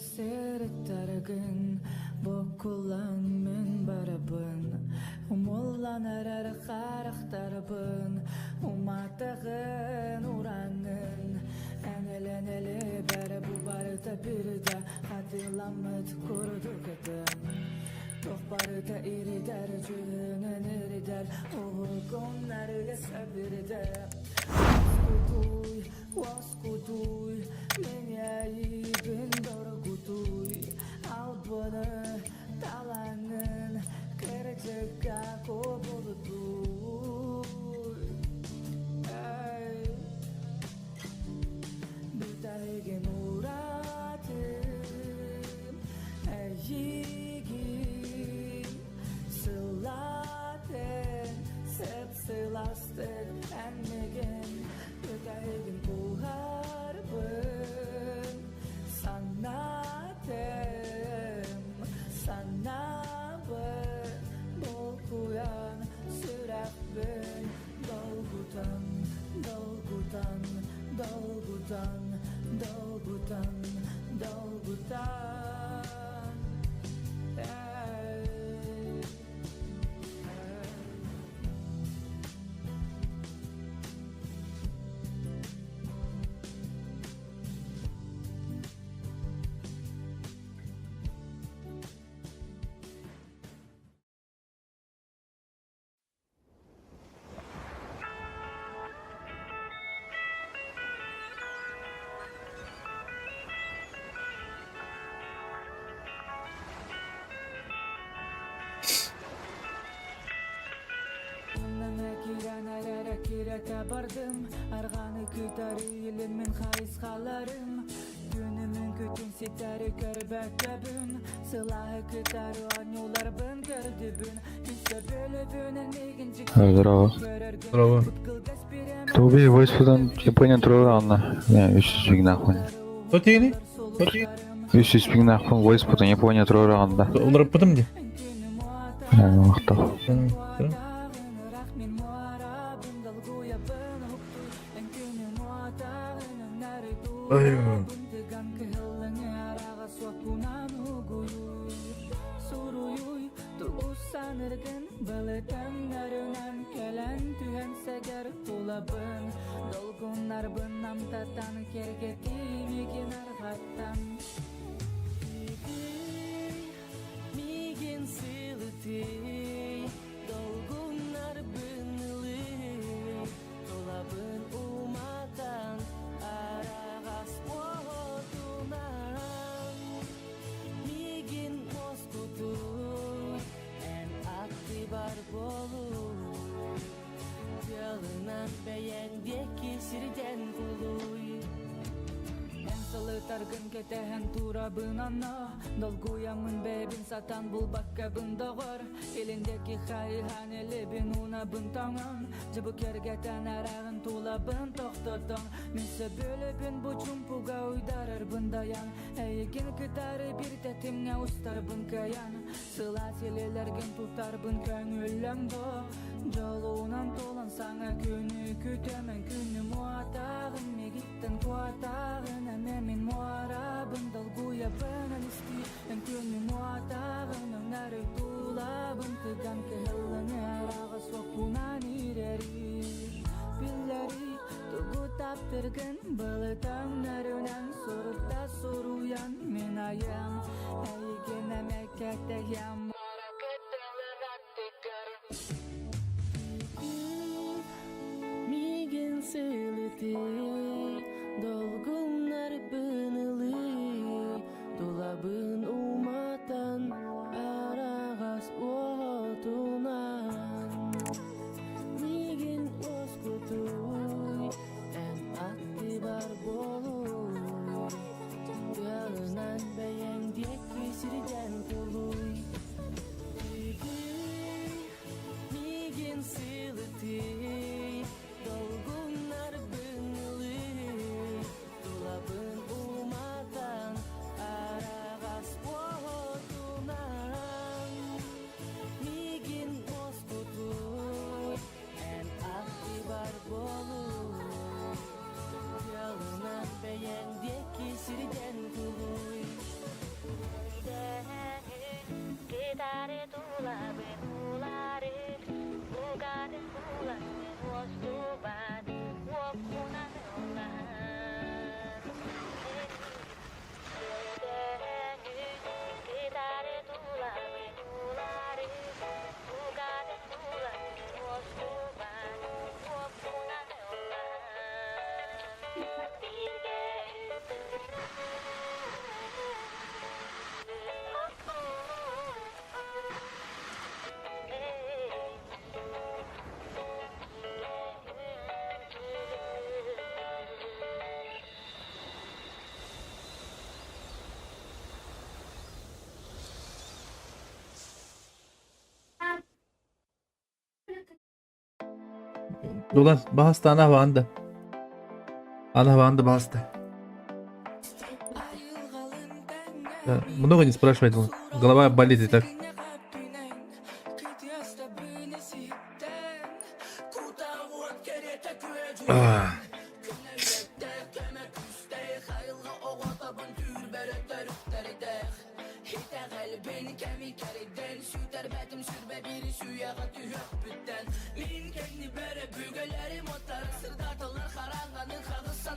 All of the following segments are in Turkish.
sertargın bokulan men barabın umullanar arxaraqtarbın umatagın uranın enele ber bu barda birde hadilamet kurduk edin tohbarda irider cünen irider oğulgonlar sabirde waskuduy menyai bin dorguduy albana talanın kerjeka kobuluduy bitayge muratim eyigi sılaten sep sılastek ennegen bitaygen buharbın sanatem sanabın dokuyan sürekbin dolgutan dolgutan dolgutan dolgutan dolgutan Kiraka bardım arganı kütarı ilimin hayız kalarım günümün kütün sitari körbek kabın silahı kütarı anyolar bın kördübün ise böyle bönelmegin Здорово. Здорово. Тоби войскадан Япония туралы ана. Я 300 биг нахуй. Кто тегini? 300 биг нахуй войскадан Япония туралы анда. Onları yapmadım diye. Вақтал. Ay. Dolgunlar bınam tatan kergeti migin argatan migin silti dolgunlar bınılı dolabın umatan aragas botunan migin moskutu en aktibar bolu Yalınan beğendik kesirden kuluy Ensalı targın ketehen turabın anna Dolguyamın bebin satan bul bakkabın doğar Elindeki hayhaneli bin unabın tangan Cıbı kergeten arağın tulabın tohtoton Minse böyle bin bu çumpuga uydarar bındayan Eygin kıtarı bir tetimne ustar bın kayan Sıla selelergin tutar bın köngüllöngdo Jolunan tolan sana günü kütemen günü muatağın me gittin kuatağın ememin muarabın dalguya bana isti en günü muatağın onları tulabın tıgan kehellene arağa sokunan ireri pilleri tugu taptırgın balıtan narınan sorukta soruyan menayam eygene mekkete yam Migin silti dolgunlar bınılı dolabın umatan aragas otunan migin oskutuy en aktibar boluy yalınan beğen diye kesirden kuluy Dolan bastı ana bandı. Ana bandı bastı. Много не спрашивает он. Голова болит и так. Ah.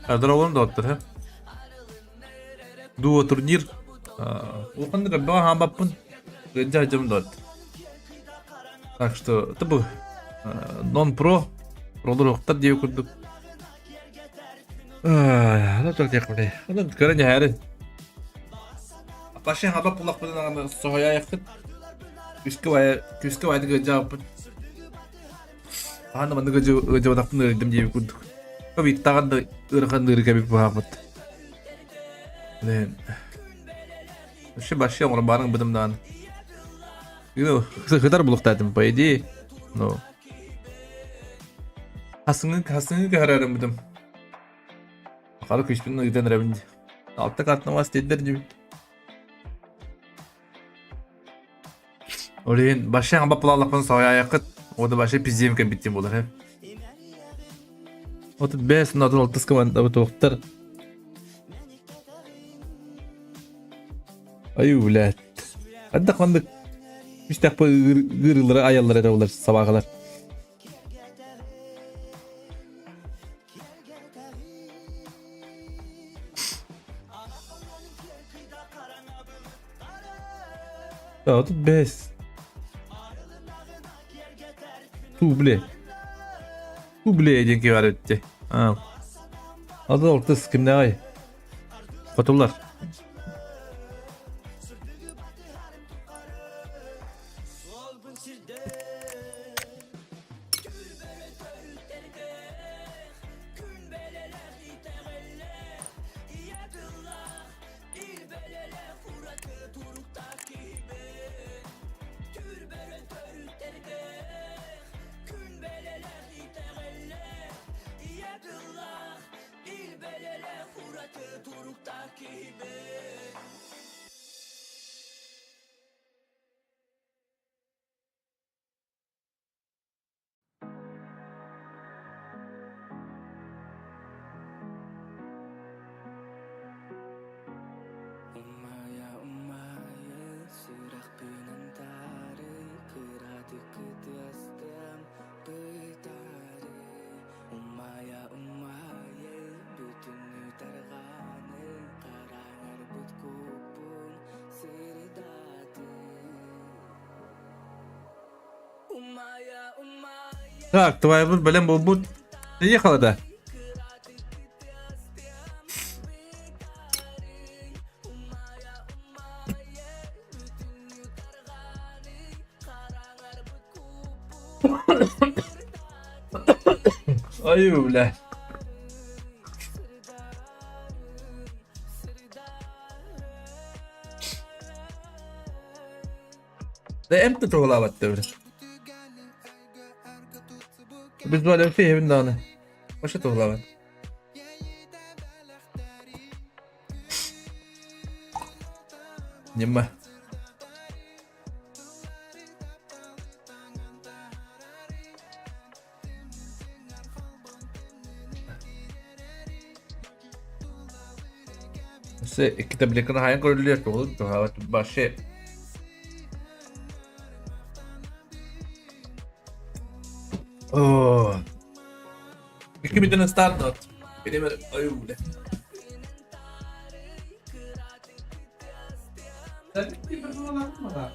Adır oğlum da otur ha. Duo turnir. Укан рабба хамбаппын. Гэнжа хажам дот. Так что это был нон-про. Пролуруктар деп көрдүк. Ана так якмын. Ана көрөн яры. Апашын хабап булак менен соя якты. Күскө вайды гэнжаппын. Ана мында гэнжа дактын дем деп көрдүк. Көбү таганда ырган ыргабек баамыт. Мен Вообще вообще он барың бідімдан. Хыдар бұлықтадым, по идее. Но... Қасыңын қарарым бідім. Қары көшпінің ұйдан рәбінде. Алтта қартына бас деділер деп. Олейін, башы ғамбап бұлалықпын сауя аяқыт. Ода башы пиздем кәмбеттен болар. Оты бәс, ұнадың олтыз команда бұты оқтар. Ай, блядь. Анда қандық үштақ бұл ғырылары аялар әді олар сабағалар. Тут бәс. Ту, блядь. Ту, блядь, денке бар өтті. Ады олтыз кімді ағай? Қотылар. Так, твоя вот, блин, был ты ехала, да? Ой, бля. Да эмти тоғылабатты бір. Biz böyle bir evin dağını. Başa toğılabat. Nima? Kita beli kena hayang kalau dilihat tuh hawat başı. Oh. İki bir tane start not. Benim ayıp. Sen bir personel mı var?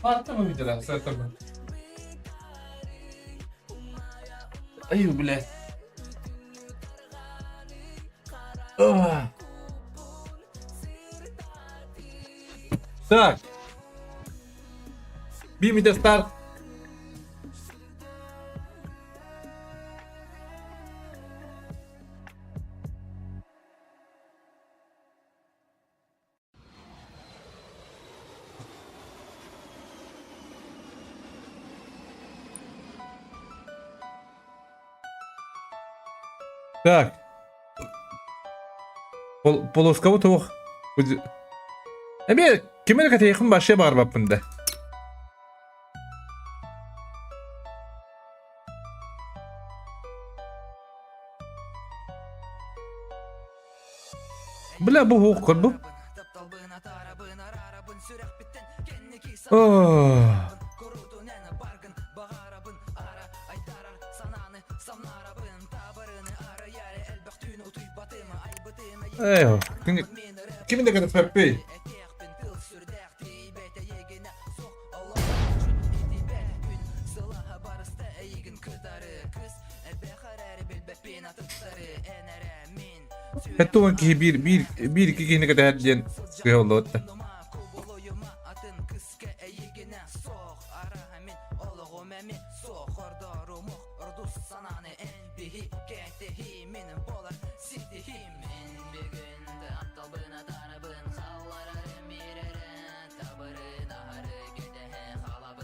Attı mı videolar? Zaten ben. Ayy bile. Ah. Так. Bir start. Так. Полоскавы тоқ. Әбе, кемел катайқын башы бар бапында. Бля, бұл оқыр бұл. Eyvah. Kimin de kadar Pepe? Hatta o ki bir iki kişi ne kadar diyen şey oldu hatta.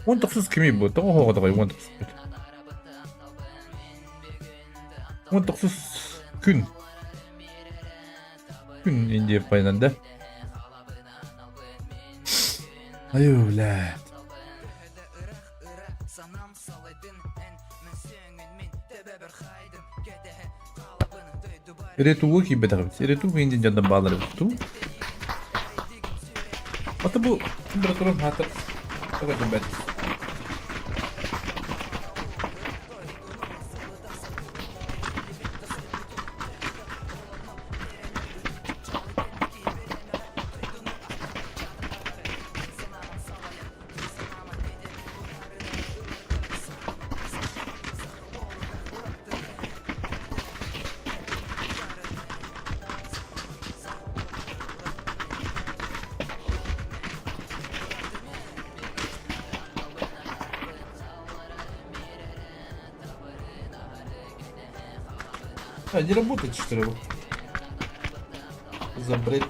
Montaksız kimi bu? Tamam o kadar montaksız. Montaksız gün. Gün indiye paynanda. Ayıla. Retuğu ki bedağız. Retuğu indi candan bağları bu. Hatta bu temperatürün hatta çok acayip. А, не работает, что ли? За бред.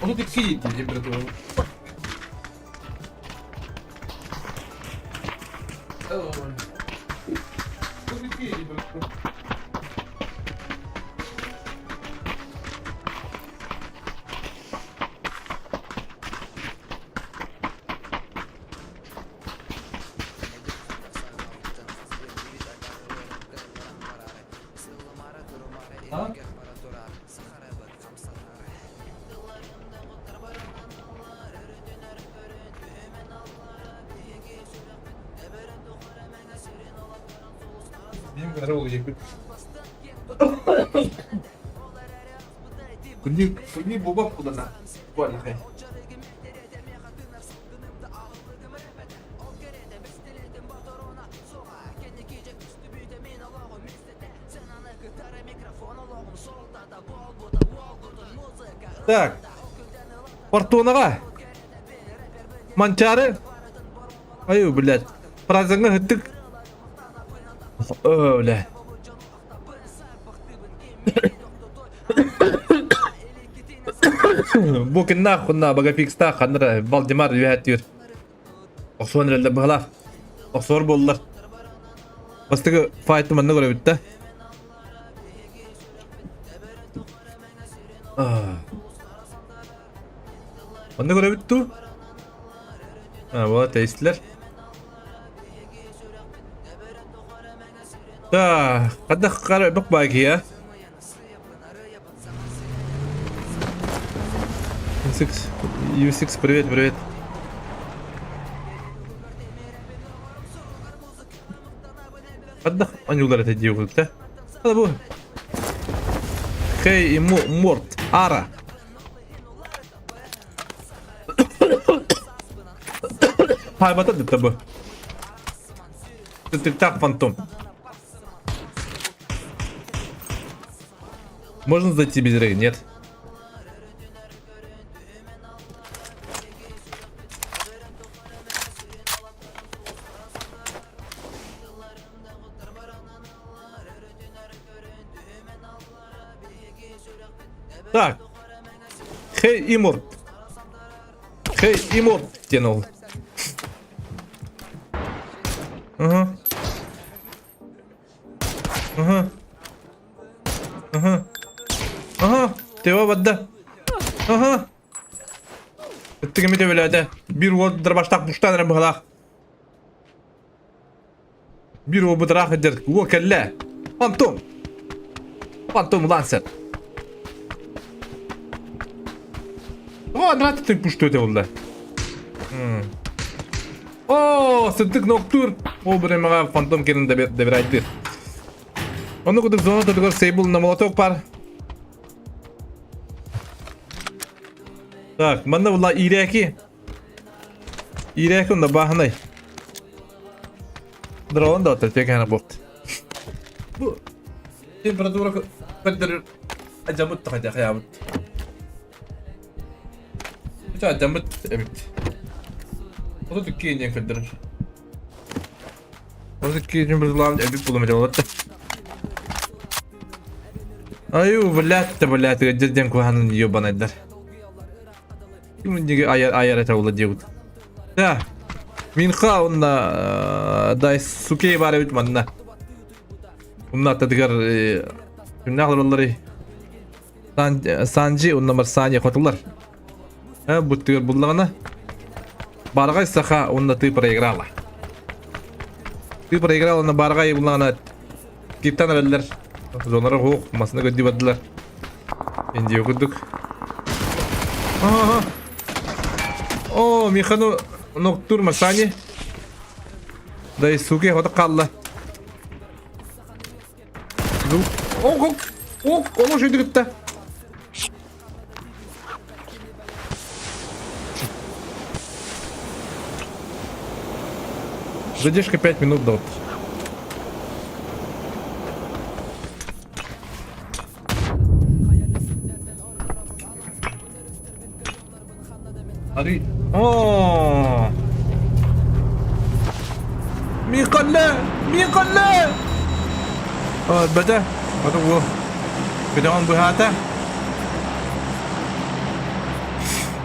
Он тут такие температуры. Benim kadar olacak. Kundi bobak kullanır. Bu arada. Так. Портунаға. Манчары. Аю, блядь. Празаңа хыттык. Öyle. Bu kinna kunna baga fixta kanra Valdemar yuhatıyor. Osman elde bala. Osor bollar. Bastığı fight'ı manna göre bitti. Manna göre bitti. Ha bu testler. Da, kada kara bak bagi ya. U6, привет, привет. Отдых, они ударят эти делают, да? Надо было. Хей, ему морт, ара. Хай, батат это бы. Ты так, фантом. Можно зайти без рейд? Нет. Так. Хей, иморт. Хей, иморт. Тянул. Ага. Ага. Ага. Ага. Тева вадда. Ага. Тигмите веләдә. Бир вот дробаштак буштан рәбгала. Бир вот бутрак дер. Во келлә. Фантом. Фантом лансер. О, нравится ты пушту это валда. О, сыдык ноктур. О, бремага фантом келин да берайды. Onu kudur zona tutuklar Sable на молоток бар. Так, мында була иреки. Иреки онда бахнай. Дрон да отыр текені боқты. Бұл температура көндірір. Ажамыт тақайда қаябыт. Бұл ажамыт әбіт. Осы түкке енен көндірір. Осы түкке енен бір зұлағын әбіт болу мәте болатты. Аю, блядь, жерден куханын ебанайдар. Кимдеги аяр это ула деут. Да. Минха онна дай сукей бар бит манна. Унна тадгар нахларлары. Санжи онна бар сания хотулар. Буттыр буллагана. Баргай саха онна ты проиграла. Ты проиграла на баргай буллагана. Киптан белдер. Зонlara hook masına gödü badılar. Endi okuduk. Aha. Oo, mekano noktur masani. Dayı suke hoda kalla. Oh, onu şey gitti. Задержка 5 минут дот. Hadi. Oo. Mikalle. Bada. Bada bu. Kedangan buhata.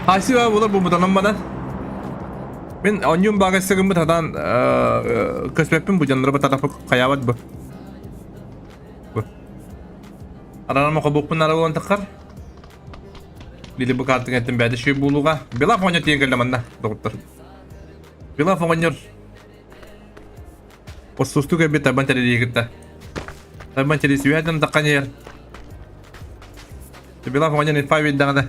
Asyik bular bu tanınmadan. Ben onyum bagajsagımı tadan kesmepim bu canları bu tarafı kayavat bu. Bu. Aranama kabuk pun arawan takar. Lili bu kartın ettim bade şey buluğa. Bila fonya tiyengelde manna doktor. Bila fonya. Postustu ke beta ban tadi kita. Ban tadi siwadan takanya yer. Bila fonya ni 5 widang da.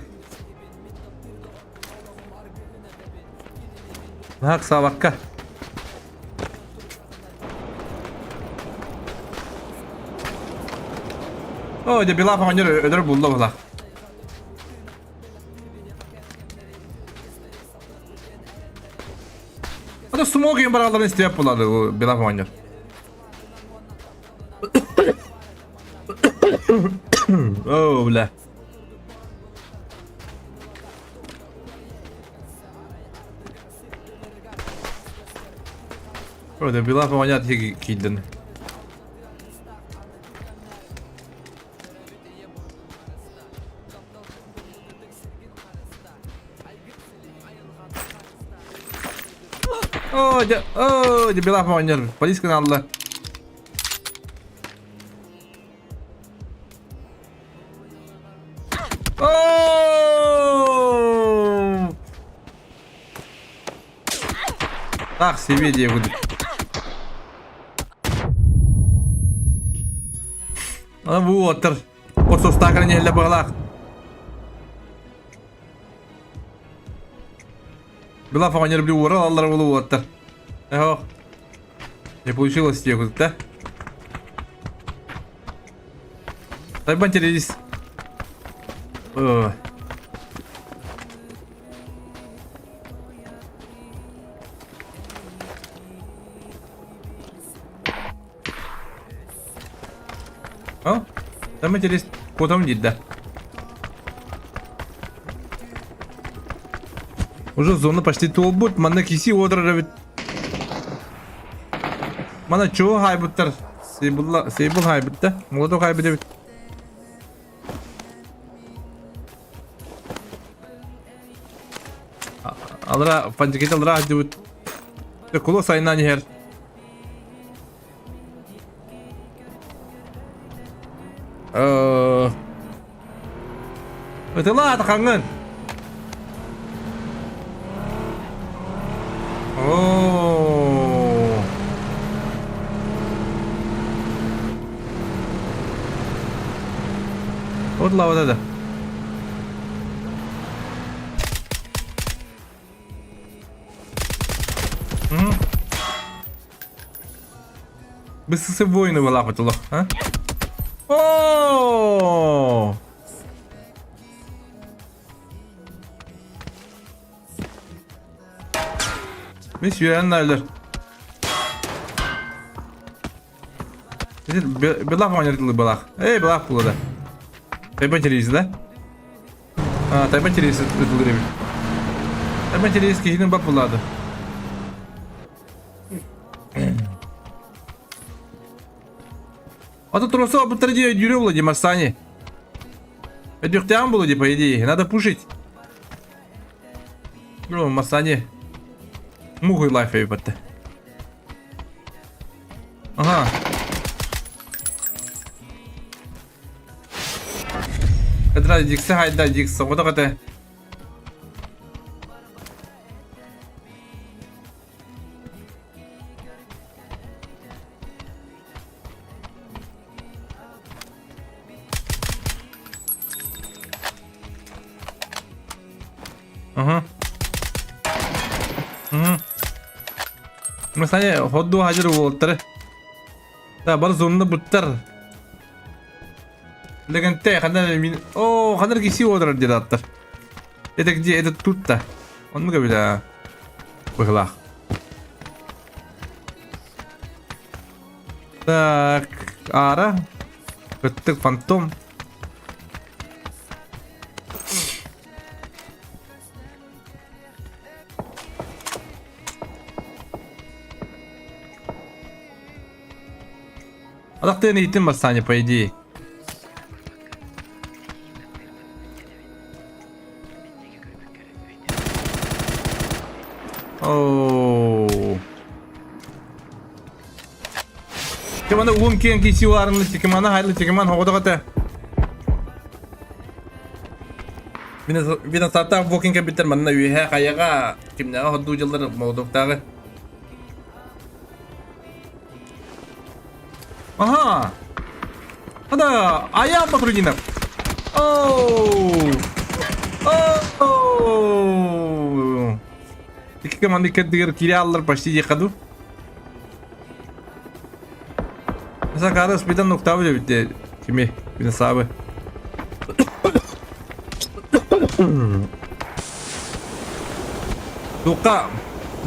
Hak sawakka. Oh, dia bila fonya öder buldu valla. Ada smoking baralarını isteyip buladı o bilaf oynuyor. Oh bile. Orada bilaf oynuyor diye giydin. dia bilang pokoknya polis kenal lah. Oh. Так себе dia budu. Bu water. Otos takarnya hela balak. Bir laf oynayıp bir uğrar allar olu uğratlar. Eho. Ne получилось тебе тут, да? Дай бантерились. А? Дай бантерились. Потом нет, да. Уже зона почти толбут. Мана киси одрарабит. Мана чого хайбуттар? Сейбул хайбут да? Молодок хайбут. Alra pancaketi alra hadi. Ve kulu sayınan yer. Betul lah kangen. Oh. Orada lavada da. Biz size bu oyunu balakatullah, ha? Oo! Biz yörenlerler. Bir laf oynatıldı balak. Ey balak buladı. Tayban çeliğisi de. Ha, Tayban çeliğisi tutulur evi. Tayban çeliğisi kişinin bak buladı. А тут просто об траде дюрё влади Марсани. Это там было, по идее. Надо пушить. Ну, Марсани. Мугой лайф ебать. Ага. Это дикса, хайда дикса. Вот так это. Ага. Mesela hoddu hacır oltları. Da bar zonunda buttar. Lekin te kadar min kadar kişi olur diye atlar. Edek diye edek tutta. Onu mu böyle? Bakla. Tak ara. Kıttık fantom. Adakta ne eğitim var saniye по идее. Ooo. Kemana uğum kiyen kişi varını çekimana hayırlı çekiman hoğda kata. Bina sata walking bitir manna üye kayaga kimne hoddu yıllar mawduktağı. Aha. Ada ayam bakır yine. Oh. Oh. İki keman dikkat diğer kirallar başlı yıkadı. Mesela kardeş birden nokta bile bitti. Kimi? Bir sahibi. Duka.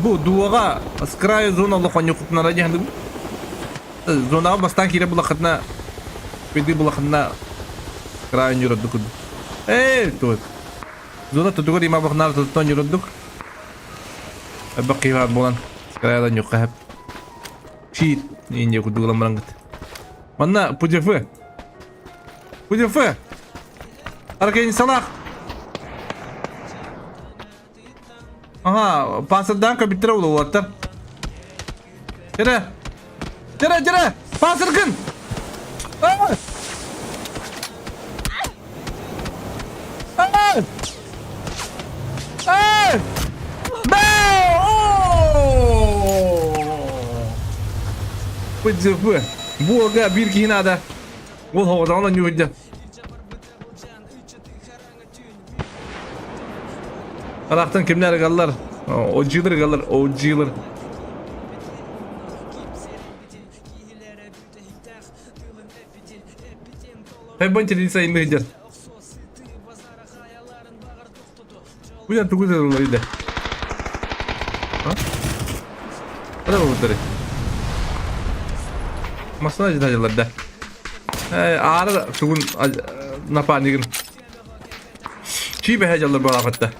Bu duaga askraya zona Allah konyukutna raja handu. Zona bastan kira bulakatna. Pedi bulakatna. Kraya nyuraduk. Tuh. Zona tutuko di mabak nar tutuko nyuraduk. Bakki var bulan. Kraya da nyukahap. Shit. Ini aku dulu merangkat. Mana pujafe? Pujafe. Arkayın salak. Aha, pasırdan kabitire ulu water. Jere. Jere. Pasırgın. Ah! Ah! Ah! Pujafe. Bu aga bir kihina ada. Ol havadan lan yuhudda. Alaqtan kimler qallar? O jilır kalır, o jilır. Hep ben çelini sayın meydir. Bu yan tukuz olmalıydı. Ha? Ada mı bunları? Masana acı acılar da. Ağrı tukun napanigin. Çiğ behecallar bu alafatta.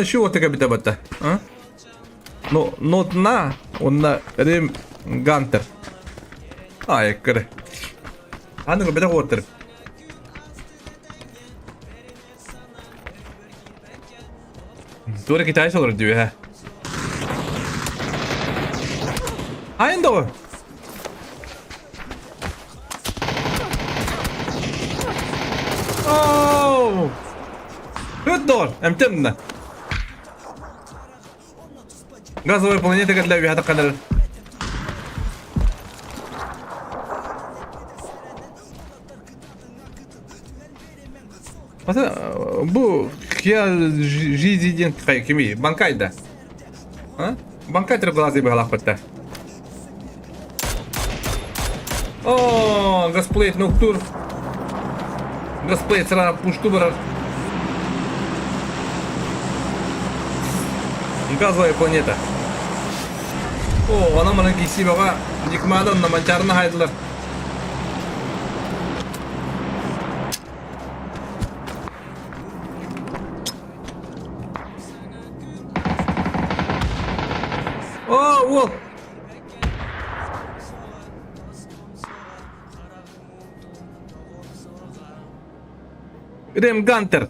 Şu ortaya bir tabatta. Ha? Not na, onda rim ganter. Ay kere. Hangi bir de ortaya. Doğru kitayı olur diyor ha. Aynen doğru. Oh! Good door. Emtemna. Газовая планета для виата кадр. Mesela bu kia жизнь kimi bankayda. Ha? Bankay tergolazı bir halakpatta. Oh, Gasplate Noctur. Gasplate sırada puştu bırak. Газовая планета. О, она mana kisi baba yıkmadan da mancarına haydılar. Oh, wow. Rem Gunter.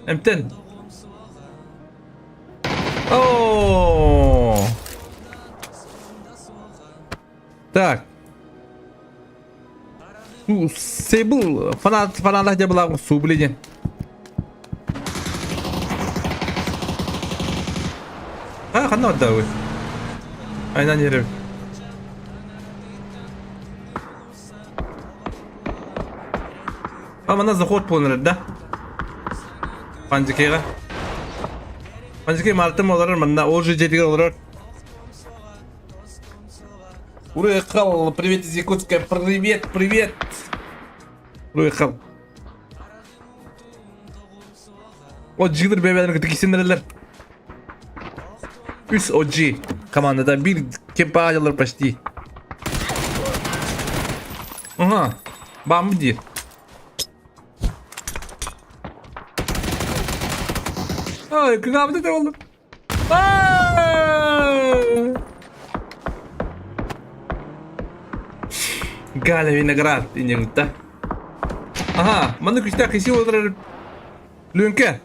M10. Oh. Так. Sable falan aja belakang su belinya. Ah, kan ada weh. Aynen yerim. Ama nasıl заход полный да? Панчикега. Панчикеге мартым олар мында уже жетиге олар. Уехал, привет из Якутска, привет, привет. Уехал. O jigdir bebelerin kıtıkisindiriler. Üst OG komandada bir kepa alır почти. Aha. Bam diyor. Ay kıyafeti de oldu. Галя виноград иногда. Ага, mana kita kisi olur. Lünke.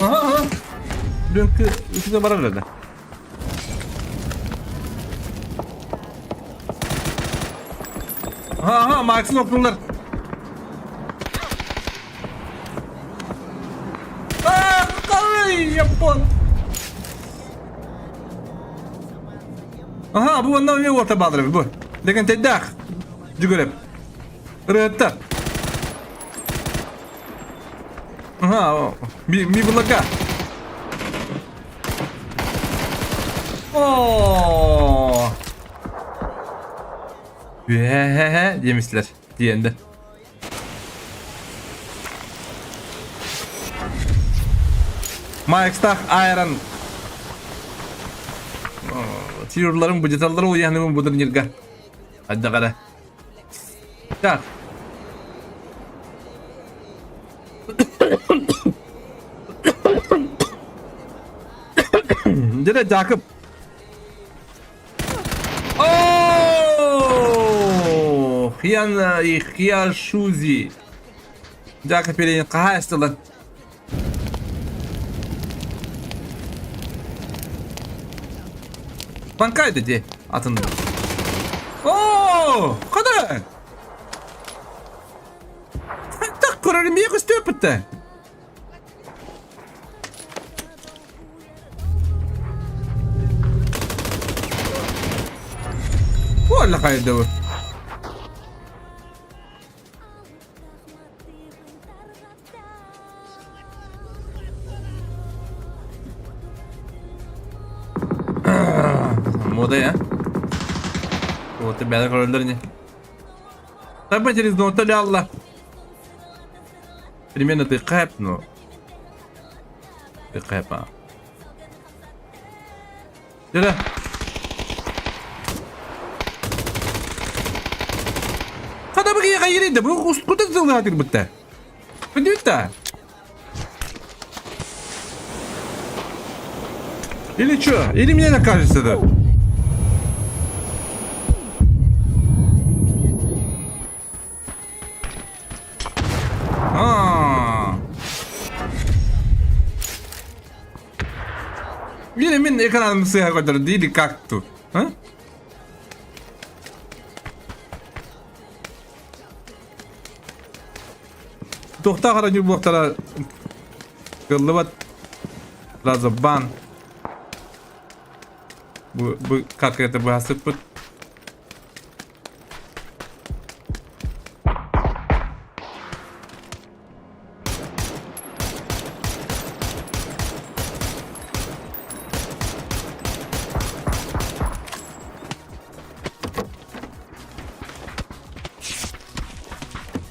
Aha. Lünke üstüne var herhalde. Aha, Max'ın okullar. Ay, yapın. Aha, bu ondan ne orta bağlı bu. Lekin teddak. Jugulep. Rıhta. Aha, mi bulaka. Oh. He demişler diyende. Mike Stark Iron. Tiyurların bucetalları uyanımın budur nirga. Hadi kada. Tak. Jadi cakep. Oh, Hiyan Shuzi. Cakep ini kahas lan. Bankay dedi atında. Oh, kadar. Tak kurarım bir kıstı. Valla kaydı bu. мода, я. Вот и бедок роллерни. Таба через нота ли Аллах. Примерно ты кайп, но... Ты кайп, а. Жира. Когда бы я гайри, да бы куда ты сделал хатик будто? Пойдёт-то? Или чё? Или мне накажется, да? Или мен экранымды сыйга көтөрдү или как-то, а? Тохта каражу блоктара кыллыбат разабан. Bu как это бы осыпать?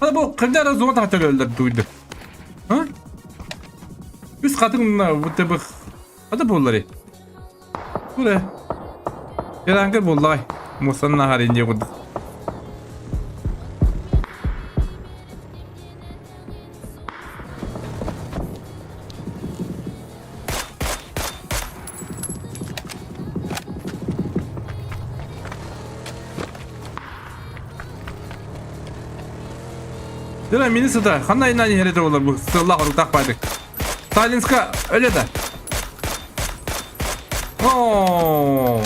Hadi bu kırda zor tahta öldürdü duydu. Ha? Biz kadınla bu tabi hadi bunları. Buraya. Herhangi bullay. Musanna harince kudu. Dira mini sıda. Hanna inani herede olur bu. Sıla koruk takmaydık. Stalinska öyle de. Ooo.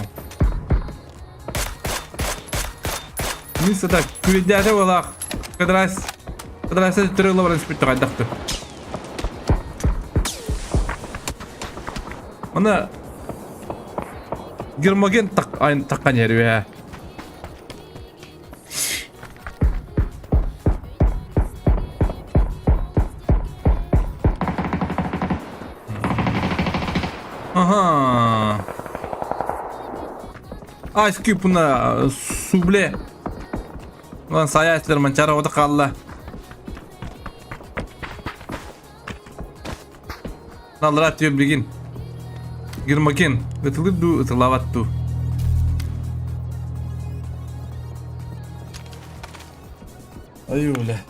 Mini sıda. Küvederde olak. Kadras'a tırılı var. Spüttü kaydaktı. Ona girmagen aynı takkan yeri ya. Aha. Ice Cube buna suble. Lan sayatlar mancara oda kalla. Nalrat diyor bilgin. Girmakin. Gıtılı du ıtılavat du. Ay öyle.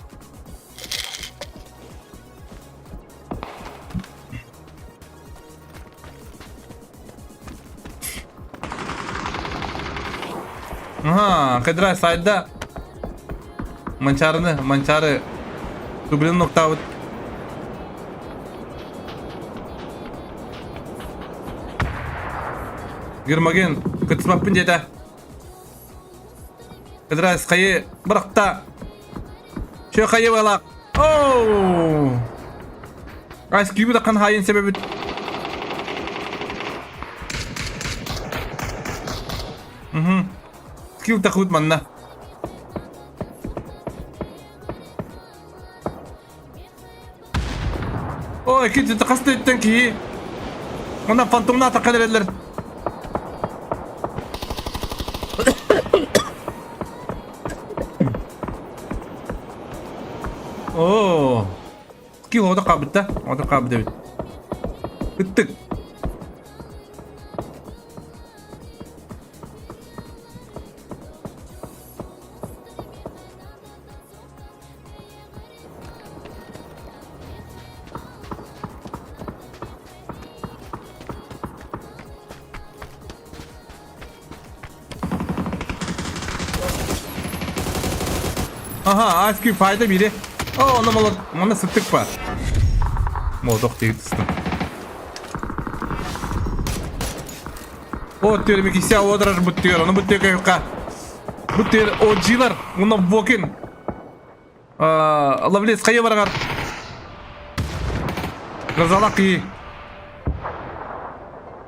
Aha, kadra sayda mancarı sublim nokta ut. Girmagen kıtmapın jeta. Kadra kayı bırakta. Şu kayı balak. Oh. Ice Cube da kan hayin sebebi. Skill takut manna. Oh, ikisi takast ettin ki. Ona fantomuna takar ederler. Oh. Skill oda kabıtta. Oda kabıtta. Gittik. Aha, Ice Cube fayda biri. Oh, ona sıktık var. Modok değil tısdım. O diyorum ikisi odarar bu diyor. Onu bu diyor kayıka. Bu diyor OG'lar. Ona bokin. Allah bilir kayı var. Gazalak iyi.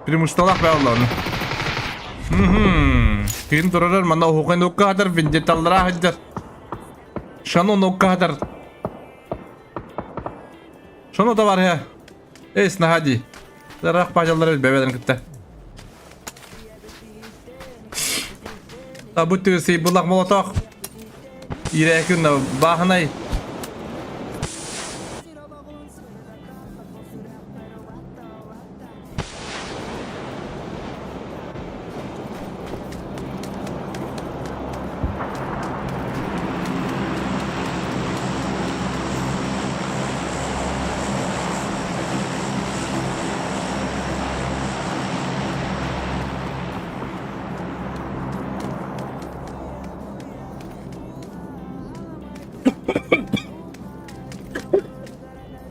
Bir mustalak be Allah'ını. Kim dururlar mana hukukun o kadar vindetallara hacer. Şano no kadar. Şano da var ya. Esna hadi. Zarak pajaları bebeden gitti. bu tüsi bulak molotok. İrekin bahanay.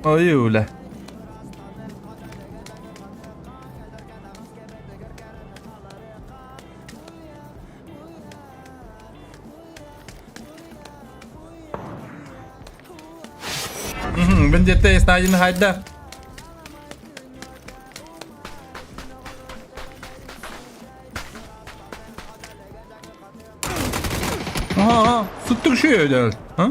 Öyle. Ben jette stajını hayda. Aha, tuttuk şu öyle. Ha?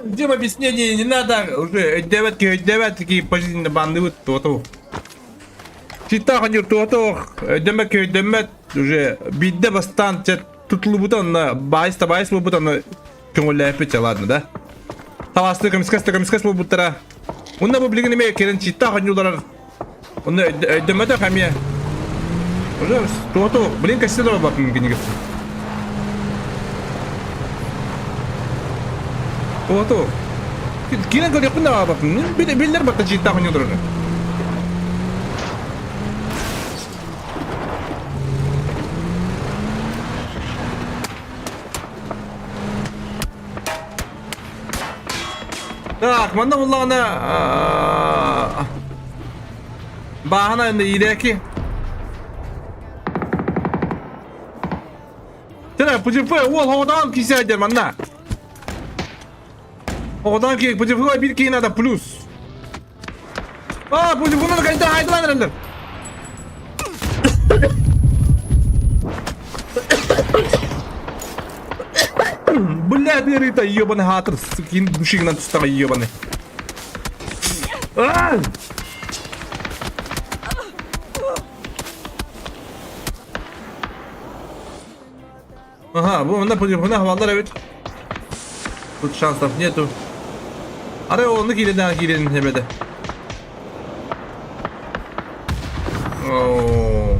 Дима, объяснение не надо, уже девятки позиционно банды вот то. Чита ходил то, демет уже бидде бастан tutulu buton na bahis bu buton na köngülle ладно, да? Тавасты камискас bu butara. Onda bu bilgini me keren чита ходилдар. Onda demete kamya. Уже то, блин, кассетова bakın gini. То. Kira kalau pun dah apa pun, bilar baca cerita punya tu. Tak, mana mula na bahana yang ide ki. Tidak, puji puji, wah hodang kisah aja mana. Odan ki puji bir kina da plus. Puji bunu da kayıta haydi lan herhalde. Bulla bir ita yiyor bana hatır. Skin duşiğinden tutsa yiyor bana. Aha, bu onda puji buna havalar evet. Тут шансов нету. Аре он накиден hebede. Oo.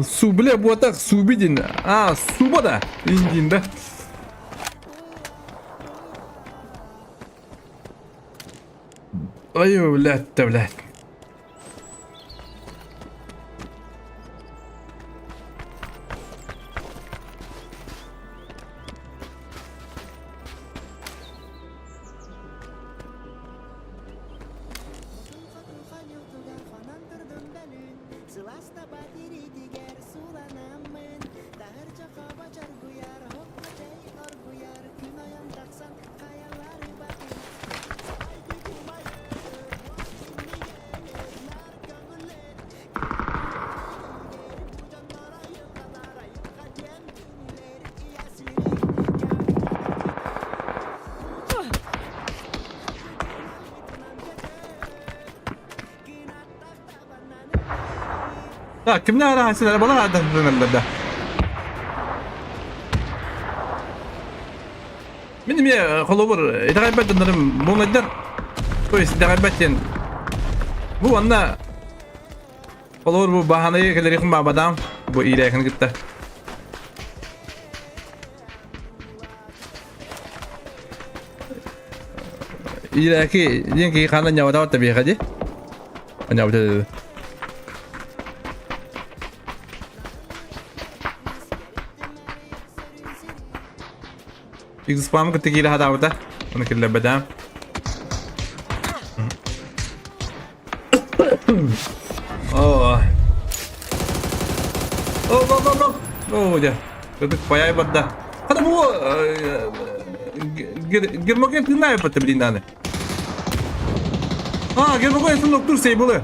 Su bile bu atak su bidin. Su bada indinde. ايوه ولاد Ya kimler arasınlar bana vardı da. Benim ya kolobur idagaybat danlarım bu nedir? То есть idagaybat yani. Bu anda kolobur bu bahanayı kelerikim babadam bu iyi yakın gitti. İyi ki yenge kandan nyawa tabi kaji. Nyawa tabi. X-Spam'ı kıtıkiyle hada burada. Bunu kille bedem. Oh. Oh ya. Kırdık bayağı badda. Hadi bu girmek için ne yaptı bilin tane. Ha girmek için doktor Seybulu.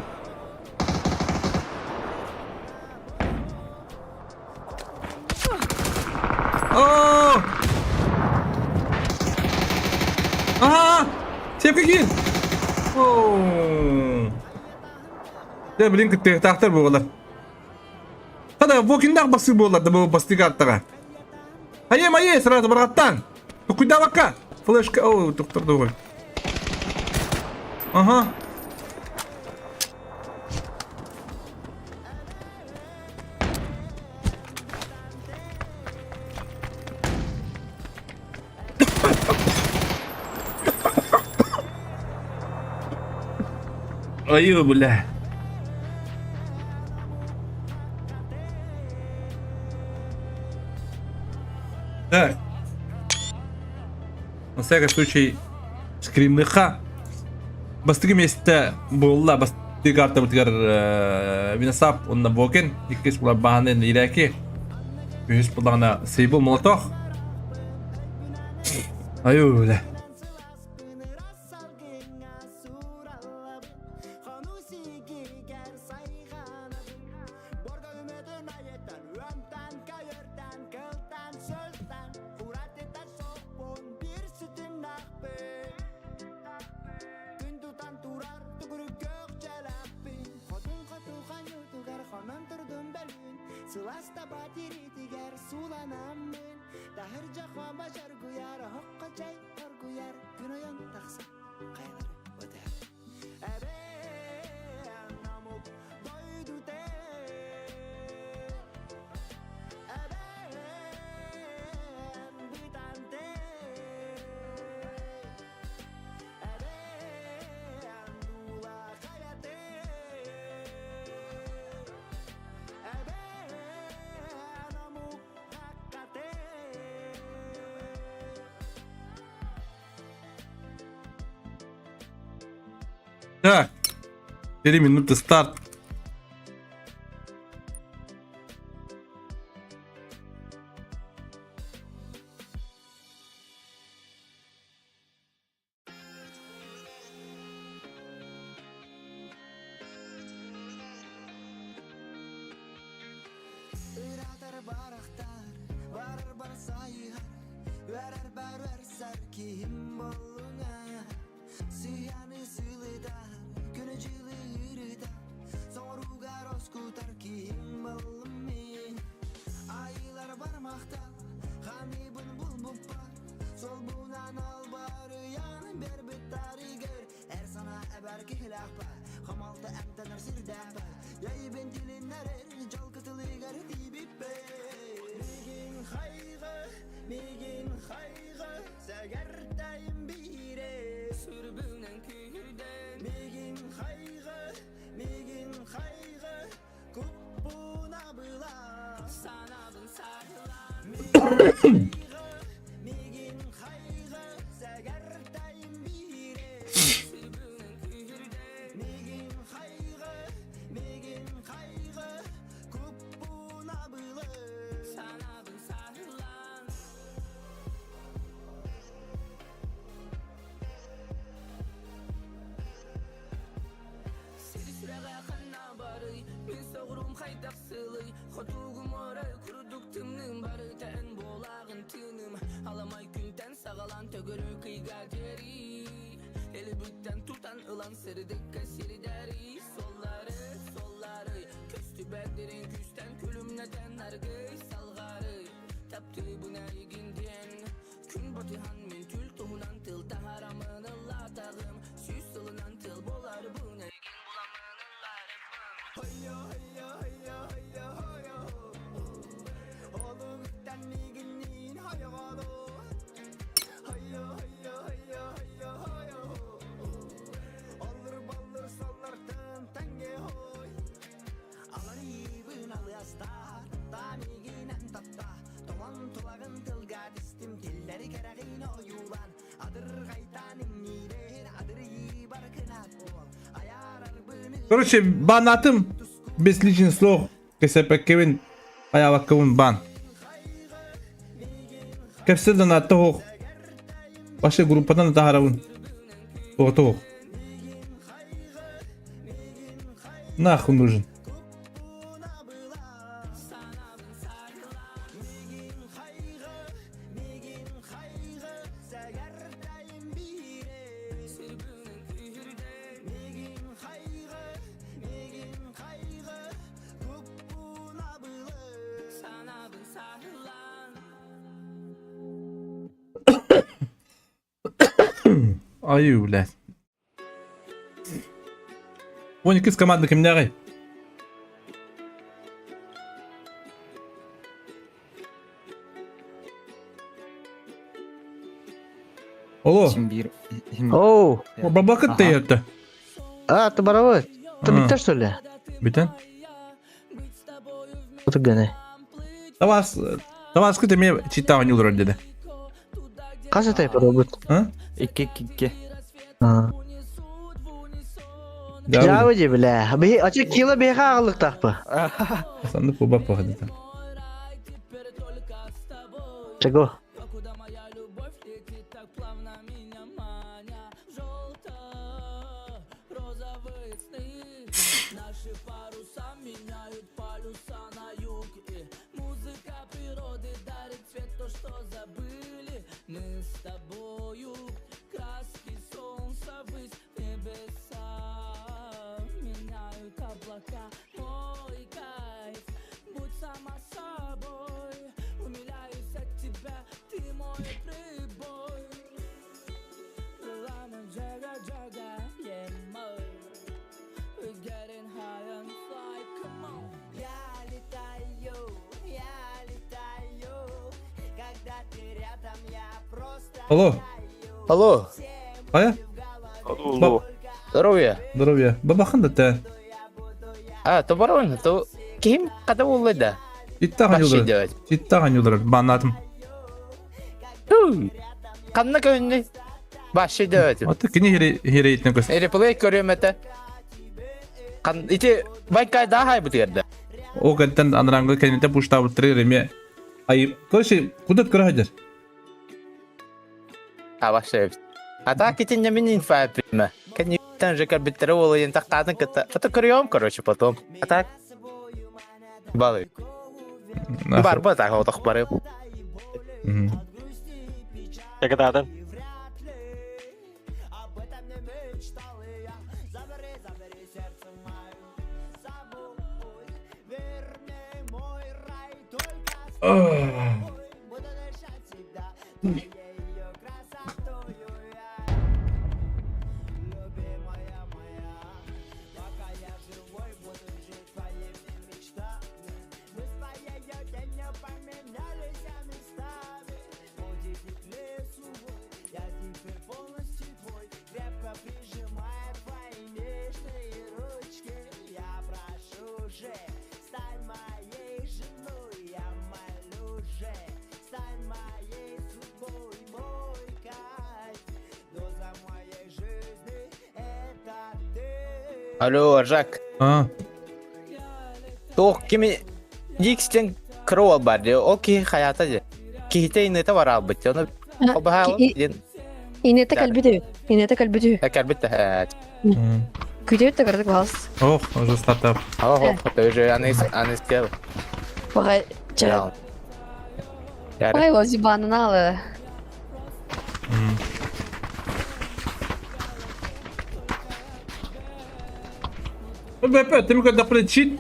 Oh. Aha! Tepki gel. Oh. Ya bilin kıttı tahtar bu kadar. Hadi bu kindak bası bu kadar bu bastı kartlara. Hayır sırada bıraktın. Kuyda bakka. Flash oh doktor doğru. Aha. Ayı bu la. Так. На всякий случай скримныха. Бастыгы месте болла басты карта бутгар винасап онна бокен. Иккис була баһанын иреки. Күс булана сейбул молотох. Аюла. Sılasta batiri tiger sulanam men Dahir jakwa başar guyar hokka çay tar guyar Günoyan taksa kaylar öder Ebe namuk doydu te Ebe bitante Ebe andula kayate Ebe namuk hakate Так. 4 минуты старт. Iratar baraktar, varar bar sayhar Verer berber serkim boluna Siyani sılidar, günecili yürüdar Sorugar oskutar kim bolumi Aylar barmakta, hamibun bulmupar Sol bunan al barı yanın ber bitari gör Er sana eber kihlakpa, hamalda emtenir sirdakpa Yay ben dilinler er, jalkıtılı gardi bippe Migin haygı, segertayım bire Sürbünen kühürden Migin haygı, kuppuna bıla Sanadın sarılan Migin haygı, segertayım bire Sürbünen kühürden Migin haygı, kuppuna bıla Sanadın sarılan Seri sürege kanna barıy Min soğurum haydak sılay Xotugum oray kuruduk tımnım barı Tən bolağın tınım Alamay günten sağalan tögörü kıyga deri Eli bütten tutan ılan sırdıkka siri deri Solları Köstü bedlerin küsten külümneten argıy salgarı Taptı bu neyginden Gün batıhan min tül tohunan tıl Taharamın ılla tağım Süs ılınan tıl bolar bu neygin bulamın ıllarım Hayya Oğlum ütten miginin hayvalı Hayya Alır balır sallartın tenge hoy Alar yibin alyastar Da miginen tatta Toman tulagın tıl Короче, банатым без личных слов. КСП Кевин, Аява Кевин бан. Кепсилден аттох. Ваша группадан тахаравын. Ото. Нахуй нужен. Ай, блядь. 12 команды кімдәғай? Алло, Оу, бабакыт тәйетті. ты боровой? Ты А. биттер, что ли? Бітен? Ты ганы. Тавас кіт еме читтағы не ұлыр деді. Қасы тайпы робот? А? Икки. Жабы де, бля. Ачы кило бейха ағылық тақпы. Санды по бапа деді. Чего? Алло, Алло. ая? Алло. Здоровья. Здоровья. Бабахан да тә. То барон, то ким када улы да. Читтаған Баши юлдыр. делать. Читтаған юлдыр. Банатым. Канна көнне. Баши делать. Аты кені хере етіне көз. Реплей көрөм это. Кан ити байкай да хай бутырды. О кәттен аныраңғы кәнеті пұшта бұттырыр еме. Айып. Короче, кудыт көрі хадыр. Баши. Ата китин мен инфа прима. Кәни тан же карбиттер олы ен тақтадын кыта. Фото көрөм, короче, потом. Ата балы. Бар ба так отох бары. Когда-то. Алло, Жак. А, Тох кими Дикстен крол бар де. Окей, хаята де. Кихите инете var albet. Onu обахал. Инете кальбидүү. Инете кальбидүү. Акарбит. Күдөөт тагырдык балс. ох, уже стартап. О, это уже анис сделал. Бага жа. Ай, вози бананалы. Бәпә, тем когда причит.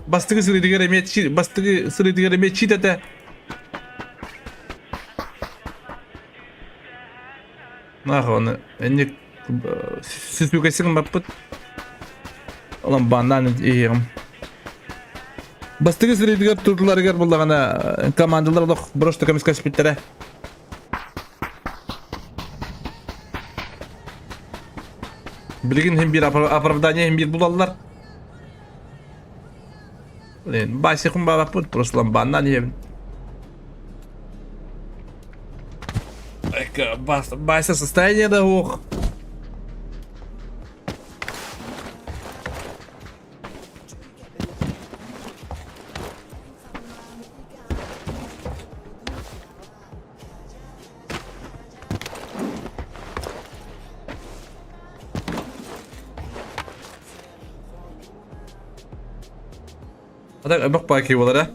Бастыгы сырыдыгар еме чит, бастыгы сырыдыгар еме чит әтә. Нахуй оны, әне сіз бүкесің бәппіт. Олан бандан егім. Бастыгы сырыдыгар тұрдылар егер болдағана командалар олық бұрышты комиска шпиттері. Білген hem bir оправдание hem bir bulallar. Басикум баба пут просто банан ем. Байса состояние да ох. Hadi bak bakayım olara.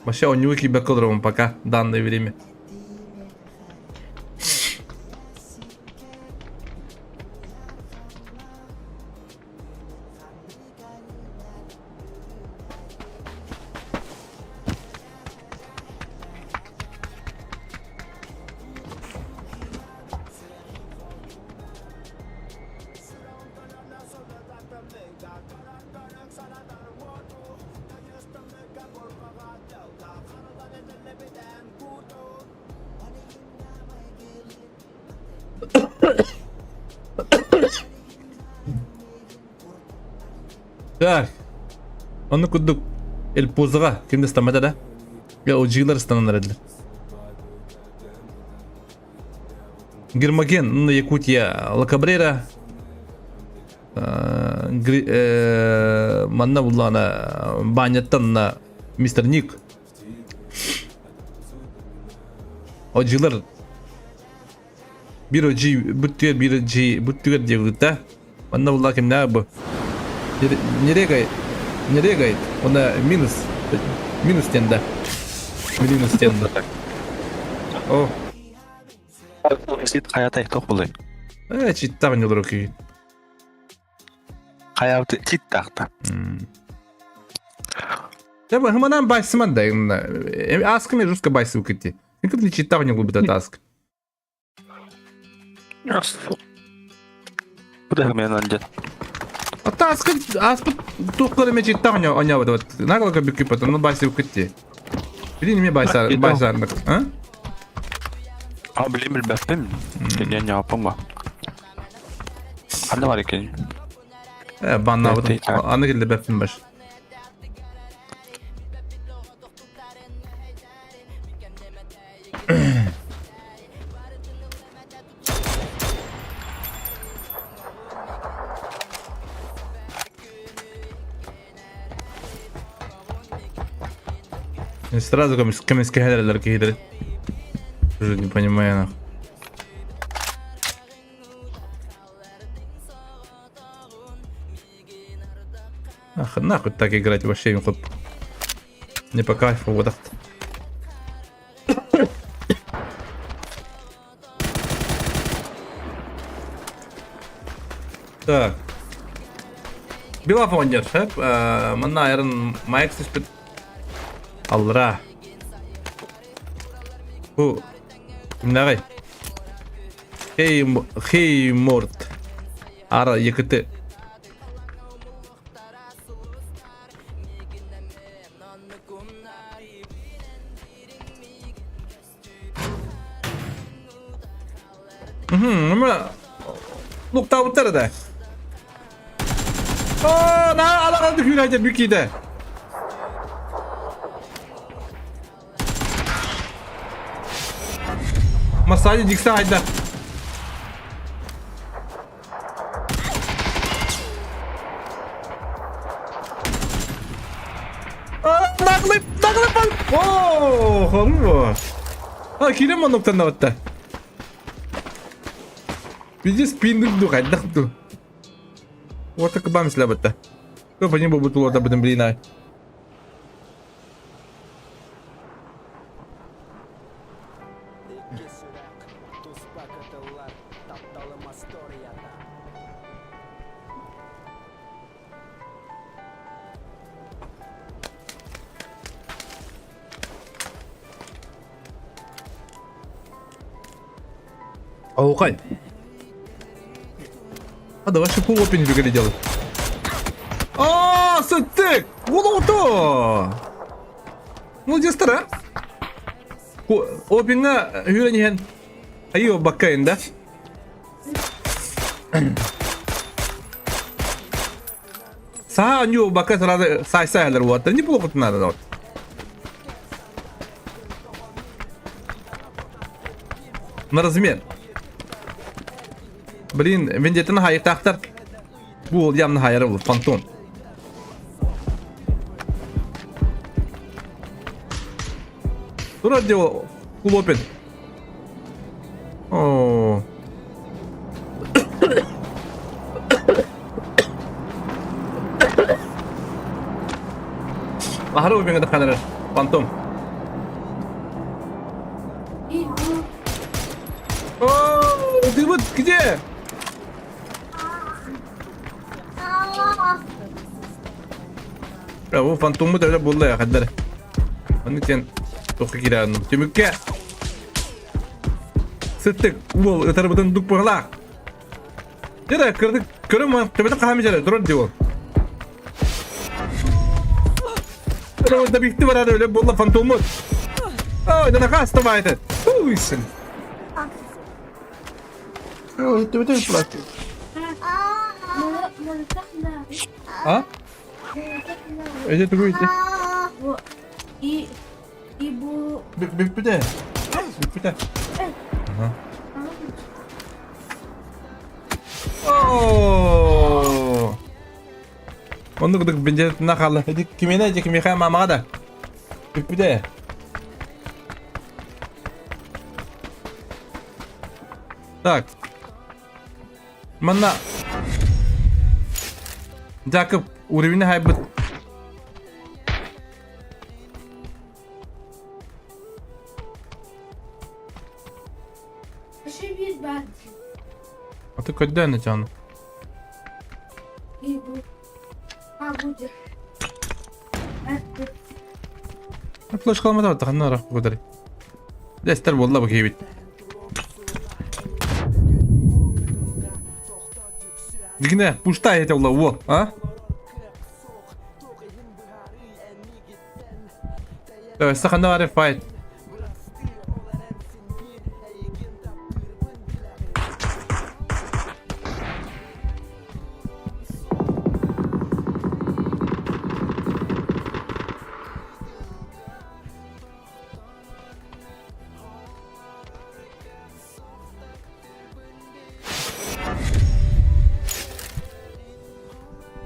Başa oynuyor ki bakalım paka. Dan da vereyim. Так. Onu kuduk. El pozga. Kimde istemedi de? Ya OG'lar istenenler edilir. Гермоген, на Якутия, Лакабрера, манна булана баняттан на мистер Ник. OG'lar bir OG bütüyor bir OG bütüyor diyor da. Manna bulana kim ne bu? Nereye gayet? Nereye gayet? Ona minus tende. Minus tende. Oh. Сит хаята тох булай. Читтагын olur ki. Хаята чит тахта. Я бы хманам байсман да. Аск мне жестко байсы укити. Как ли читтагын губит от аск. Куда мен анжат? А аск тухлары ме читтагын оня вот. Нагло бюки потом ну байсы укити. Билин мне байсарнык, а? Bileyim bilmem. Dünyanın yapım var. Anne var ki. Banna bu. Anne geldi befin baş. Сразу каменские хедры гидры. Уже не понимаю нахуй. Ах, нахуй так играть вообще им не по кайфу вот так. Так. Билафондер, hep manna yarın Mike Spit Alra. Bu ne gay? Hey Mort. Ara yakıtı. Ama nokta bu tarafta. Oh, na ala düşür aja bükide. Masayı dikse hayda. Naglip bak. Oh, olur. Ha kirim o noktada hatta. Bizi spin tuh hayda tuh. Wata ka ba misla bata? Ko pa niyo bubutulo ta badang brinay. Okay. А давай ще по опені виглядали. А, сетик! Волото! Молодец стара. Опінга гюренген. Айо баккайын да. Саha аню баккай сразу сай-сайлар вот. Неплохо надо вот. На размер. Блин, вендеттаны хайыр тақтар. Бұл ямны хайыры бұл, фантон. Тура део, кулопен. Ahır o beni de kadar. Fantom. Oo, Dıbıt где? Ya bu fantomu da öyle buldu ya kadar. Onun için çok kirardım. Tümükke. Sıttık. Bu tarafından duk bağla. Yine kırdık. Kırım var. Tümüde kahamıcılar. Durun diyor. Orada bir ihtimal var öyle buldu fantomu. Aa, ne kadar stamaydı. Uysun. Oh, itu betul plastik. Ah? Aja tunggu itu. Bu ibu Bir de. Bir de. Oh. Onu gıdık bence nakalı. Hadi kime ne kimi kaya mama da. Bir de. Так. Mana Jacob уровень хайбыт. şey bir ben. А ты когда начал? İbu. Ha bu da. Флеш kalmadı artık ne ara bu kadar. Dester vallahi bakayım bit. Dikine puşta et Allah wo ha? Evet sakanda var fight.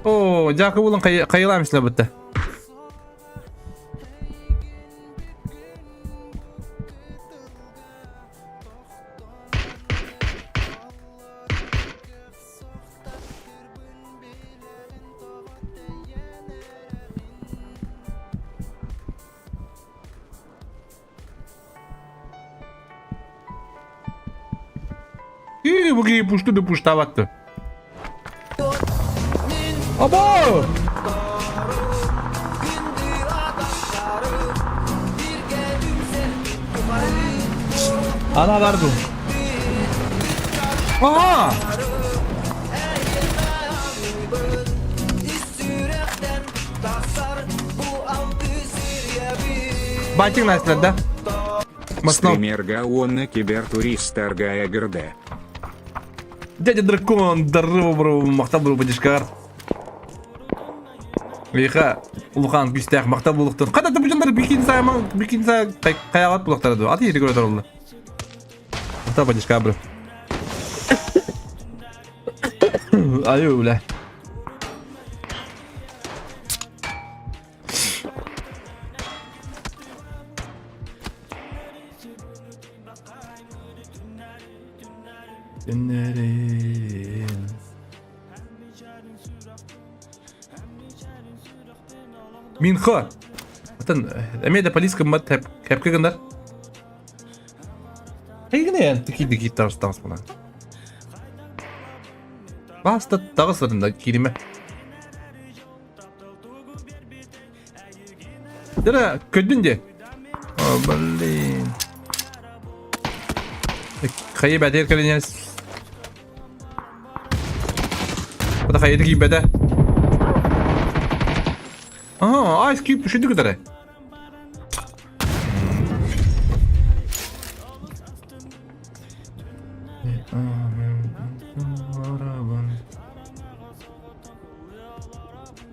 Oo, Jacob ulan kayılamışlar bitti. Bu gibi puştu da puştavattı. Abo! Ana vardı. Aha! Батик Настя, да? Маснов. Стример Гаон кибертурист торгая ГРД. Дядя дракон, здорово, бро, мақтап бро, бадишкар. Лиха, улхан бистах мақтап болуқтан. Қада да бұжандар бикинса қаяғат болуқтар еді. Аты еді көрі тұрылды. Мақтап бадишкар, бро. Айу, бля. Günlerim. Minho. Zaten emede polis kımmat hep kıgınlar. Hey ne yani tiki tars bana. Basta dağıslarında kelime. Dara ködün de. Oh balin. Kayı beter kalınız. Bu da kayıtı gibi bede. Aha, ice cube düşündük kadar.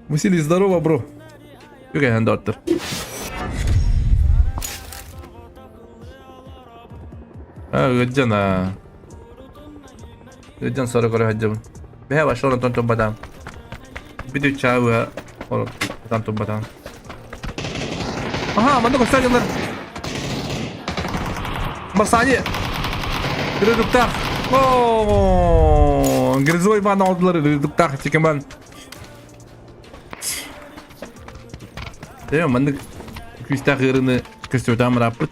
Василий, здорово, бро. Какая доктор? Гыджана. Гыджан 40 кора хаджабын. Бе башона тонтон бадам. Биду чавы. Тонтон бадам. Ага, манда костажандар. Басани. Редуктар. О, грызой бан алdılar редуктар чекеман. Değil mi? Ben de küste kırını köstüden rapıt.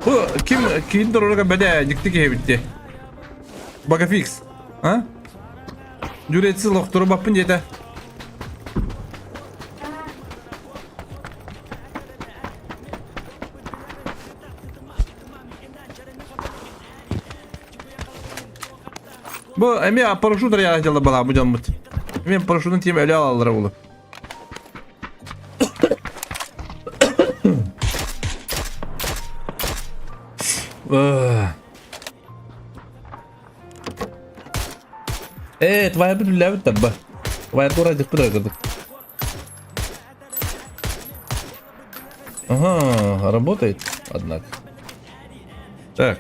Bu kim doğru bede dikti ki bitti. Baka fix. Ha? Cüretsiz doktoru bakın yeter. Bu emi paraşüt da yarayacaklar bana bu canımız. Emi paraşütün tiyem öyle alalım oğlum. Твоя бля таба. Твоя дура подожди. Ага, работает, однако. Так.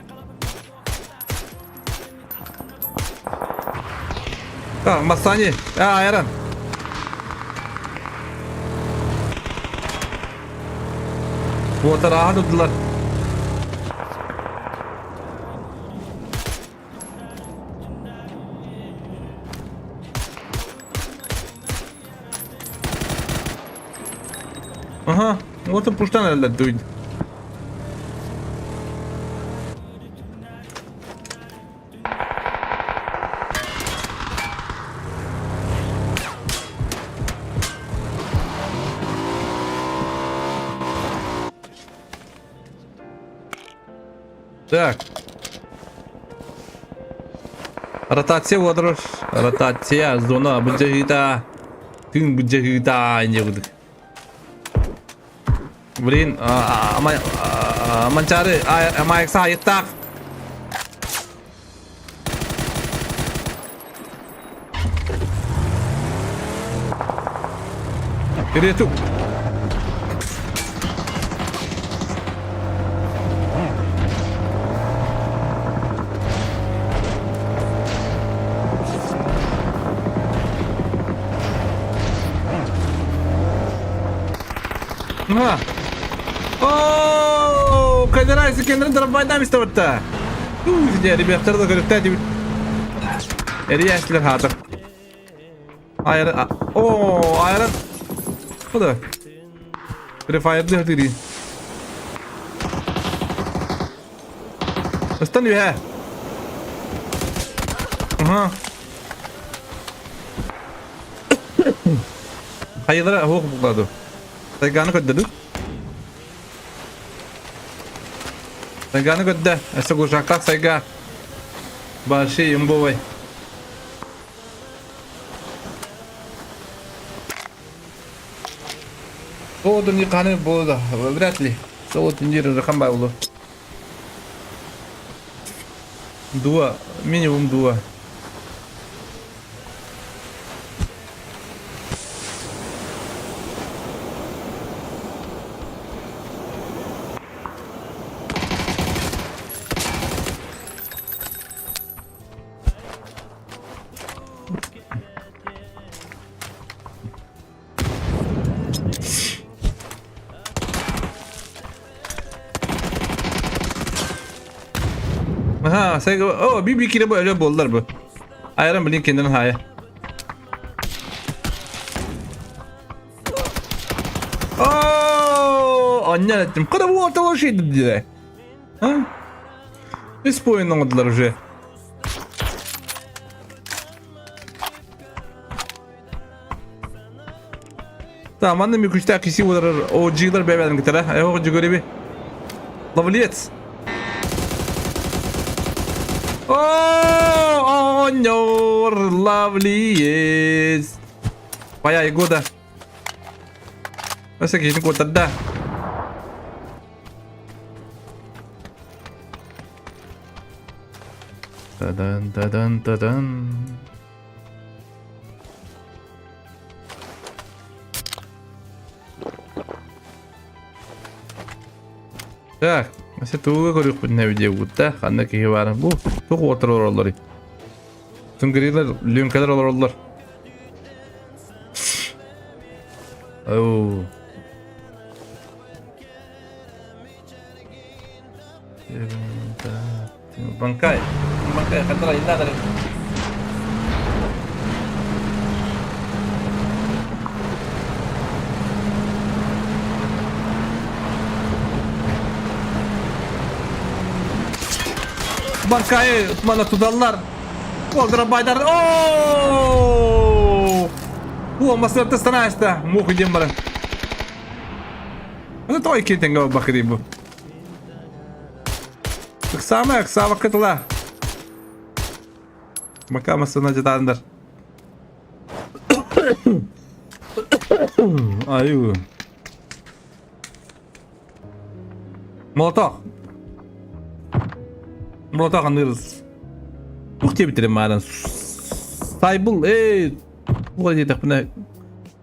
Так, Масани. Айрон. Вот радудлар. Ага, вот и пуштан herhalde duydu. Так. Ротация водорош. Ротация зона бджагита. Тын бджагита не буду. Блин, mencari Mike saya tak. Kiri tu. Nah. Ооо, кайдарайся, кендерин дробайдан истебатта. Сидя, ребята, да көрөктө деп. Эрияслер хатыр. Айры, оо, айры. Куда? Префайрды хатыри. Остан я. Ага. Хайдара хок буладу. Тайганы көддөдү. Тайганы көддө. Эсе кушактак сайга. Баши юмбовай. Соотун никаны болду. Вряд ли. Соотун жери ракамбай болду. Дуа, минимум дуа. Aha, saya oh bir kere böyle bollar bu. Ayran bilin kendini haya. Oh, anne ettim. Kadar bu ortalığı şeydi diye. Ha? Biz bu oyundan oldular уже. Tamam, annem bir kuşta kişi olur. O cigler bebeğden gitar ha. O cigleri bir. Lavliyet. Oh, no, lovely is. Bayağı iyi da. Nasıl ki şimdi kurtardı? Dadan dadan dadan. Так, mesela tuğla görüyoruz bu ne video bu da. Kandaki var bu. Çok otur oraları. Tüm griler lünkalar oralar. Oh. Bangkai, bangkai, kata lain dah tadi. Bankayı bana tutarlar. Oldıra baydar. Ooo! Bu olması öte sana işte. Muh edeyim bana. Ne toy ki tengo bakayım bu. Kısa vakit la. Bakamazsın acıdandır. Ayu. Molotov. Molotov anırız. Bu diye bitirin mağaran. Saybul bu kadar yedik buna.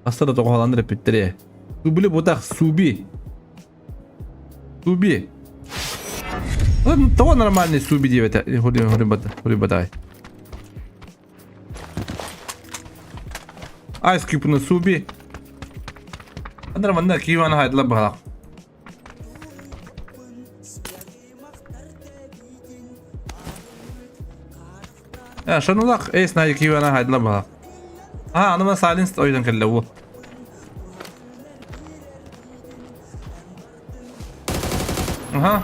Hasta da tokalandır bittire. Subili bodak subi. Subi. Того нормальный суби девять. Хури бадай. Ice Cube на суби. Нормально кивана хайдла бахала. Шанулак эйс на кивана хайдла бахала. Анıma silence oydan kelle bu. Aha.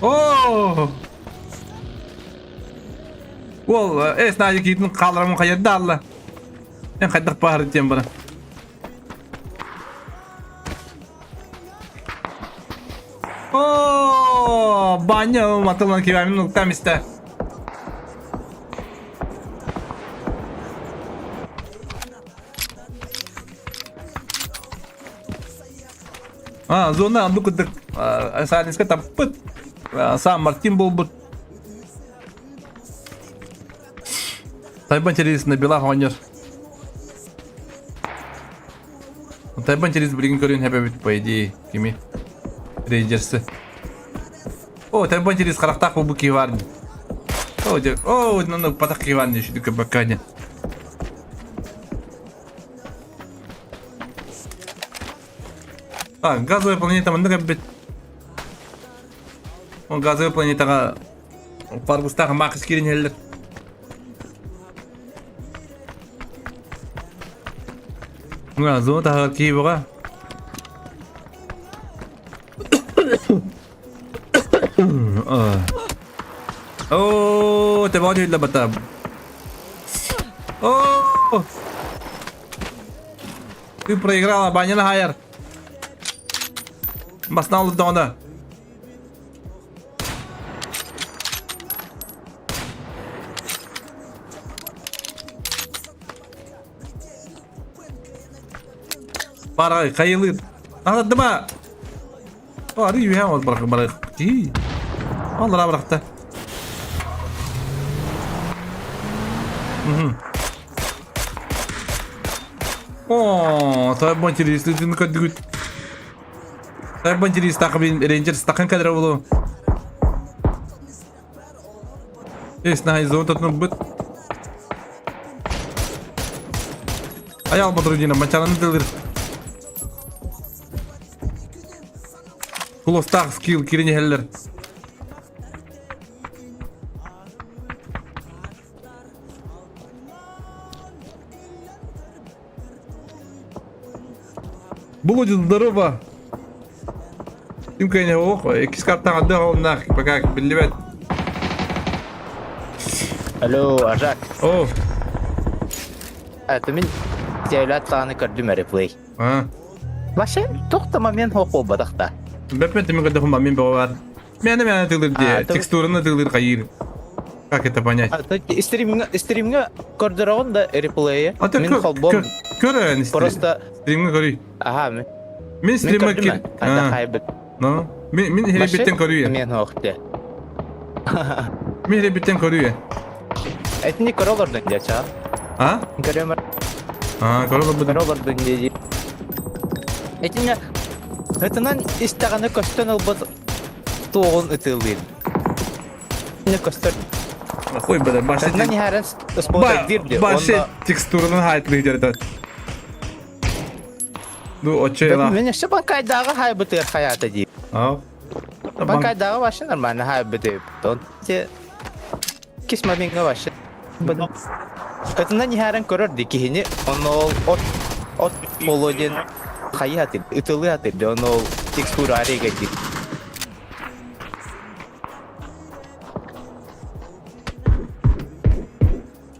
Oh! Well, esnacı gidin kaldırımın kayırdı Allah. Ben kaydık bahar edeceğim bana. Oh! Banyo matılan kivamin noktam iste. Zona andu kutuk. Saat ini tapet. Sa Мартин был бы. Тайбан через набила гонер. Тайбан через блин корин хебет по идее кими. Рейнджерсы. О, Тайбан через характак bu kivarni. О, ну патак kivarni şu dükkan bakanya. Газовая планета мында бит. Он газовая планетаға паргустағы мақыс керен елдер. Зоны тағар кейі бұға. Ооо, тәбі ауды елді бата. Ооо! Ты проиграла, баняна хайыр. Басна алды доғында. Парай, кайылыр. Аңладды ма? Ары үйен ол барық. Алыра барақты. О, тайбан террористы дүйіні көдігіт. Тайбан террорист тақы бен рейнджерс тақын кәдірі болу. Нахай зон тұтынып бұд. Аял бұдыру дейіні, манчананы дылыр. Клостақ скилл керене хәллер. Будет здорово. Им конечно ох, экис карта отдал нах, пока билет. Алло, Ажак. О. Это мен зәйләт таны көрдім реплей. Башы, тоқтама мен хоқу бадақта. Бәпмен темен көдді құмба мен бағар. Мәні тылыр де, текстурыны тылыр қайыр. Как это понять? Стримге көрдірағын да реплейі. Мен қолбом. Көрі, Просто... Стримге көрі. Аха, мен. Мен стримге көрдім. Қайда қайбіт. Мен херебеттен көрі. Мен хоқты. Мен херебеттен көрі. Әтіне көрілердің де чаға. Көрімір. Көрілер бұдың. Көрілердің де. Әтіне... Әтінен істіғаны көстен албыз туғын үтілдейді. Не көстен. Ой, бәді, башы... Әтінен нехәрін споттар дирді. Башы текстурының хайтлығы жерді. Ну, очайла. Мен іші банкайдағы хай бұтыр хайаты дейіп. Банкайдағы башы нормально хай бұтыр. Кес мобинға башы. Ытынан иһәрен көрөрдү кихини, оны от молоден хайятыр, ытылы атыр, оны текстура арега дик.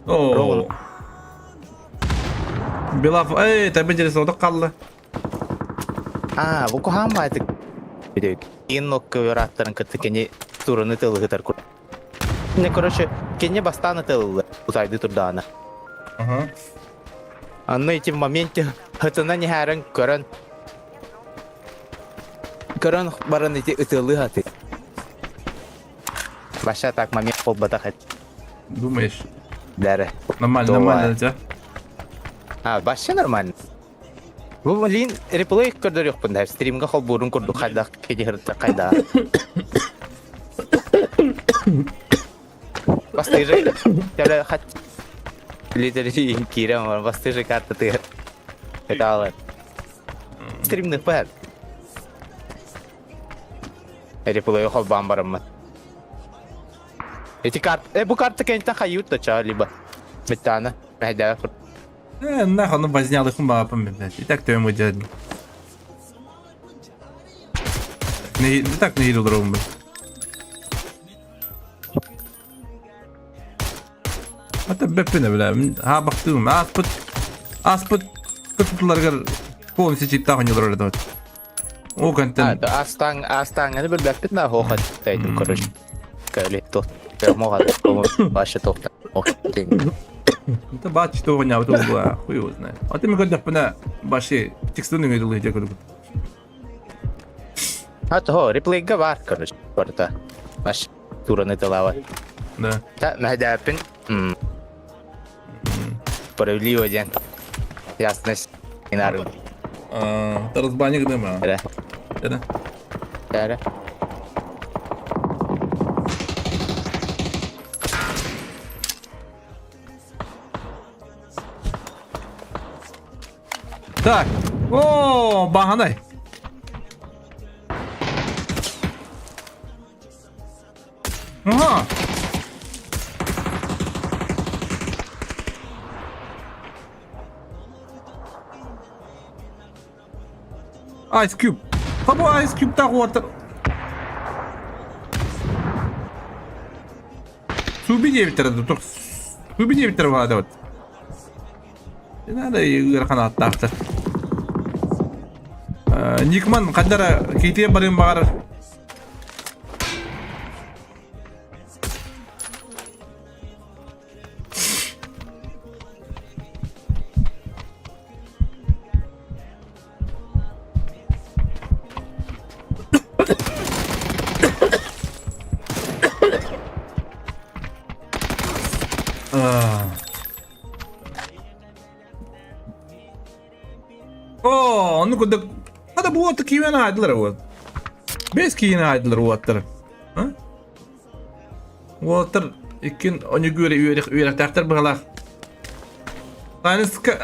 Oo. Bilaf, tabi jadi sodak kallı. Бу кохама атык. Бидек. Иннок көраттарын кытыкени турыны тылыгытар кур. Не, короче, кене бастаны тылы, утайды турдана. Ага. Анны эти в моменте ытынан иһәрен көрөн барын эти ытылы атыр. Баша так момент бол батахат. Думаешь? Дәрі. Нормально, да? Башы нормально. Бұл лин реплей көрдір yok бұнда. Стримға қол бұрын көрді қайда кеде ғыртта қайда. Бастыжы. Тәлі қат. Лидері кейрем бар. Бастыжы карты тығыр. Это алар. Стримнық бар. Реплей қол бамбарым. Эти карты... Бұл карты кәнттен қайют да чаға либо. Біттаны. Мәйдәі құр. Нахуй, ну вознял их мапами, блядь. И так то ему делать. Не так не иду дорогу, блядь. Hatta bepine bile. Ha baktım. Aspıt. Kıtıplarga polisi ciddi oynuyorlar orada. O kanten. Астан это был бепит на хохот. Тайдым, короче. Кали тот. Мога башы тоқта. Это бачи что гонял, это было. Хуй его знает. А ты мне говоришь, что баши текстурные видели, где говорю. То, реплейга бар, короче. Порта. Баш тураны тылава. Да. Та, нахадяпин. Справедливо день. Ясность. Инару. Ты разбанник дыма. Да. Да. Да. Так. О, баганай. Ага. Ice Cube. Ha bu Ice Cube tak water. Subi diye bitirdi. Subi diye bitirdi hadi bak. Надо играхана аттақты. Никман қандара кейтен барым бағар. Onu kuduk. Hadi bu atı kiyene aydılar o. Bez kiyene aydılar o atları. Ha? O atlar ikin onu göre üyelik takdir bağlar.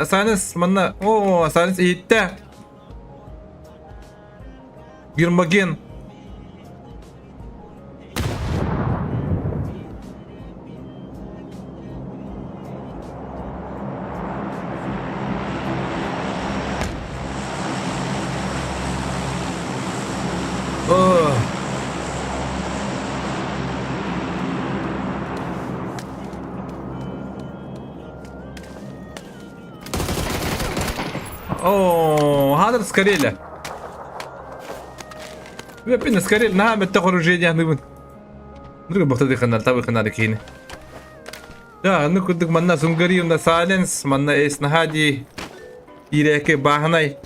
Sanız manna. Oo, sanız iyitte. Girmagen. О, هذا سكريلا. بين سكريلا نعم التخرج يعني من. نرجع بختدي خلنا نتابع خلنا لكيني. يا نكون منا سونغري ونا سايلنس منا إيش نهادي يريك باهناي.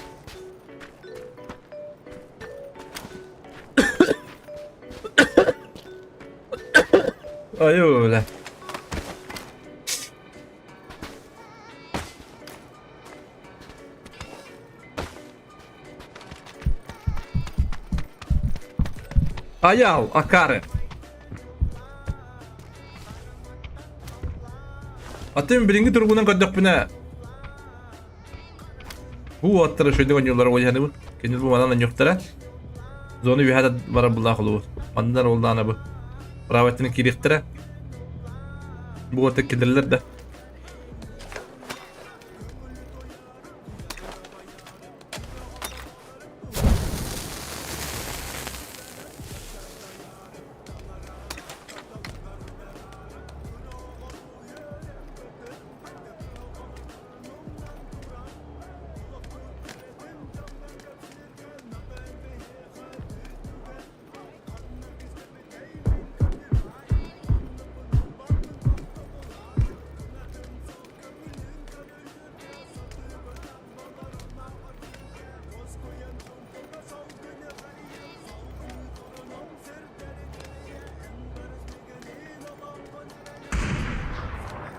أيوه لا. Ayal, akare. Atım birinci turgundan kadar bina. Bu atları şöyle oynuyorlar o yani bu. Kendiniz bu madan yoktura. Zonu bir hada var bullah olu. Andan oldu ana bu. Pravetini kiriktire. Bu atak kilirler de.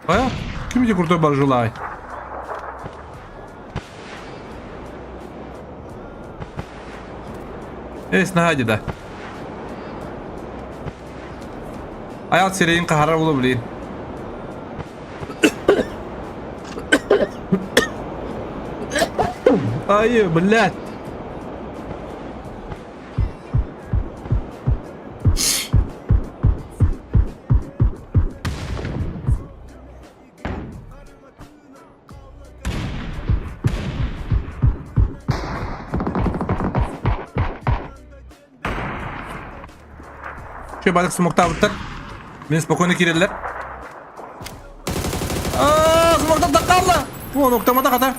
Aya, kim de kurtar barjolay? Es hadi da. Hayat sereyin kaharar olabilir. Ayı, millet. Şu balık smokta avutlar. Beni spokojno girerler. Aaa, smokta takarla. Bu noktamada hata.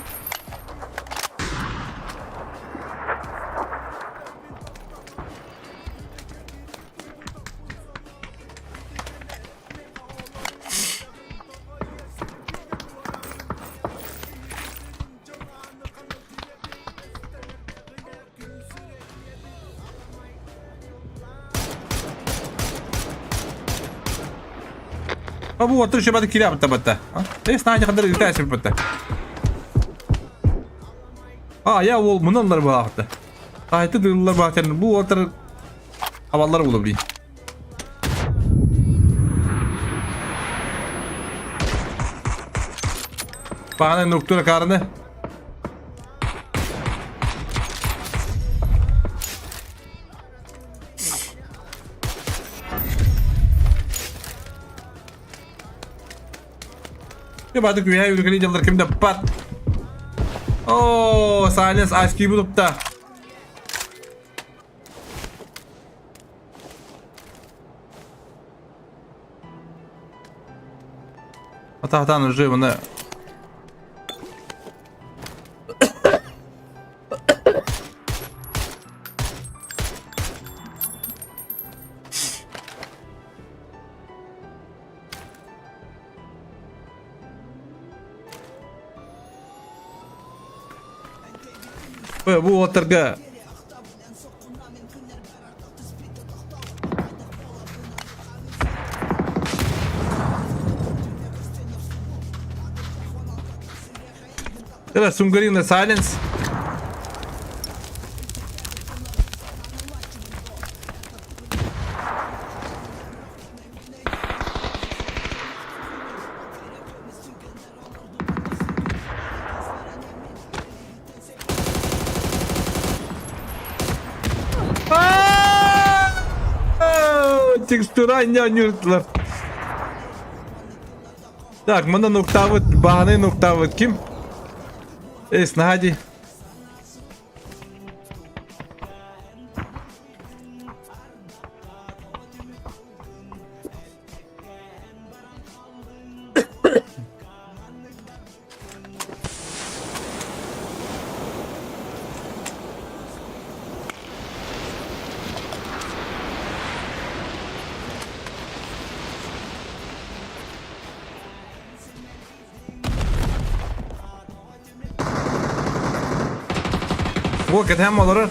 Abu otur şu balık kiri batta. Ne snacı kadar ülke batta. Ya ol bunlar baktı. Ayette duyulurlar baktı. Bu otur havalar bulabilir. Bana noktura karını. Ya batık güya yürükeli yıldır kimde pat. Oo, Silence Ice Cube bulup da. Hata живо. Bu oturga. Evet, Sungarin'le Silence. Текстура не yırttılar. Так, bunda nokta var, bahane nokta var kim? Esna hadi. وقت هم olur.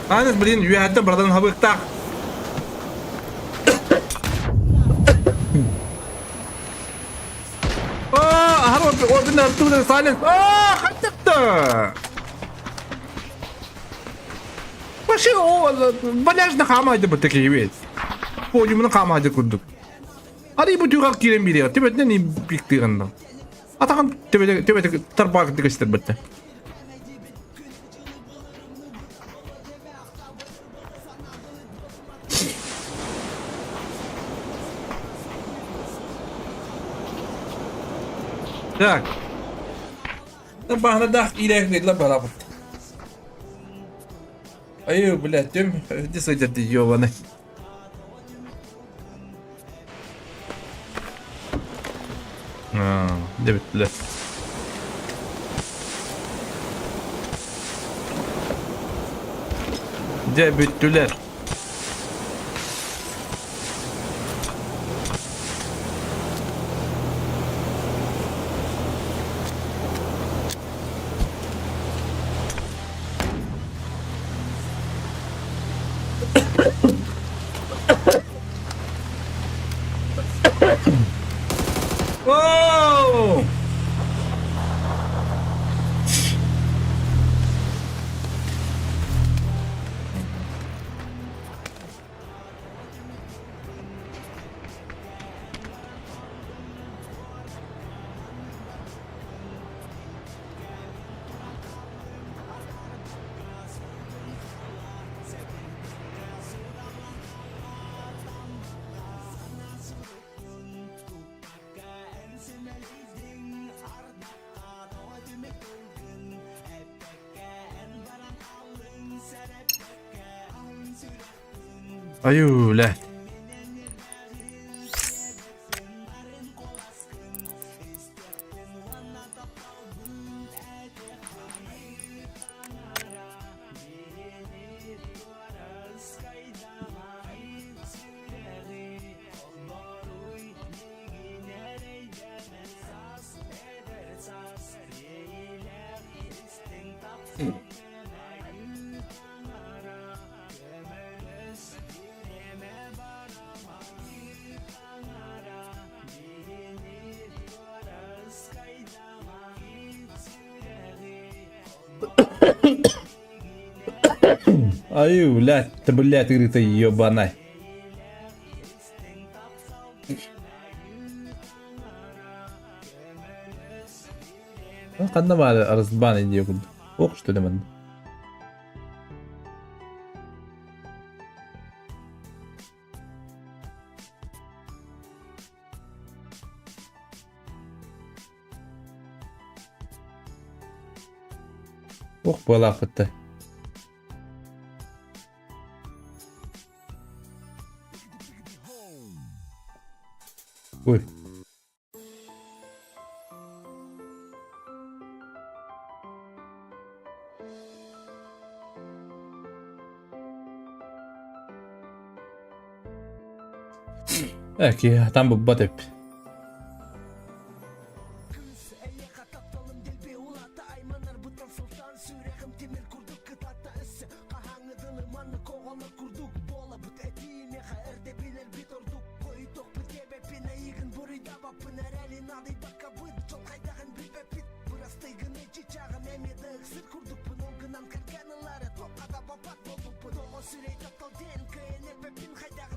Hannes bilin üyette buradan habıkta. Har orada tuttu Silence. Hatta. Başı o balajna kamaydı bu teki evet. Podiumunu kamaydı kurduk. Hadi bu tüyrak giren biri ya. Tibet'ten iyi biktiğinden. Atakan tibet'e tarpak dikiştir bitti. Так. Bahane dah ilerlediler beraber. Ayı блядь, тем где сидят ёбаный. Где bittiler? Где bittiler? Wow! Ayuu lah. Ayuu lah, terbelah cerita yobanai. Kanna var arasban ediyor bu. Ok işte demen. Ok bala fıttı. Uy. Belki tam bu batep.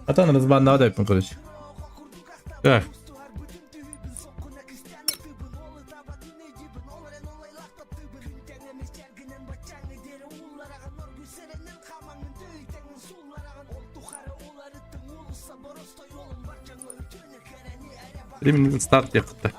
Atan Rızban daha da yapma kılıç. Evet. Elimin start yakıttı.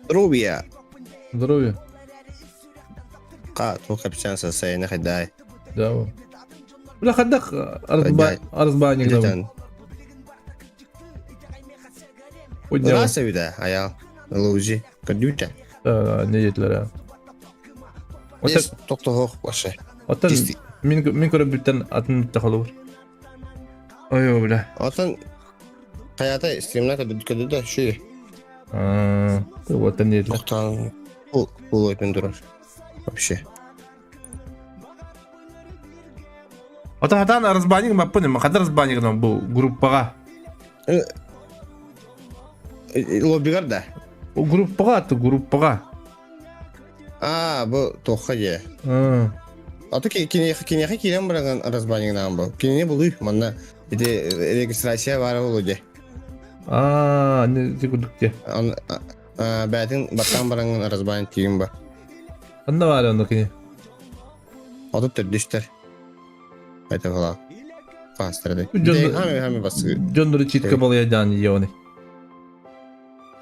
Здоровья. Здоровья. То капитан состояние хадай. Да. Бля, ходак арзбани гнам. Поднял. Раса вида, а я лужи кадюта. Да, не yetlere. Ес тоқтоқ башы. Atan min көріп біттен атын тақалуыр. Ой, бля. Атын қаята стримна кәді да шүй. Вот не yetlere. Тоқтан бұл өтмен тұрар. Вообще. Atan арзбани гнам аппын, қадар арзбани гнам бұл группаға. Лоббигар да. O gruppaga attı, gruppaga. Bu тоққа же. Аты кенеқі келем біріңін разбанигнан бұл. Кенене бұлүй, манна регистрация бары болу же. Не күдік де. Бәтін баттан біріңін разбаниг тегін ба. Анда бар онда кене? Atıp da düşler. Haydi falan. Kastırdı. Canlı- Hami bası. Canları çift kabalayacağını yiyor onu.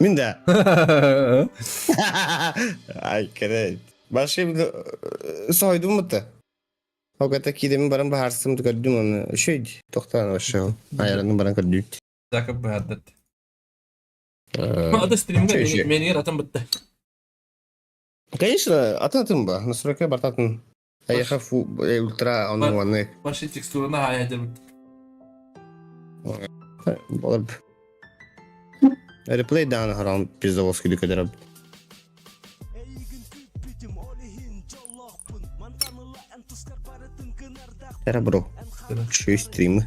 Min de. Ay kere. Başka bir soydum mu da? O kadar ki demin bana baharsım gördüm onu. Şeydi. Toktan aşağı. Ayarını bana gördüm. Zakıp bu haddet. Adı stream'de Şey. menüye atın bitti. Конечно, atın ba. Настройка бартатын. Аяха фу ультра он ванны. Başı teksturuna hayadır bitti. Olur. Replay down haram пиздовский дикадер. Тера бро. Şu stream'i.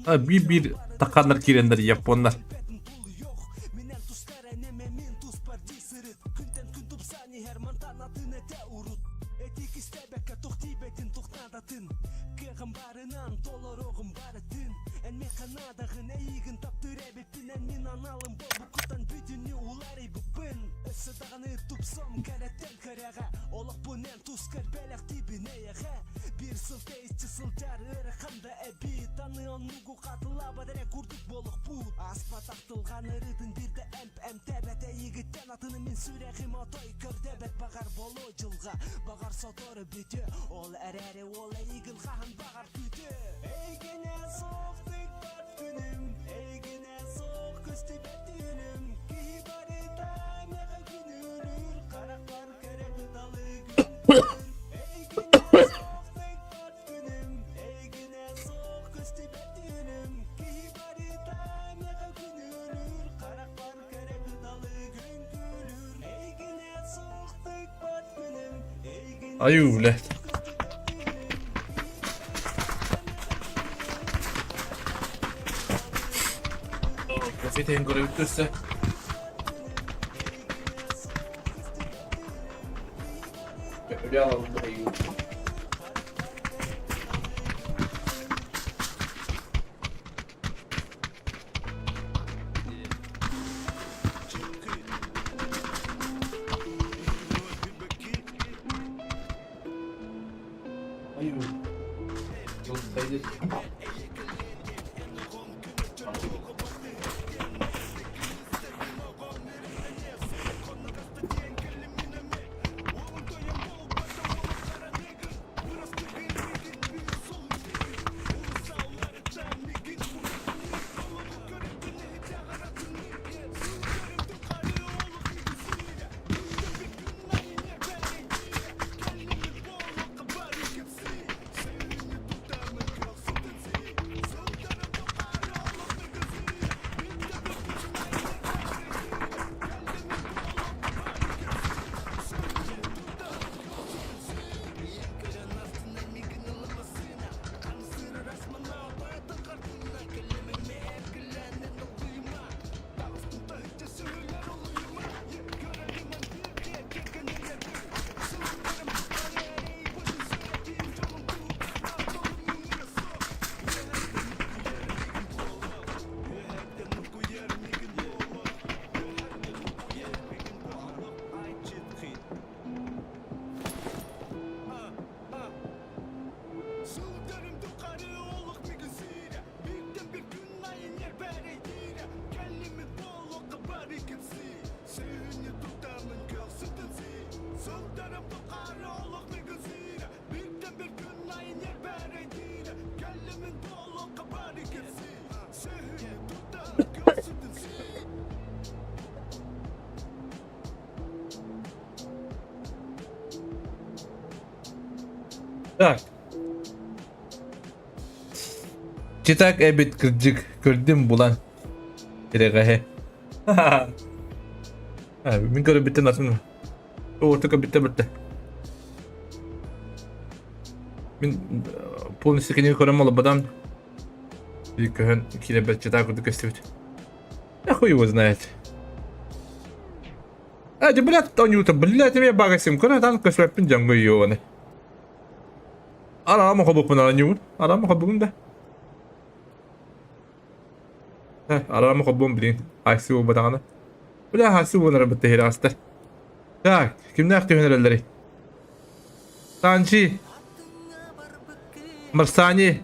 Ha, bir takanlar girenler Japonlar. Ayule. Kafeteyin görevi bitirse. Bir alalım da iyi. Ayule. Çok sayıdır. Так. Читак эбит кырдык көрдүм булан. Кереге. Мен көрүп биттен атын. Ортока битте. Мен полностью кене көрөм алып бадам. И көн килебет читак кырдык эстебит. Я хуй его знает. Блядь, Тонюта, блядь, я багасим, кона дан көсөппүн жаңгы йоны. Арама хобукпун аланюн, арама хобукун да. Арама хоббун блин, айсы ол батаганы. Бля, айсы олары бітті хері астар. Так, кімді ақты өнерелері? Танчи. Марсани.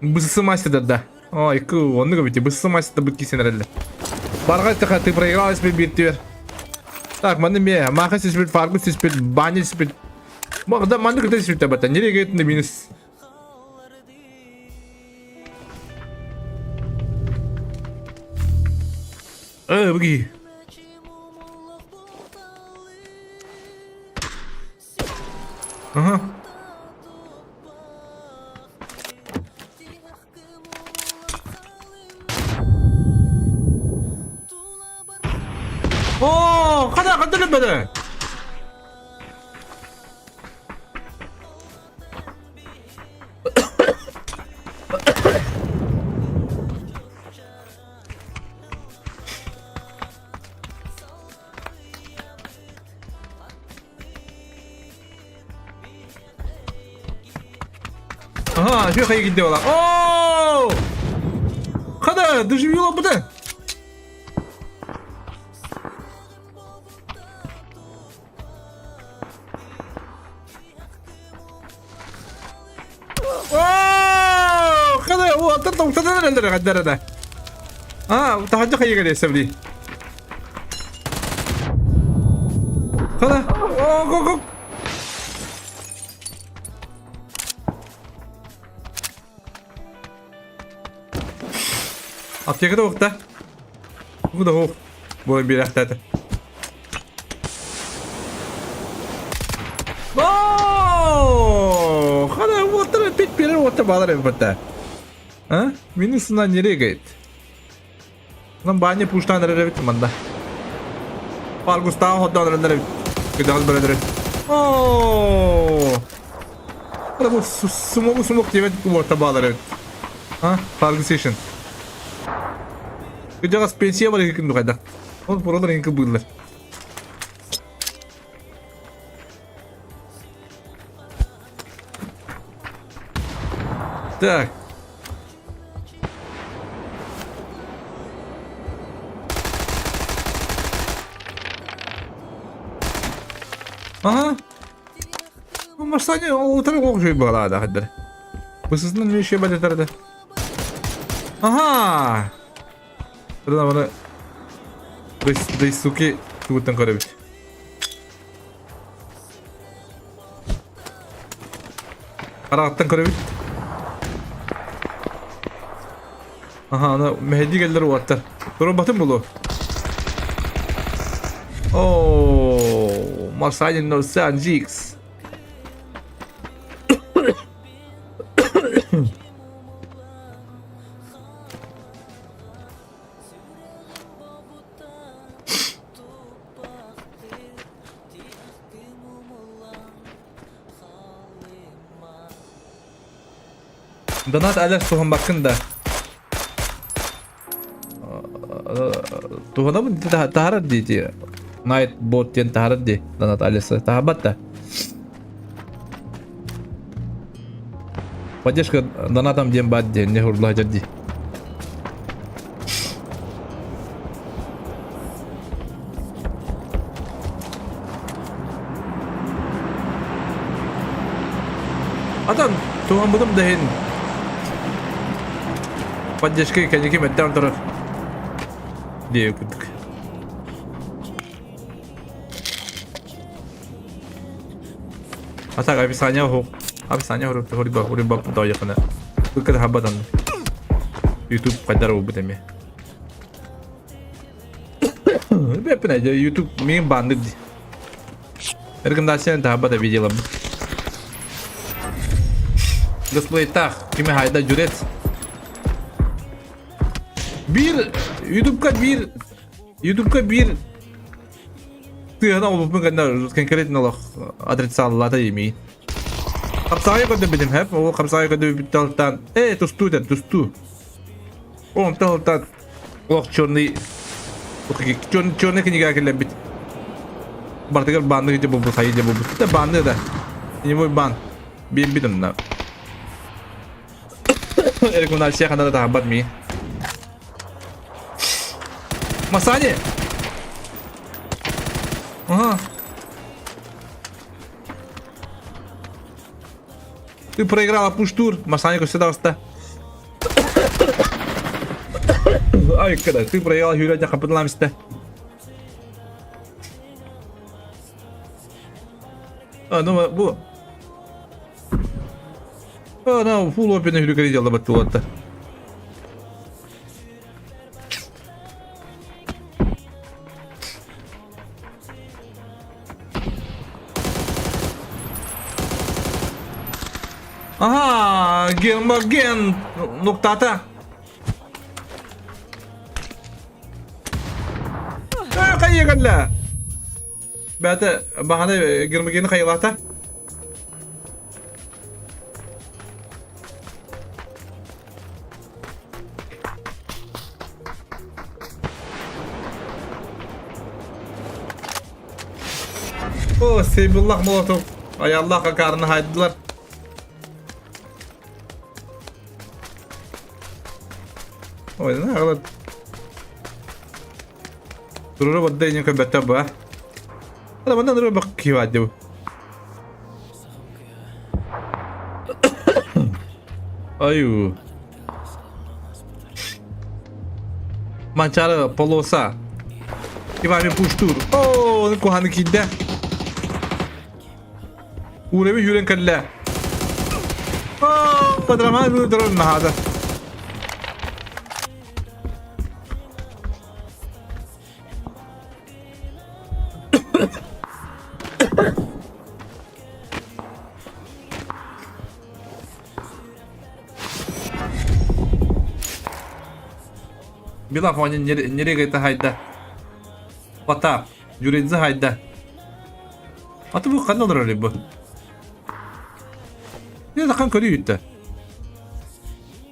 Бысысы мастер да. Ой, ку, онны көбіте, бысысы мастер да бұтки сенерелі. Барға тіға, ты проиграл спит биртвер. Так, маны ме, маха спит, фаргу спит, бани спит. Мағда манды күті спит табата, нере кетінді минус. Бұги. Ага. О, қада лөбеді. Ага, şu kayı gidiyorlar. Oo! Kada, düşüyorlar burada. Oo! Kada, o ortadan öldürüyor kadar. Ha, tahacı kayı geliyor sevdi. Kada, go. Аптекада оқ та. Бұл да оқ. Бұл бір ақтады. Ооо! Қада оқтыр, пет берер оқты балар өпітті. Мені сынан нере гайд. Сынан бәне пұштан әрі бітті манда. Паргустан хоттан әрі бітті. Күдіңіз бір әрі. Ооо! Қада бұл сумок девет бұл орта балар өпті. Паргусейшн. Кыжагас пенсия бар экен кайда. Ол поролор энки буйлар. Так. Ага. Масане олтар окшой балада хаддар. Бысыздан меше бадетарда. Ага. Buradan bana Daisuke tuğuttan karabit. Karattan karabit. Aha ana Mehdi geldiler o atlar. Durun batın bulu. Ooo Marsail'in Norsan Jigs. Donat aler soğan bakın da. Tuhana mı taharat dedi. Night bot diyen taharat di. Donat alesi tahabat da. Поддержка донатом диyen бад di. Ne hurla jadi. Adam tuhan budım dahin. Поддержкой коньяки мэттэн турар. Дие күдік. Атак описание хоқ. Описание хоқ. Хориба дау яқына. Күккіді хабадан. YouTube қайдар ол бұдаме. Бәпін әйді. YouTube мен банды ди. Рекомендацияны да хабада видела. Display tak. Kimi hayda cüret. YouTube'ga bir tığına olup mu kadar konkretno olarak adresallarda yemeği. Kapsaya kadar benim hep o kapsaya kadar bir taltan tustu. O taltan o çorni çorni kiniga kelle bit. Bartakar bandı hiç bu sayıca bu. Da bandı da. Yine bu ban. Bir dönna. Rekomendasi akan ada tahabat mi. Masanya. Aha. Ты проиграла пуш-тур, Масаня государства. Ай, когда ты проиграла Юрия Капиталамиста. Ну, bu. Ana full open Юрий делала бы то-то. Aha, gen noktata. Kayya kalla. Bata bahana girmegeni kaylata. Oh, Seybullah Molotov. Ay Allah kakarını haydılar. Oyna ne kadar. Durur badda yine köbette bu ha. Hadi bana durur bak ki vaddi bu. Ayu. Mancara polosa. Kivami pushtur. Oh, ne kuhanı kidde. Uğrabi yüren kalla. Oh, kadrama durur nahada. Bir laf oyun nereye gitti hayda. Patap. Yürenzi hayda. Atı bu kan olur öyle bu. Ne zaman körü yütte.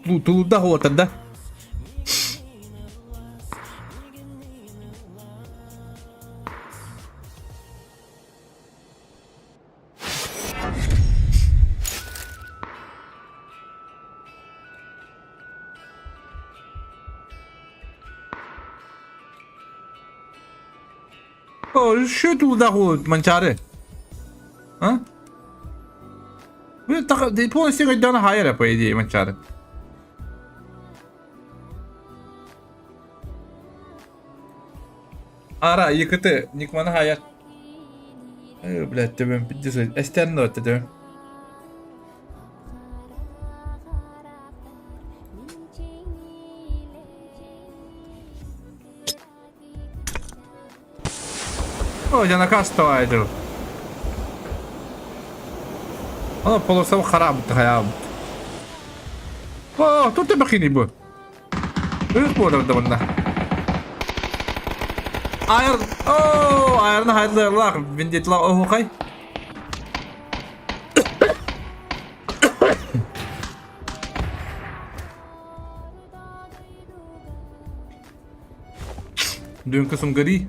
Bu tulda ortada. Oh, şu tulda mançarı. Ha? Bu tak depo istiyor ki hayır yapıyor diye mançarı. Ara yıkıtı nikmanı hayır. Ay blette ben bir düzey. Esten not dedim. Oh, cana kasta vardı. Ana polosa bu harap etti hayal. Oh, tuttu bakayım bu. Büyük bu orada bunda. Ayar, oh, ayarını hayırlar. Vindetler oh kay. Dün kısım gri.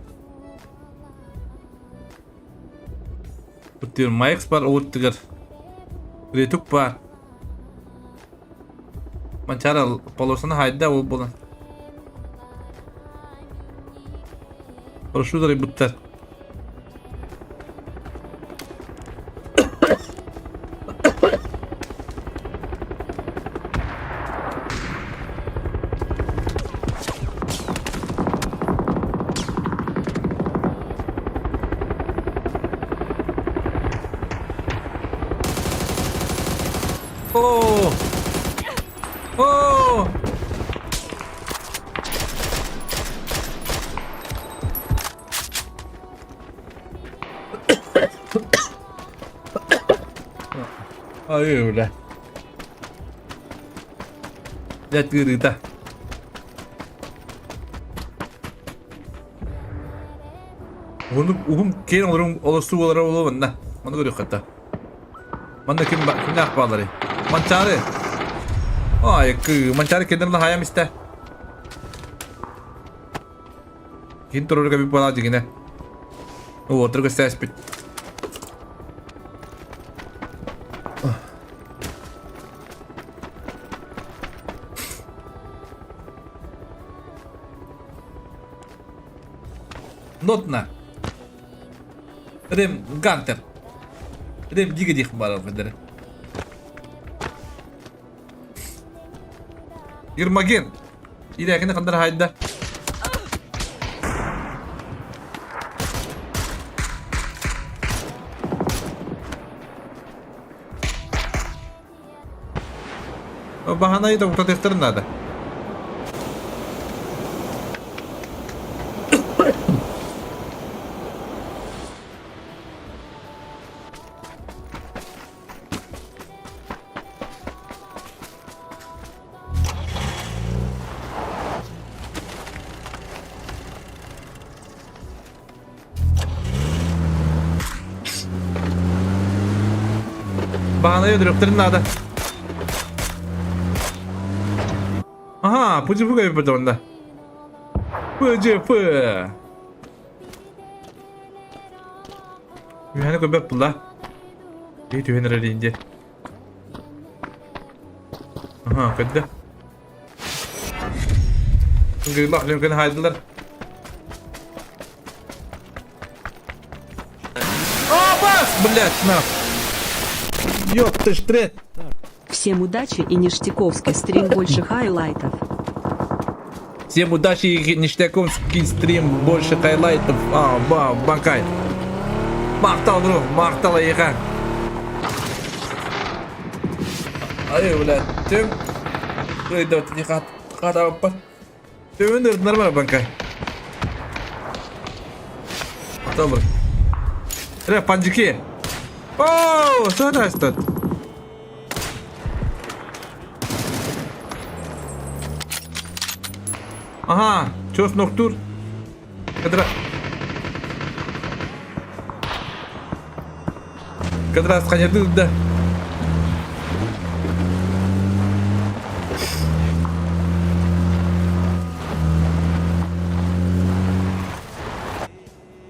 Betul, Mike par out tigar. Retuk par. Mancara polosana hayda ol bulan. Proшу dari butter. Oh! Oh! Ay öyle. Ya tırıta. Onu keyin olurum olası olara olamam da. Onu görüyor hatta. Manda kim akbarları? Mançarı. Ay mançarı kendine hayam iste. Kim turur kabi pola jigine. O otro que está espit. Notna. Rem Gunter. Rem diga kembali bener. Yirmagen. İlerikinde kadar hayda. Bahanayı da burada testerin nada. Bahanayı direktörün nada. Aha, puji fuga yapıyor onda. Puji fu. Yani kau bep pula. Dia tu yang ada inje. Aha, kada. Gelak yang kena haydiler. Oh, bas! Блядь, на. Ёп ты ж трет. Всем удачи и ништяковский стрим, больше хайлайтов. Всем удачи и ништяковский стрим, больше хайлайтов. Банкай. Мақтал, бро, мақтал аяқан. Ай, блядь, тем. Ой, вот не хата опа. Ты нормально, банкай. Мақтал, бро. Панчики. О, что это стоит? Ага, чёс ноктур. Кадра сканерды да.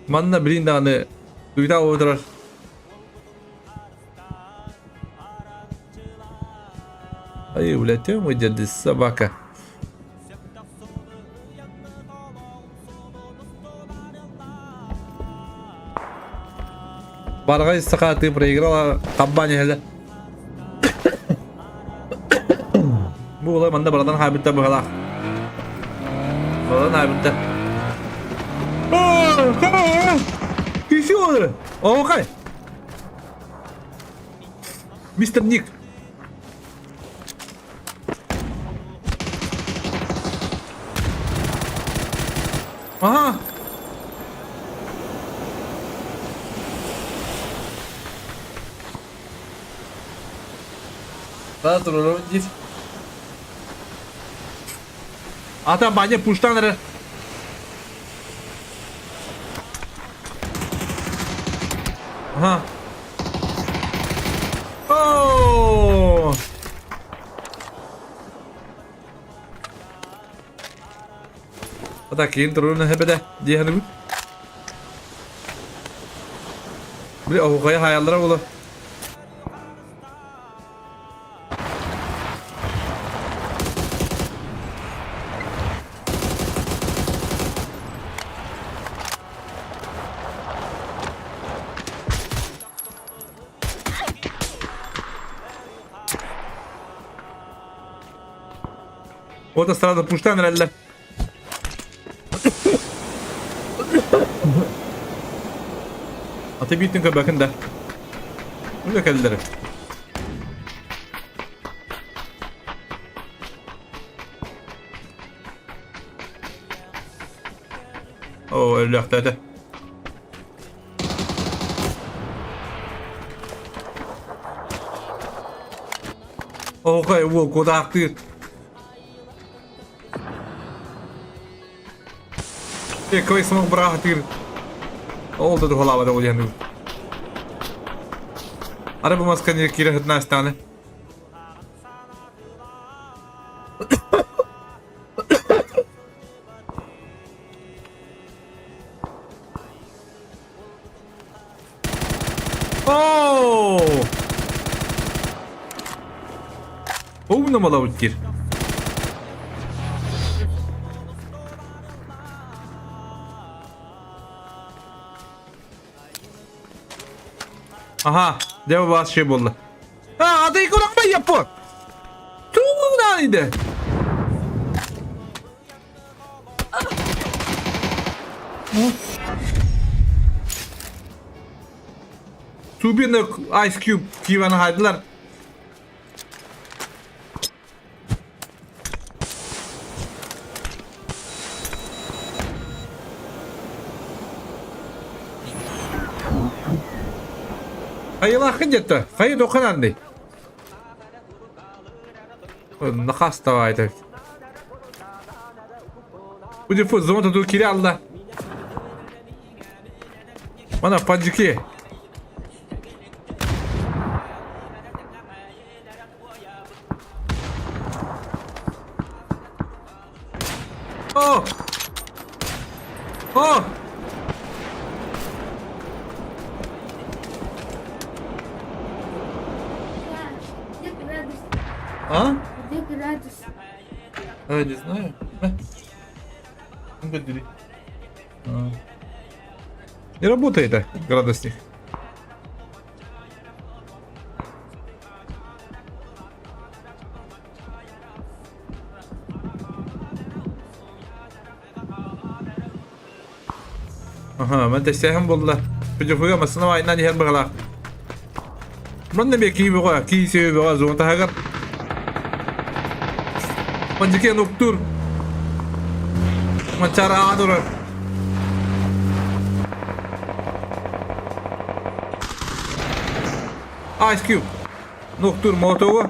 Манна блинданы дуйда отырар. Ай, блядь, мой дед собака. Баргай сакаты проиграла компания. Bu olay bende buradan habitte bu kadar. Buradan habitte. Kişi olur. Okay. Mr. Nick. Aha. Rahat ol oğlum git. Ata banyak pushtan ada. Aha. Oh. Ata kiin turun hebede diye hanım. Bir avukaya hayallara ola. O da sırada puştan herhalde. Atı bittin ki bakın da. Bu yok elleri. Oo öyle aktaydı. Okay, bu koda aktı. Какой смог брать тир. Oldu da halava da uyandı. Araba maskanı kira hıdna stane. Oh! Bu ne mala utkir? Aha, deva bazı şey buldu. Ha, adı ekonomi yapı. Tuğla neydi? Tubin'de Ice Cube kivanı haydılar. Hayırlar kıncıttı. Hayır dokunan değil. Ne hasta vardı. Bu defa zaman tutu kiri aldı. Bana pancıki. Oh! Oh! Где градус? А? Где градус? Не знаю. Погоди. Не работает, а, градусник. Aha, ben de sehim buldular. Pücüfüge masına vayından yer bağlar. Ben de bir kiyi boğa, kiyi sevi boğa, zonta hagar. Pancıke noktur. Mancara adurar. Ice Cube. Noktur motovu.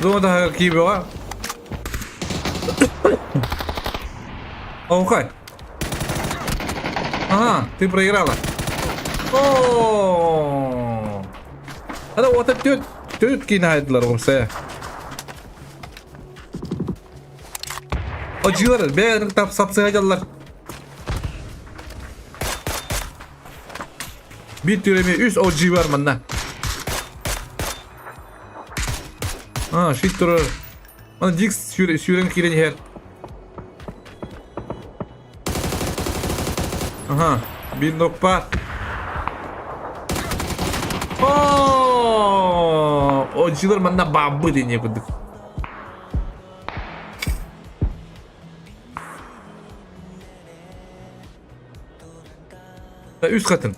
Zonta hagar kiyi boğa. Окей. Ага, ты проиграла. О! Hadi o da tüt kinayetler olsa. Acılar, bir tap sapsayacaklar. Bir türemi üst acı var bana. Ha, shit durur. Bana Jix süren kiren her. Aha, bir nokta. Oh, acılar bana babı deniyor bulduk. Üst katın.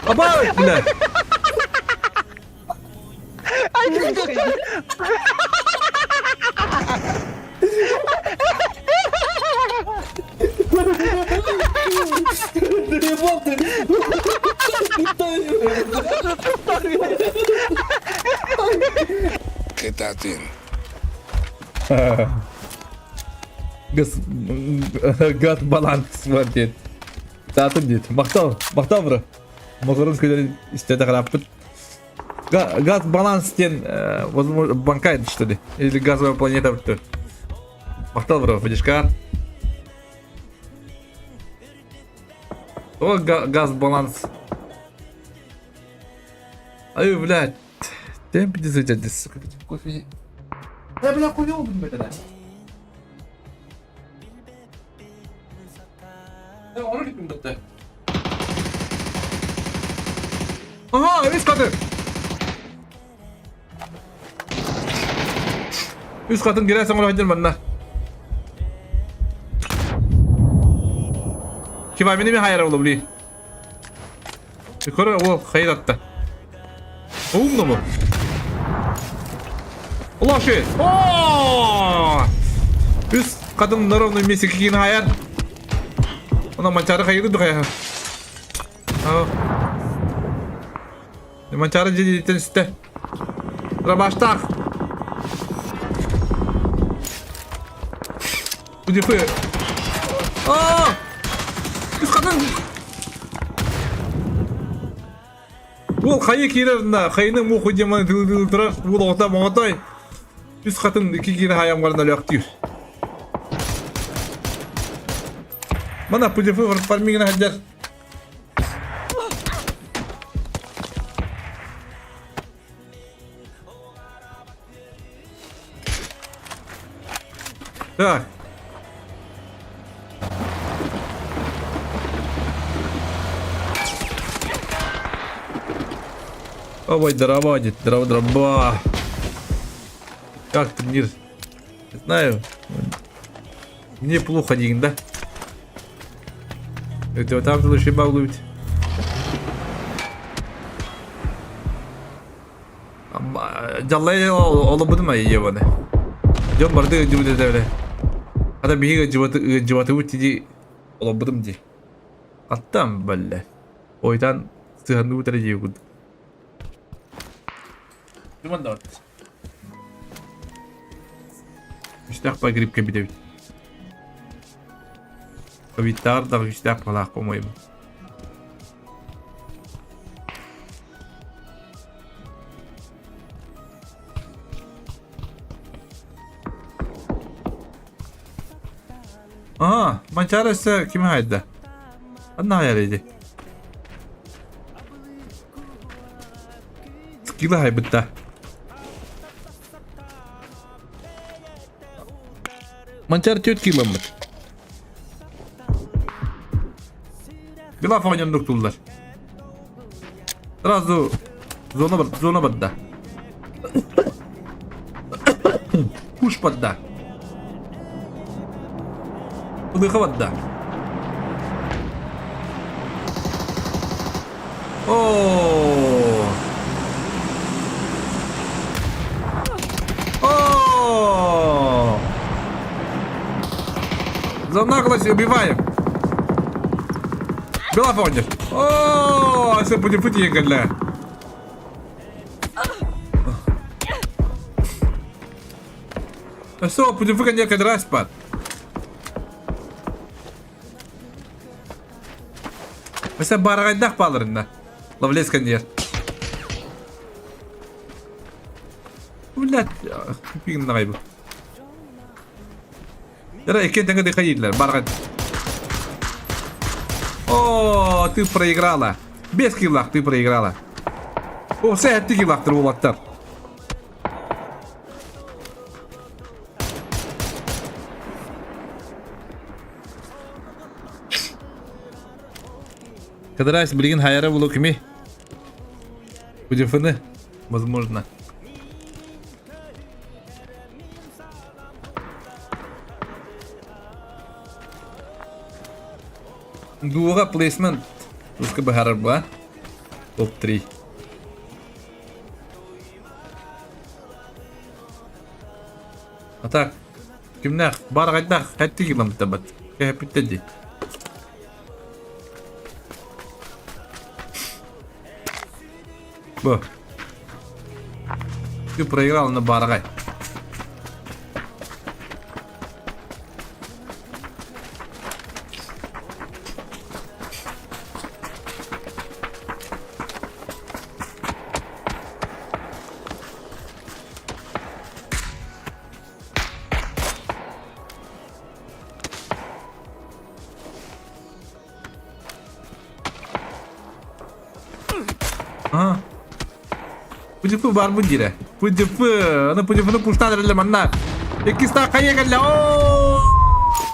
Aba bile. Gaz balans var diye. Zaten diye. Maktal bro. Motorun köyleri istedi kalapıt. Gaz balans diyen bankaydı işte de. Или газовая планета bitti. Maktal bro, видишь как? О, газ баланс. Ай, блядь. Темп дизайдер, сука. Кофе. Я, бля, хуй oldım mesela. Ya onu gittim bitti. Aha, evet kadın. Üst katın girersen ona hacır bana. Kiva beni bir hayır olabilir. Yukarı o hayır attı. Oğlum da mı? Allah şey. Ooo! Üst kadın narovnu mesiki yine hayır. Ona mançarı hayırdı hayır. Mançarı cidden iste. Sıra baştak. Bu cephe. Aaa! Üst kadın. Bu kayı kirarında. Kayının bu kocaman dırar. Bu da orta muhatay. Üst katın iki kere hayam varında lök diyor. Mana bu cephe var farmingine hacer. Так. Ой, дрова, дрова. Как турнир? Не знаю. Мне плохо один, да? Это вот там лучше балуют. Жаллай olamadı mı iyi bana? Jom barda cıvıdı devre. Hatta bir cıvatı uçici olamadım diye. Attam böyle. Oydan sığındı bu derece yok. Cuman da ortası. İştah pagirip gibi de. Kavitar da iştah falan koymayayım. Aha, mançara ise kime haydi? Anna hayaliydi. Skilla haybitta. Mançara tüt killa mı? Bir laf oynayan doktorlar. Sразу зона бадда. Kuş badda. Выход да. О. О. За наглость убиваем. Белофонер. О, все будет пути гля. Все, будет выгонять кадрас пад. Mesela baragaydak bağlarında. Lavleskan yer. Ulat. Pingin nakay bu. Yara iken tengah dekayidler. Baragay. О, ты проиграла. Без киллах ты проиграла. О, все ты киллахтыр улаттар. Кадрайс, блин, хайра было кими. Удиваны? Возможно. Дуга плейсмент. Пускай бы харба. Топ-3. А так. Кимнах, баргайдах, хатти килам табат. Кэпиттэди. Бо. Ты проиграл на баргай. Ага. Pujupu var mı dire? Pujupu, ana pujupunu pushtan rele manna. Ekista kaya galla.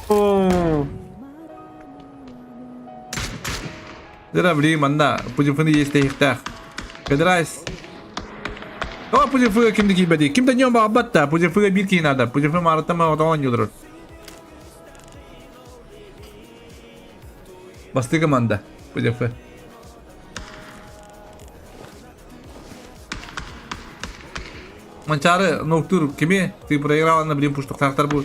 Oh. Dera bli manna. Pujupunu yeste hikta. Kadrais. Ama Pucafı'ya kimdi giybedi? Kimden yiyor muhabbet da? Pucafı'ya bir kiyin adam. Pucafı mağaratta mı otoğan yıldır. Bastı kımanda. Pucafı. Mancara noktur kimi? Ti programna bilim pushtok tartar bu.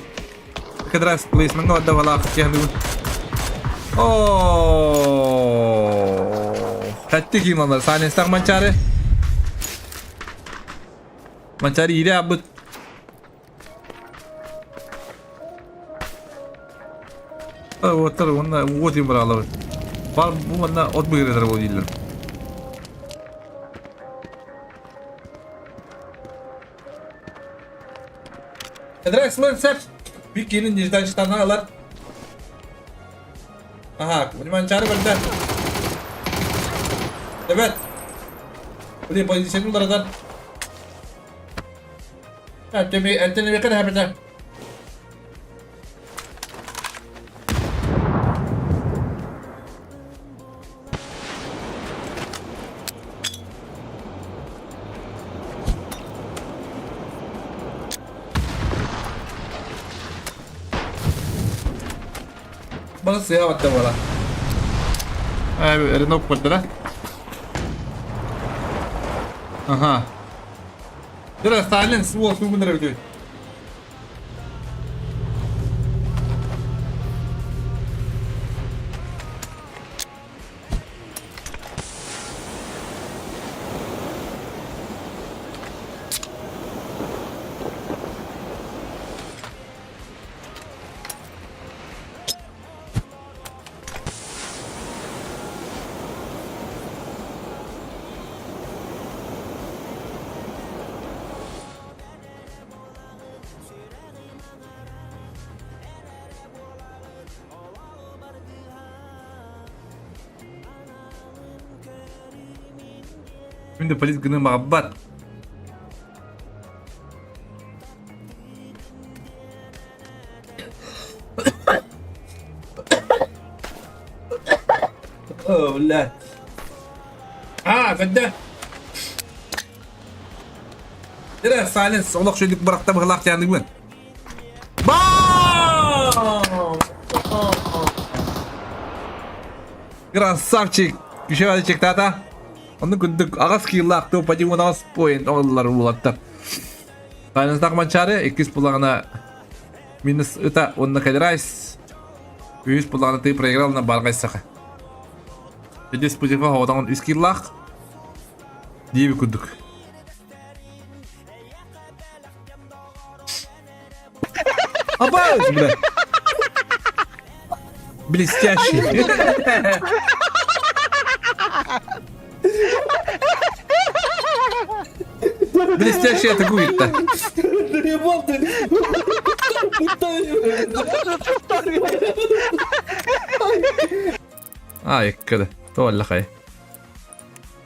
Kadras placement ada wala kyan bu. Oh. Hatti kim onlar? Sahne star mancara. Mancara iyi abut. Otur onda otim baralar. Var bu onda ot bugüredir bu değiller. Kadras man sep. Bir kinin dijital çıtanlar alar. Aha, bu mancara bende. Evet. Udah posisi nu daratan. Antene bekar habita. Bana siyah battı bana. Abi renok battı la. Aha. Biraz silence olsun bunlara video. Şimdi polis kena mahabat. Oh belah. Gede. Tidak silence. Allah şöyle bıraktı bırak yandık ben. Bam! Красавчик. Еще один чек тата. Onu gündük ağız kıyılaktı padi 16 point onlar bulattı. Kaynızdak mançarı 2 pulağına minus ıta onunla kadirays. 100 pulağına tı pregralına bargaysaka. Jadi spesifa havadan iskillak diye bir gündük. Apa? Bile. Блестящий. Блестящий атакует-то. Ай, когда. Толя хай.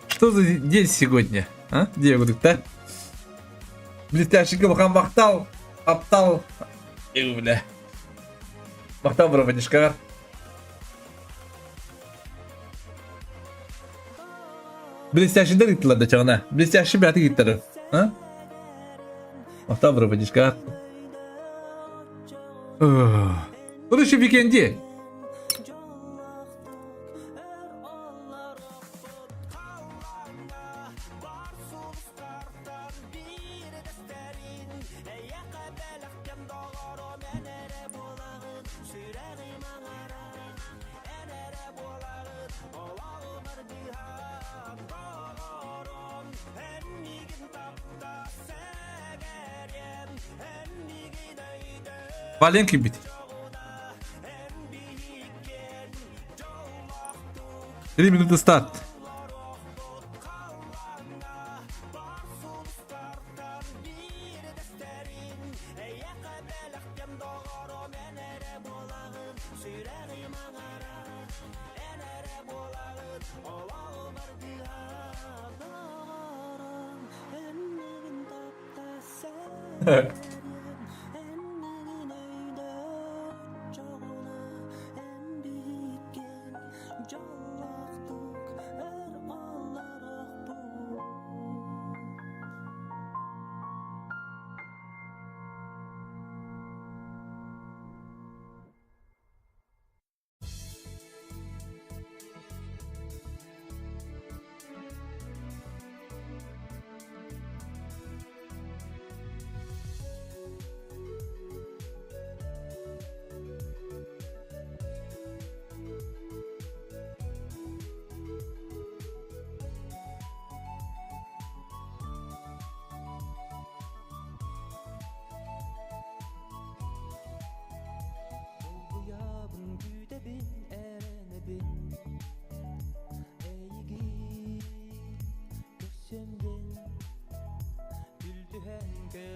Что за день сегодня? А? Где да? Блестящий Габахан Бахтал. Аптал. Бля. Бахтал бравадишка. Блестящий gittiler de çağına. Блестящий bir atı gittiler. Ha? Mahta bırakacak. Burası şu weekendi. Valenki bit. 3 minutes start.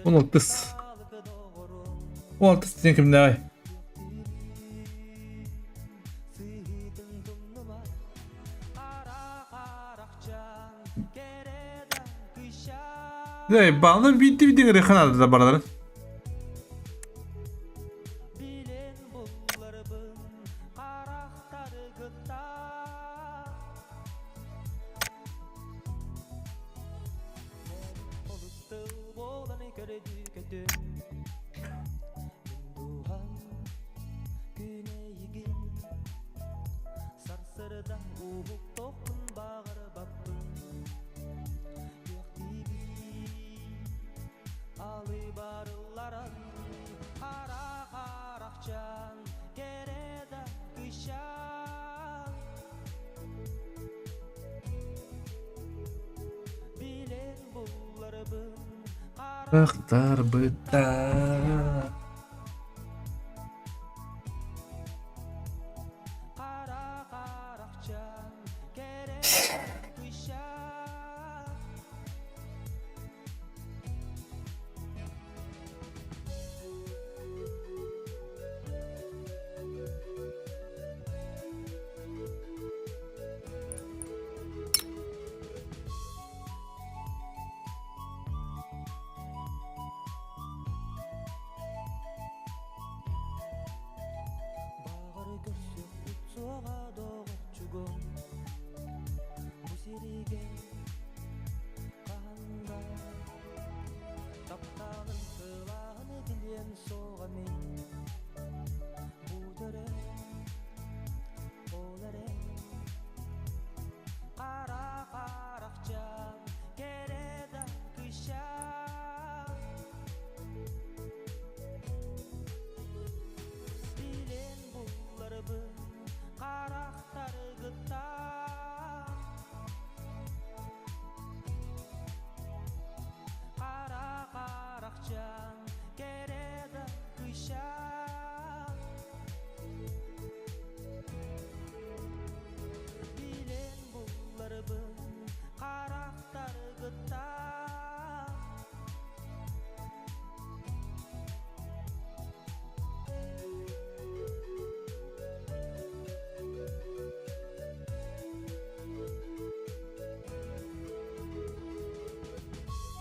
16. 16 sen kimde ay? Ne bağlı bitti bir kanalda da baralar. Aktar bıtar.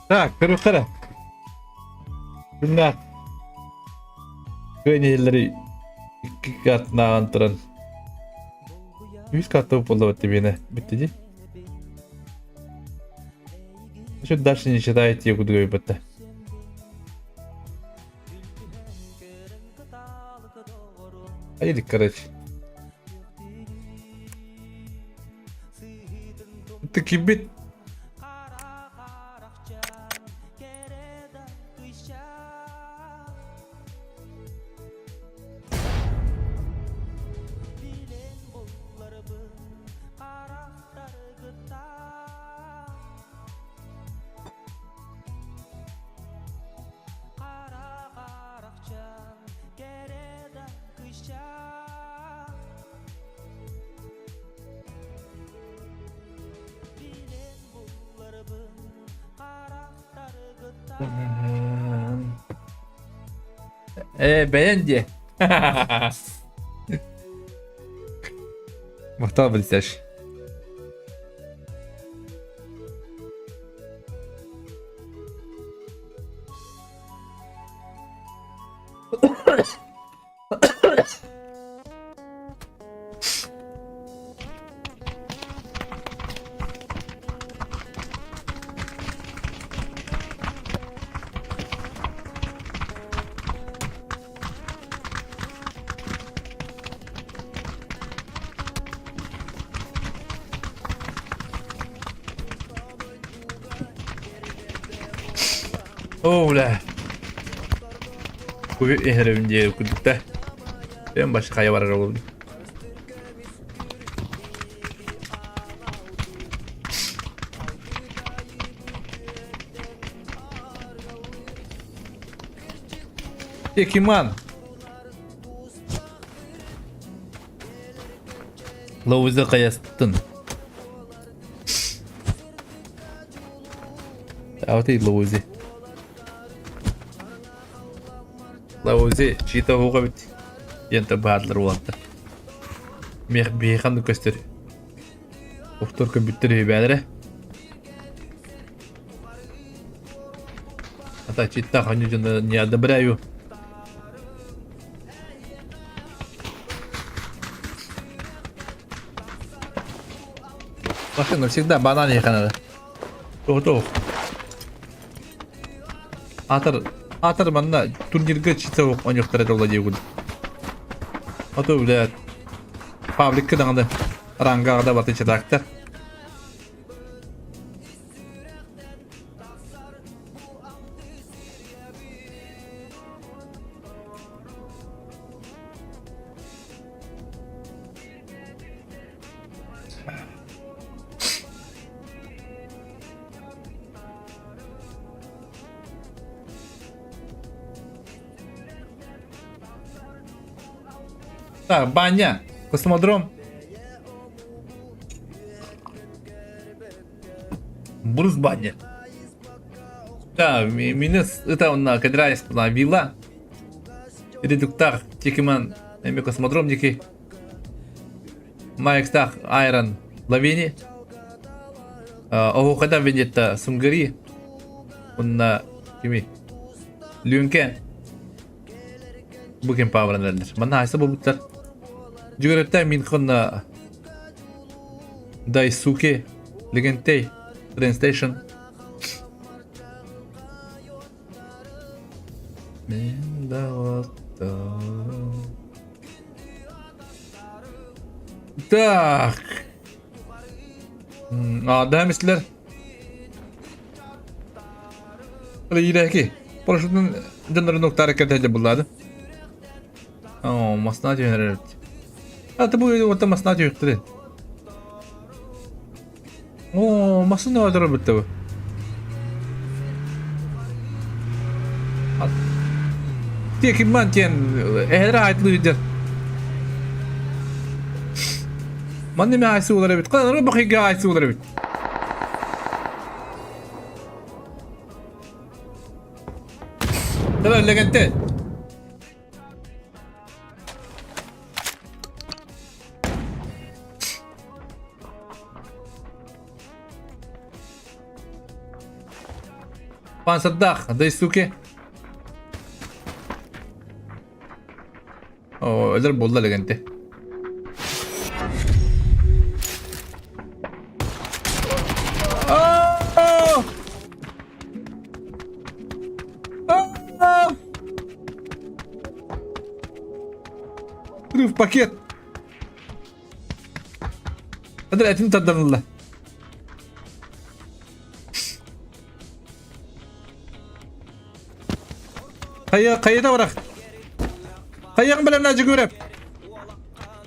Tak, kırıklara. Bunlar. Köyün yerleri 2 katına antıran. 100 katı oldu battı beni. Bitti değil. Şu daşın işe daha etiyor kudu göğü battı. Haydi kardeş. Bitti ki bit. Beğendi. Muhtar bilsəş. Ola. Bu bir ehre diye okuduk da. Ben başka hayvan oldum. Ekiman. Lavuza kayastın. Avtay lavuza. Lauzi çita huğa bit. Yenta bahadlar olattı. Meyxandı gösteri. Doktor kompüteri bədərə. Ata çita hanyu janda niyada birayu. Bakın всегда банан yıkanır. Doğru. Атар манна турнирге чита ойнақтары жолда жегін. Ото білет. Пабликке даңды рангағда баты чатақтар. Так, баня, космодром. Брус баня. Да, минус это он на кадрайс на вилла. Редуктар, тикиман, эми космодром дики. Майкстах, айрон, лавини. Ого, когда видит сумгари. Он на кими. Люнке. Bugün pavranlardır. Bana haysa bu butlar. Juguretta min khonna Daisuke Legentei train station. Так. Да, мислер. Öyle ki. Paraşütün canları nokta hareket edecek bunlardı. Masnad yönelir. Hatta bu orta masnad yönelir. Masnad ne kadar bitti bu? Diye ki man diyen ehre aitli vidir. Man ne mi aitsi olar bit? Kadar bakı aitsi olar bit. Kadar legende. Пан Саддах, дай суки. Öldür bollar legende. Rıf paket. Hadi etini tadlanırlar. Kayıda bırak. Kayıyan bilen acı görep.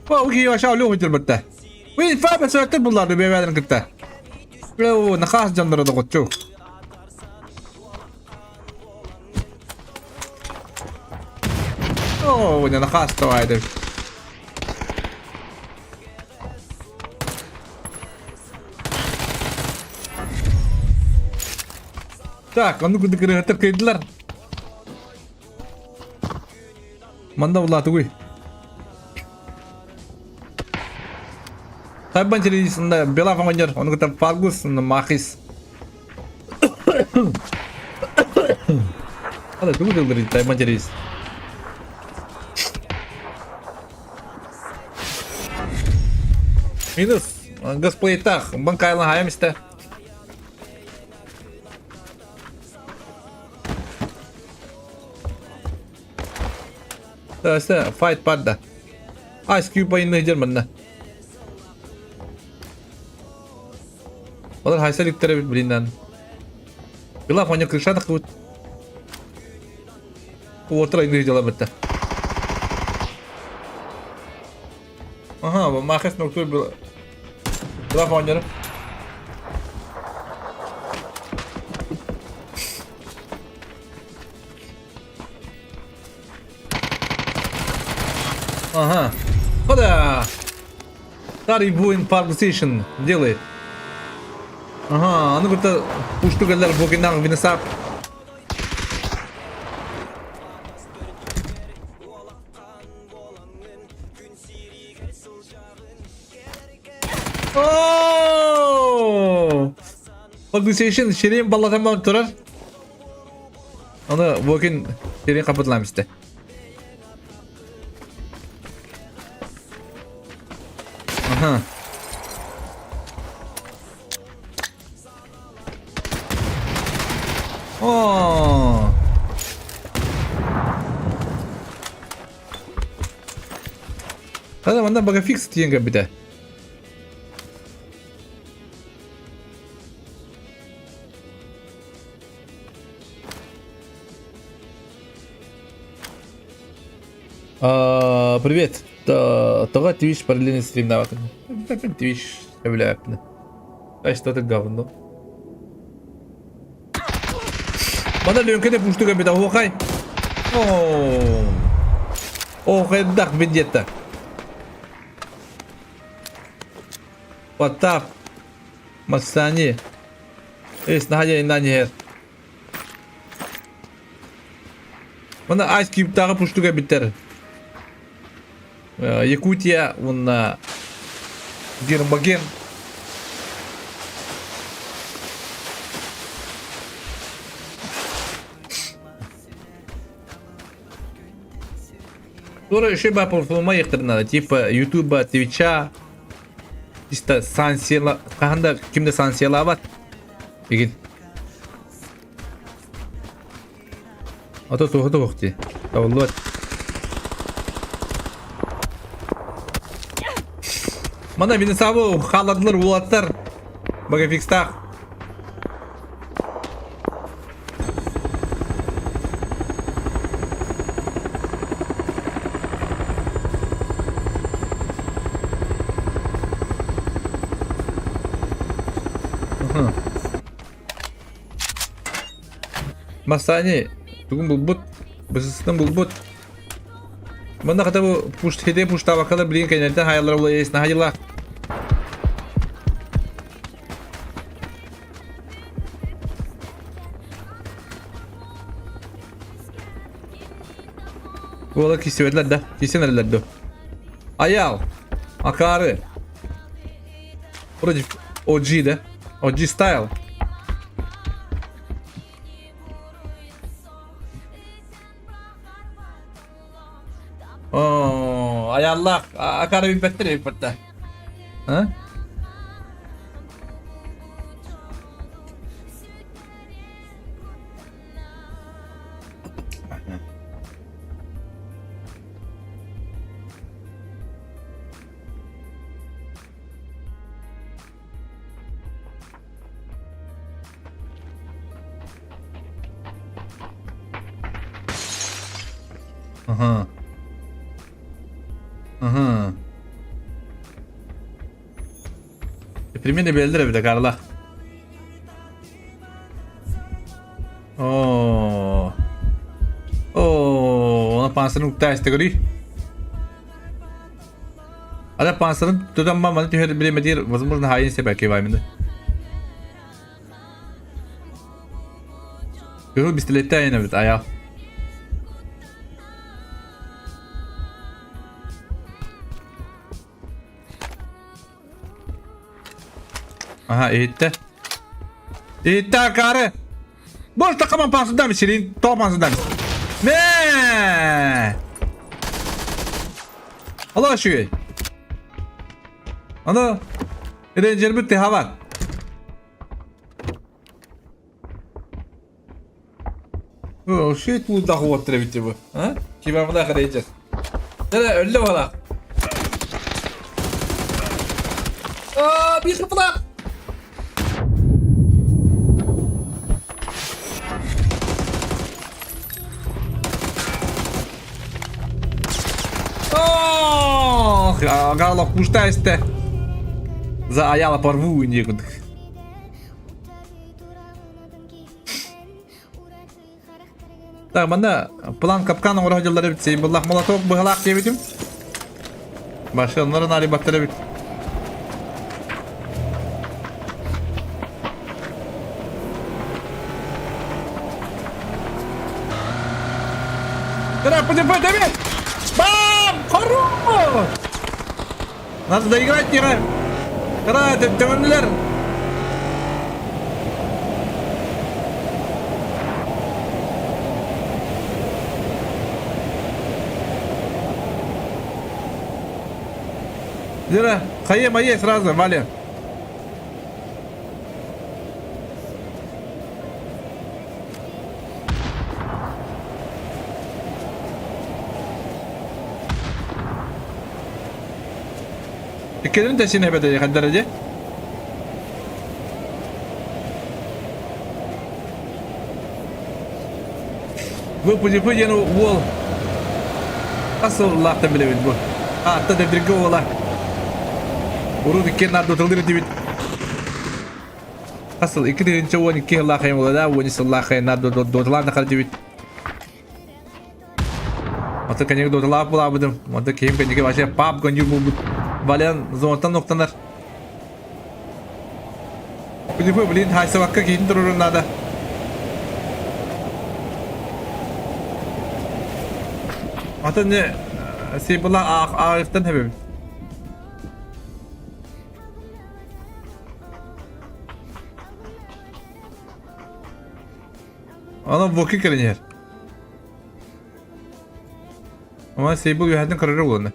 Bu ki aşağı lu hıcır bitti. Bu infa söyletir bunlar bir evden gitti. Bu nakas canları da koçu. Ne nakas da vardı. Tak, onu kırık kırdılar. Manda ulah tuh gue. Tapi banjir senda bela pangonjer, onu kita bagus makis. Ada tuh dari tapi banjir. Minus, gas play bangkailan hayam işte. Terasa fight pada. Ice Cube ini Jerman. Olur haysel yükleri birinden. Bila punya krisha takut. Water ini jalan betul. Aha, makas noktur bila punya. Ага. Хода. Старый воин парк station делает. Ага, ну как-то пушту galler bugün винесап. Ooo! Bak bu seçin şirin ballatan durar. Onu bugün şirin kapatılam işte. Aha. Oo. Hadi bana bak fix diyen bir de. Привет. Тогда Twitch параллельный стрим давай. Twitch является. А что это говно? Bana lönkede puştu gibi de hokay. Hokay dak bidjetta. Потап. Масани. Находя на ней. Bana Ice Cube dağı puştu gibi biter. Якутия, он на Гермоген. Sonra şey platforma yaktırın tip YouTube'a, Twitch'a, işte sansiyela, kahanda kimde sansiyela var. Peki. Ata soğudu koktu. Tavallı. Mana beni sabı haladılar ulatlar. Bak fixta. Masani, bugün bulbut, basısından bulbut. Bana kadar bu push hede push tabakalar bilin kenarda hayallar olayı esna hayırlar. Bu ola kisiverler de, kisinlerler de. Ayal, akarı. Buracı OG de, OG style. Oh, ayallah, akarı bir better bir better. Ha? Aha. Aha. Primini belirler bir de karla. Oo. Oo, ona pansarın ukta istegori. Ada pansarın tutan mamani tüher bilemedir. Возможно, hain sebeki var mıydı? Görül bistilette ayına bir ayağı. Aha eğitti. Eğitti akarı. Boş takaman pansından mı Şirin? Top pansından mı? Ne? Allah aşkına. Ana. Ranger bitti hava. Oh shit bu da hotre bitti bu. Ha? Kime bu da Ranger. Nere öldü valla. Aa bir kapıda. Гарлов пуштайсте. За аяла порву некуда. Так, банда план капканың орахжылары бітсе, бұллақ молоток бұғалақ дебетім. Başkanların alibatları bit. Kenapa jemput David? Bam! Korup! Nasıl da играть не играть? Kara tömürlüler. Зира, хайе сразу, вали. Fikirlerini de hep edecek hadi derece. Bu puji yenu wall. Asıl lakta bile bu. Hatta dedirge ola. Uru dikken nardo tıldır dibit. Asıl iki dirince won iki lakayım ola da won sallakay nardo dotalar da kal dibit. Mata kanyag dotalar bulamadım. Mata kayım kanyag başa pap ganyu bu. Valen zontan noktalar. Puji bilin hay savakka giyin dururun nada. Mata ne sibula ağırlıktan hebim. Ana voki kırın yer. Ama sibul yuhadın kararı olanı.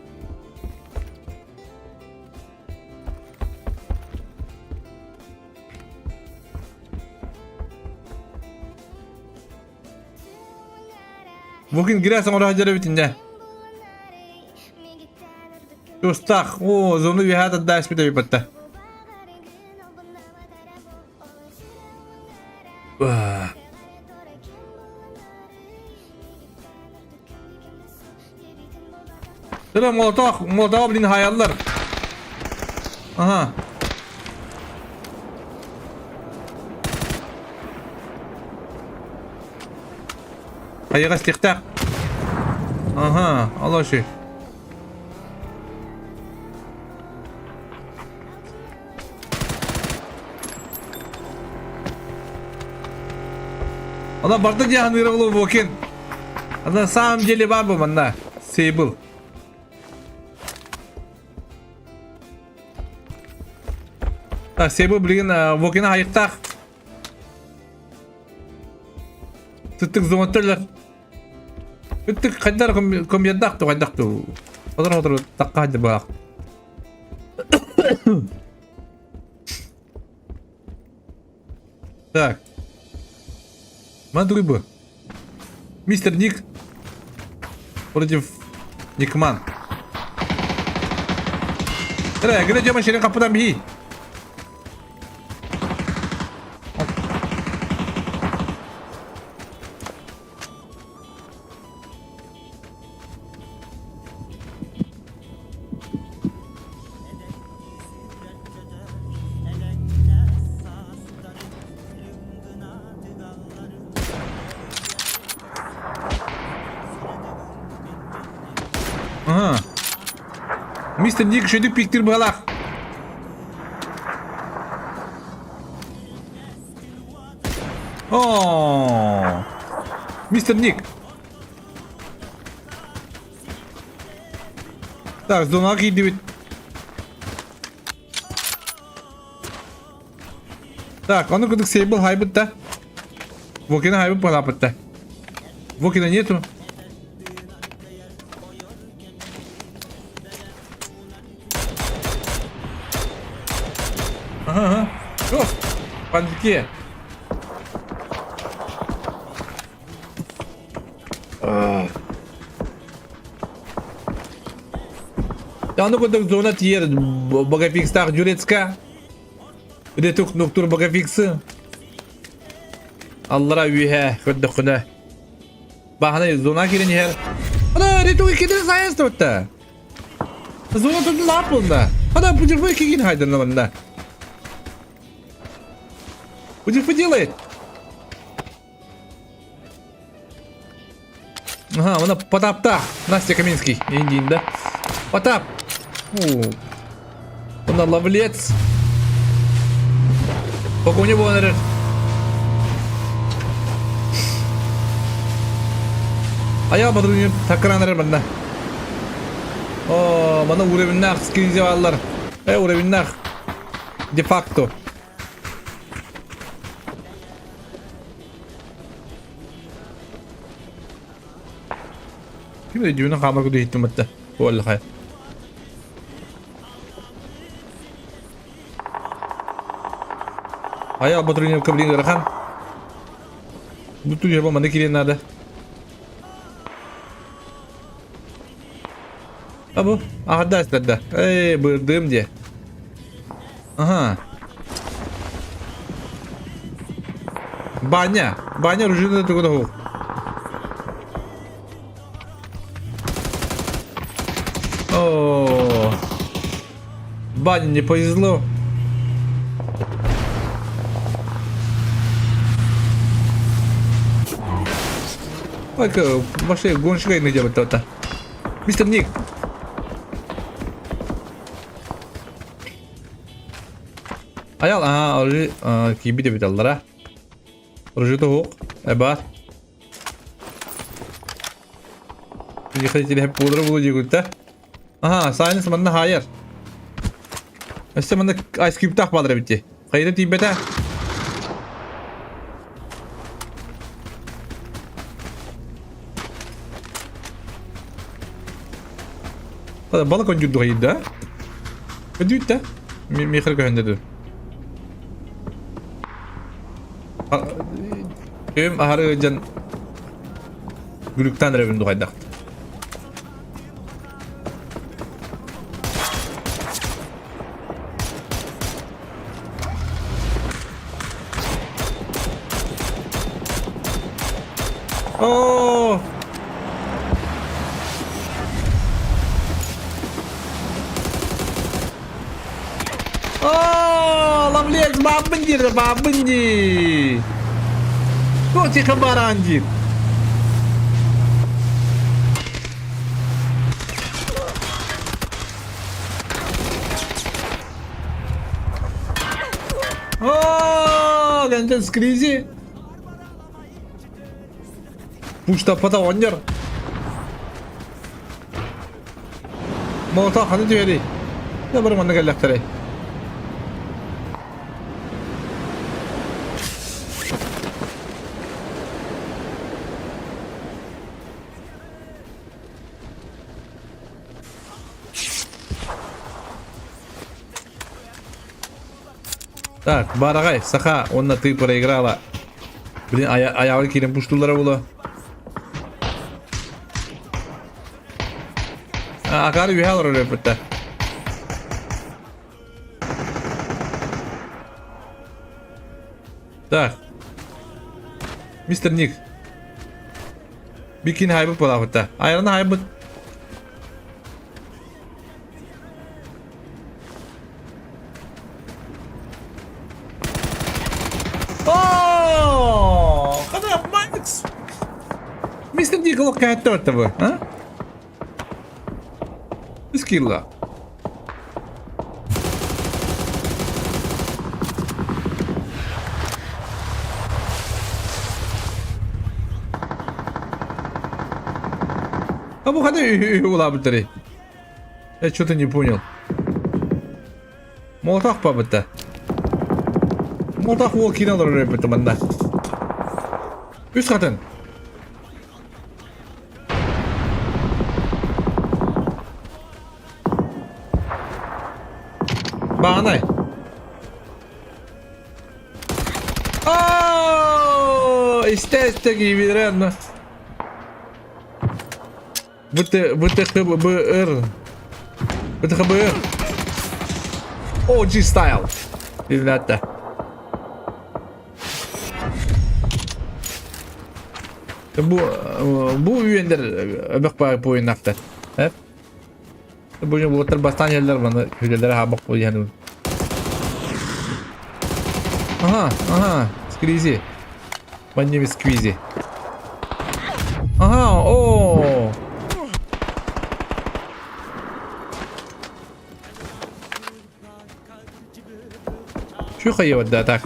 Bugün girersen oraya hacara bitince. Ustak, o zonu bir hayata ders bir de bir batta. Selam Molotov bilin hayaller. Aha. Hayır istiktak. Aha, Allah şey. Allah barda jahan wiralo wokin. Allah sam jeli babu manna. Sable. Ta sable bilin wokin ayıktak. Tuttuk zomatırlar. Tuttuk kadar komyadak to kadak to. Otur takka hadi bak. Так. Мадрыба. Мистер Ник против Никман. Давай, где машина kapıdan bir. Aha. Mr. Nick şöyle piktir balak. Oh. Mr. Nick. Так, зона гидит. Так, он куда сейбл хайбыта. Вокина хайбы палапыта. Вокина нету. Ага. О, панки. Yandı koduk zona tiyer bagafix tak juretska. Retuk noktur bagafixi. Allah'a üye koduk kona. Bahane zona kirin yer. Ana retuk ikide sayes totta. Zona tutun ne yapıldı? Ana bu cirfı iki gün haydırlamanda. Bu cirfı делает. Ага, она Потап-то. Настя Каминский. Индин, да? Потап. Он ловлец. Сколько у него, наверное? А я подумаю, так рано, наверное. Oo, bana uğrayabilmek skrizi varlar. Uğrayabilmek. De facto. Kim de düğünün kamar kudu hittim hatta. Bu Allah hayır. Ayo batırın kabulin gerakan. Bu tuh ya mana kiri nada. Apa? Ada. Berdem dia. Aha. Banyak rujuknya tuh tahu. О, Бане не повезло. Bak başka gönşüge ineceğim hatta. Mr. Nick. Ayal orayı gibi de bitallara. Ruju tuh hebat. Jadi hep bulur bulucu gutta. Aha, sayın samanda hayır. Samanda ice cream tak padre bitti. Kayda tibete. Hadi balık önce duaydı. Ödüt de. Mi kırık önde. Tüm ahar can gülükten revim duaydı. Oh. Lovely babınci. Kok sih kabar anjir? Oh, ganjan skrizi. Pushta pata wanjar. Mau tak hanya tu hari. Ya baru mana galak tadi. Так, барагай, саха, он ты проиграла. Блин, а я выкинем пуштулара было. Akar bir hal oraya yapıttı. Tak. Mr. Nick. Bikin haybut pula yapıttı. Ayarına haybut. Oh, kadar Max. Mr. Nick lo kayak torta bu, ha? Skill lah. А выходи, улабытри. Я что-то не понял. Молотах пабыта. Молотах волкинал рэпэта манда. Üst katın. Bağınay. Ooo, işte gibi renna. Bıtı kıbır. OG style. Dinletti. Bu üyenler öbek bağ bu oynaktı. Hep. Bu otel bastan yerler bana hücrelere habak bu yani. Aha, squeezy. Bence bir squeezy. Aha, ooo. Şu kayı ودي atak.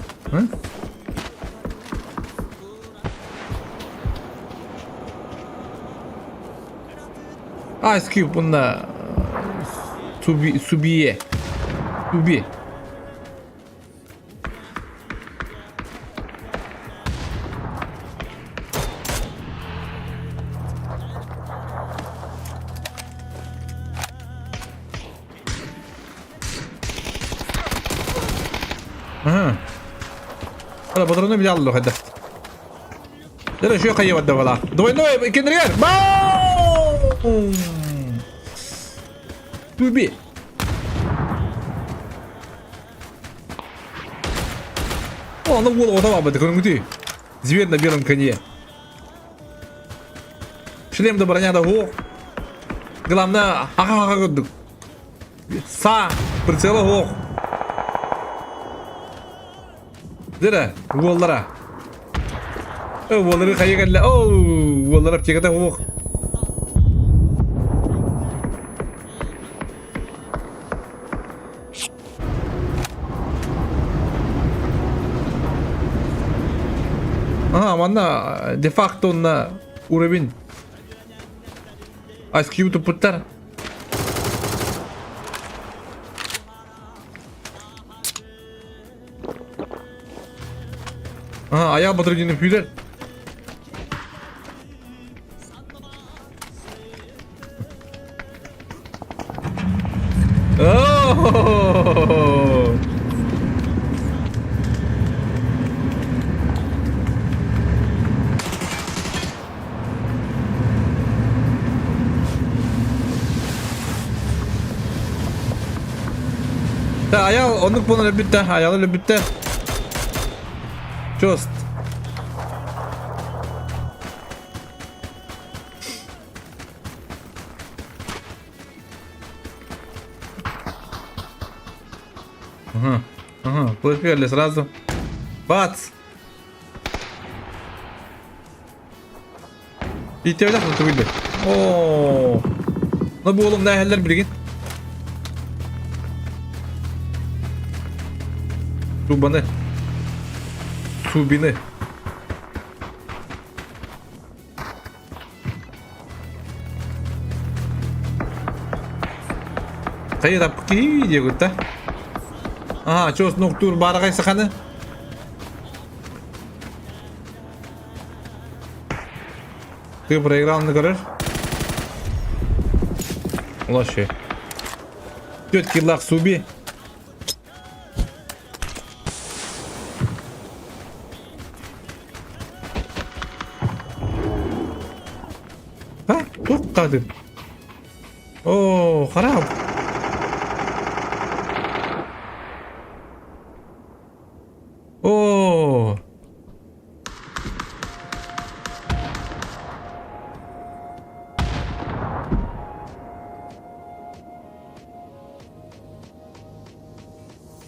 Ice Cube bunda Subiye. Subi. Aha. Hala patronunu bile aldı hadi. Dere şu kayı wadda wala. Doy ikinci yer. Boom! Subi. О, ну голову давай бы, такой мути. Зверь на белом коне. Шлем до броня до гол. Главное, Са, прицела гол. Дыра, голлара. Голлары кайы geldi. Голлары аптекада гол. Ага, манна де-факто на уровень IQ тупуттар. Ага, аял батырдин пүйлер. Ооо! Да, аял, онук bunu löbütte, ayalı löbütte. Just. Ага, плыхали сразу. Бац! И тебя так вот выйдет. О, ну bu oğlum ne haller bilgin. Subanı. Subini. Kayı da ki diye gutta. Aha, çöz noktur baragay sakanı. Ты проиграл на гараж? Лоши. Тетки лах суби. Ha? Çok kadın. Oo, harap. Oo.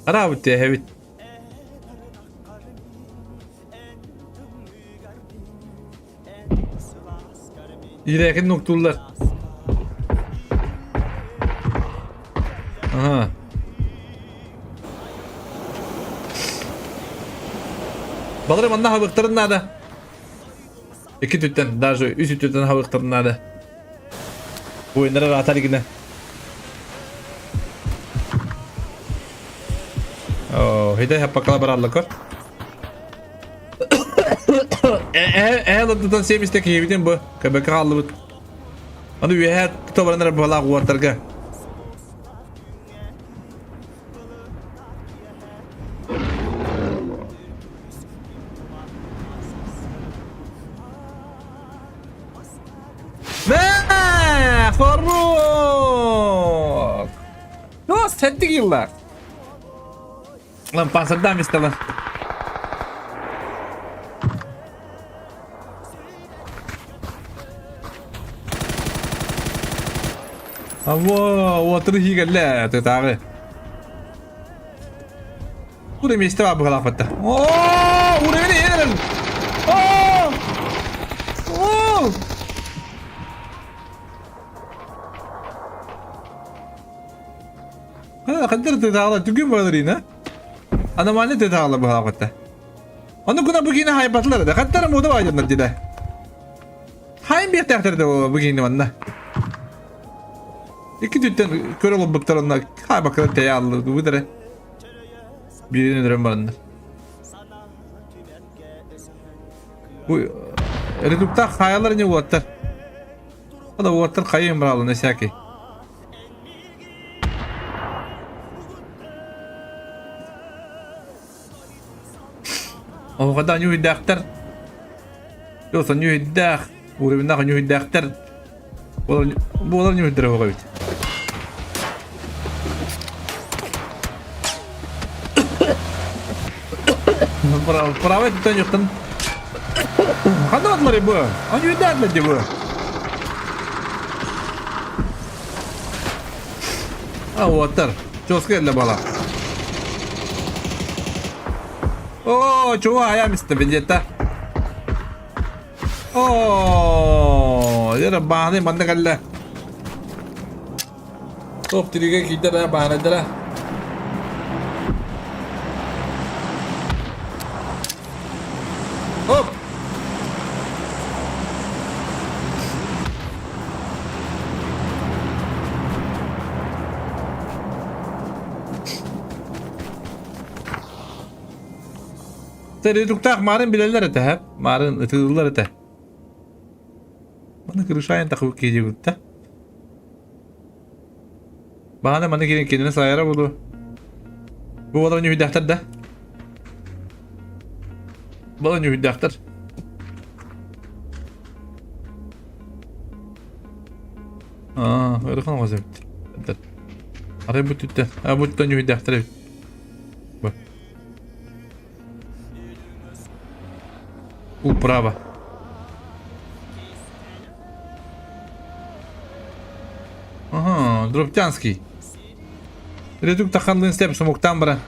Harap diye evet. İlekin nokturlar. Aha. Bakalım anda havıktırın nerede? 2 tütten, daha 3 tütten havıktırın nerede? Bu oyunlara rahat hareketine. Hede hep bakalım barallık var. Tutan sevmişteki yemin bu. Kabak halı bu. Onu bir her tutanlara bala kuartarga. Ne? Faruk. Nasıl settik yıllar? Lan pasardan işte lan. Wow, water higalle tetaga. Udah mesti apa kalau apa? Oh, udah ini. Oh. Oh. Kadar tetaga tugün vardır ha? Ana mana tetaga bu halatta. Onu kuna bugün haybatlar da kadar moda var canlar dile. Hayır bir tahter de bugün valla. İki tütten kör olup bıktarında hay bakalım teyallı bu dere. Birini dönem barındır. Bu redukta hayalar ne uattar. O da uattar kayın bıralı ne şaki. O kadar new hidaktar. Yoksa new hidak. Uğrabında new hidaktar. Bu olan new hidaktar o kadar. Pravet tutan yoktan. Hadi atlar bu. Anju hidaklar diye bu. Uattar. Çok geldi bala. Coba ayam istebilirdi. Yara bahane manda kalla. Top tiriga kita da bahane dara. Hop. Tadi tuktak kemarin bilalar ete hep. Kemarin ıtıldılar ete. Bana kırışayan takıp gece gutta. Bana kendine sayara bulu. Bu adam new hidaktar da. Bu new hidaktar. Öyle kan olacak. Araya bu tütten. Bu tütten new hidaktar. Bak. Prawa. Aha, Dropcianski. Reduk takanlığın step sumuktan bıra.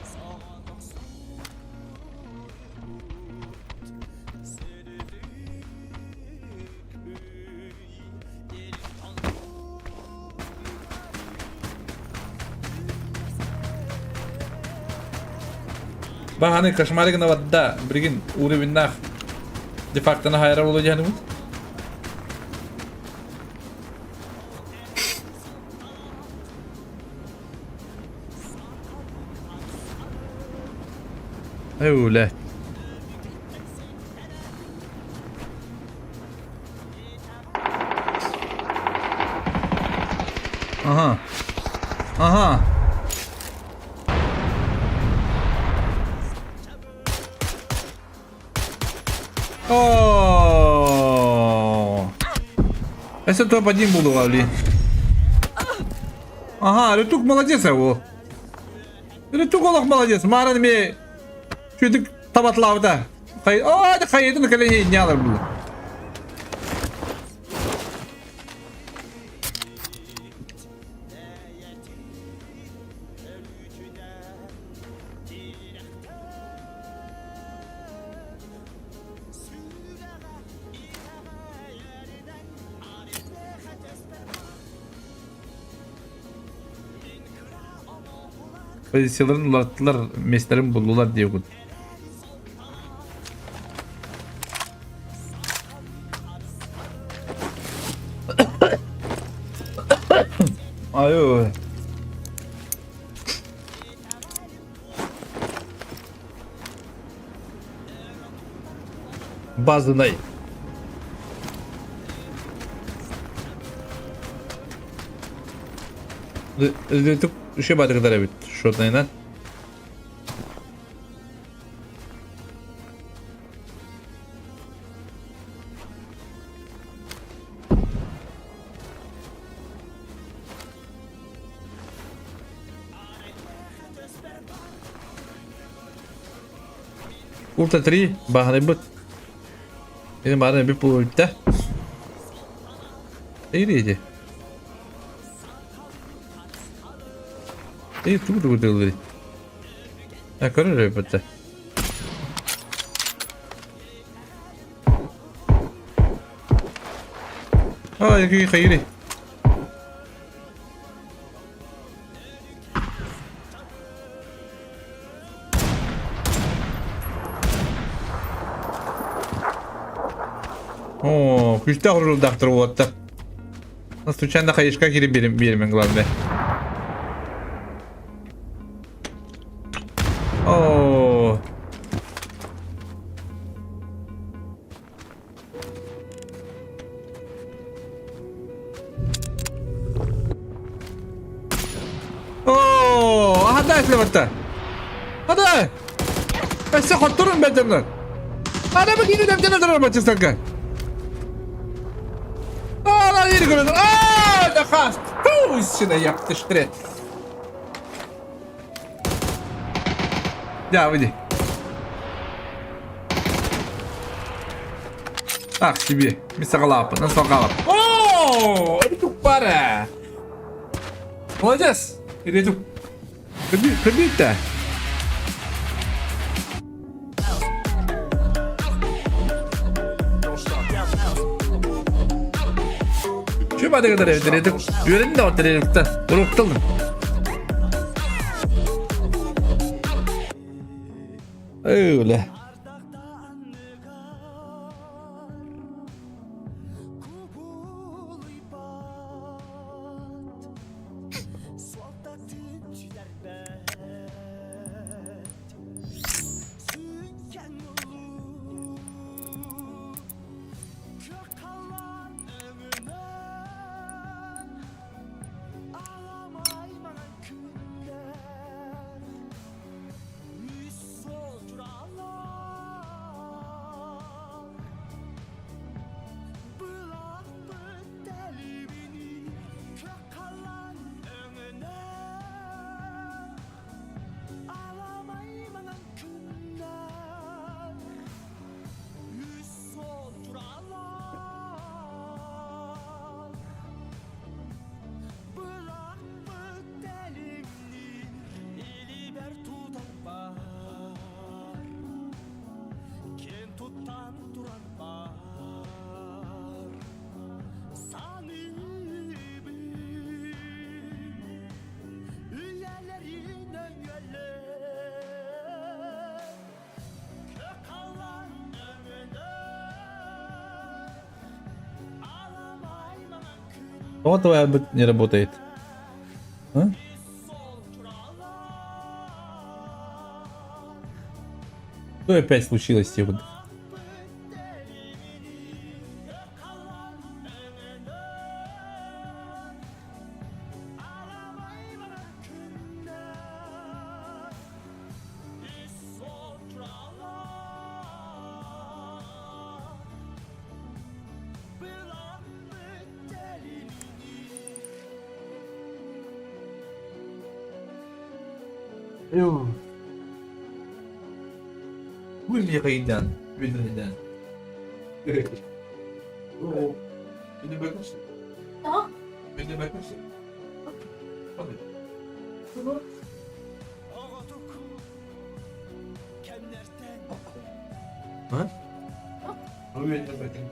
Bahane kaşmarık navadda. Birgin uri binnak. De facto hayra olacağını mı? Öyle. Aha. Aha. Это топ-1 буду ловли. Ага, Рютук молодец его. Рютук олох молодец. Маран ми чудик табатлавда. Да хайеду на колени не алар был. Pozisyalarını ulattılar, meslerini buldular diye okudum. Ayo. Bazınay. Itu şey bari kadar evet. Şuradan inen. Ultra 3 bahan but. Ini bahan bir pulta. İyi aja. Tunggu dulu. Kau udah dapat dah. Yang kiri. Küçükte horul daktır o hatta. Nasıl uçan da kayışka girip birimin globde. Oo. Oo, hadi ekle batta. Hadi. Ben size kurtarırım ben canlar. Hadi bir geri demden öldürür maçı kan. Aa, lan yeri görüyorlar. Aa, da kast. Tuuu, içine yaptıştırı. Ya hadi. Ах себе, мисоголапы, носоголап. О, это пара. Молодец. Иди. Кабита. Şu bana kadar evdiredim. Görelim de ortaya da. Unuttum. Öyle. Вот твоя не работает. А? Что опять случилось, Стивен? Bu bir kayından, bildirimden. Oo. Beni bakmışsın. Tamam. Beni bakmışsın. Hadi. Tamam. Ha? O beni bakayım.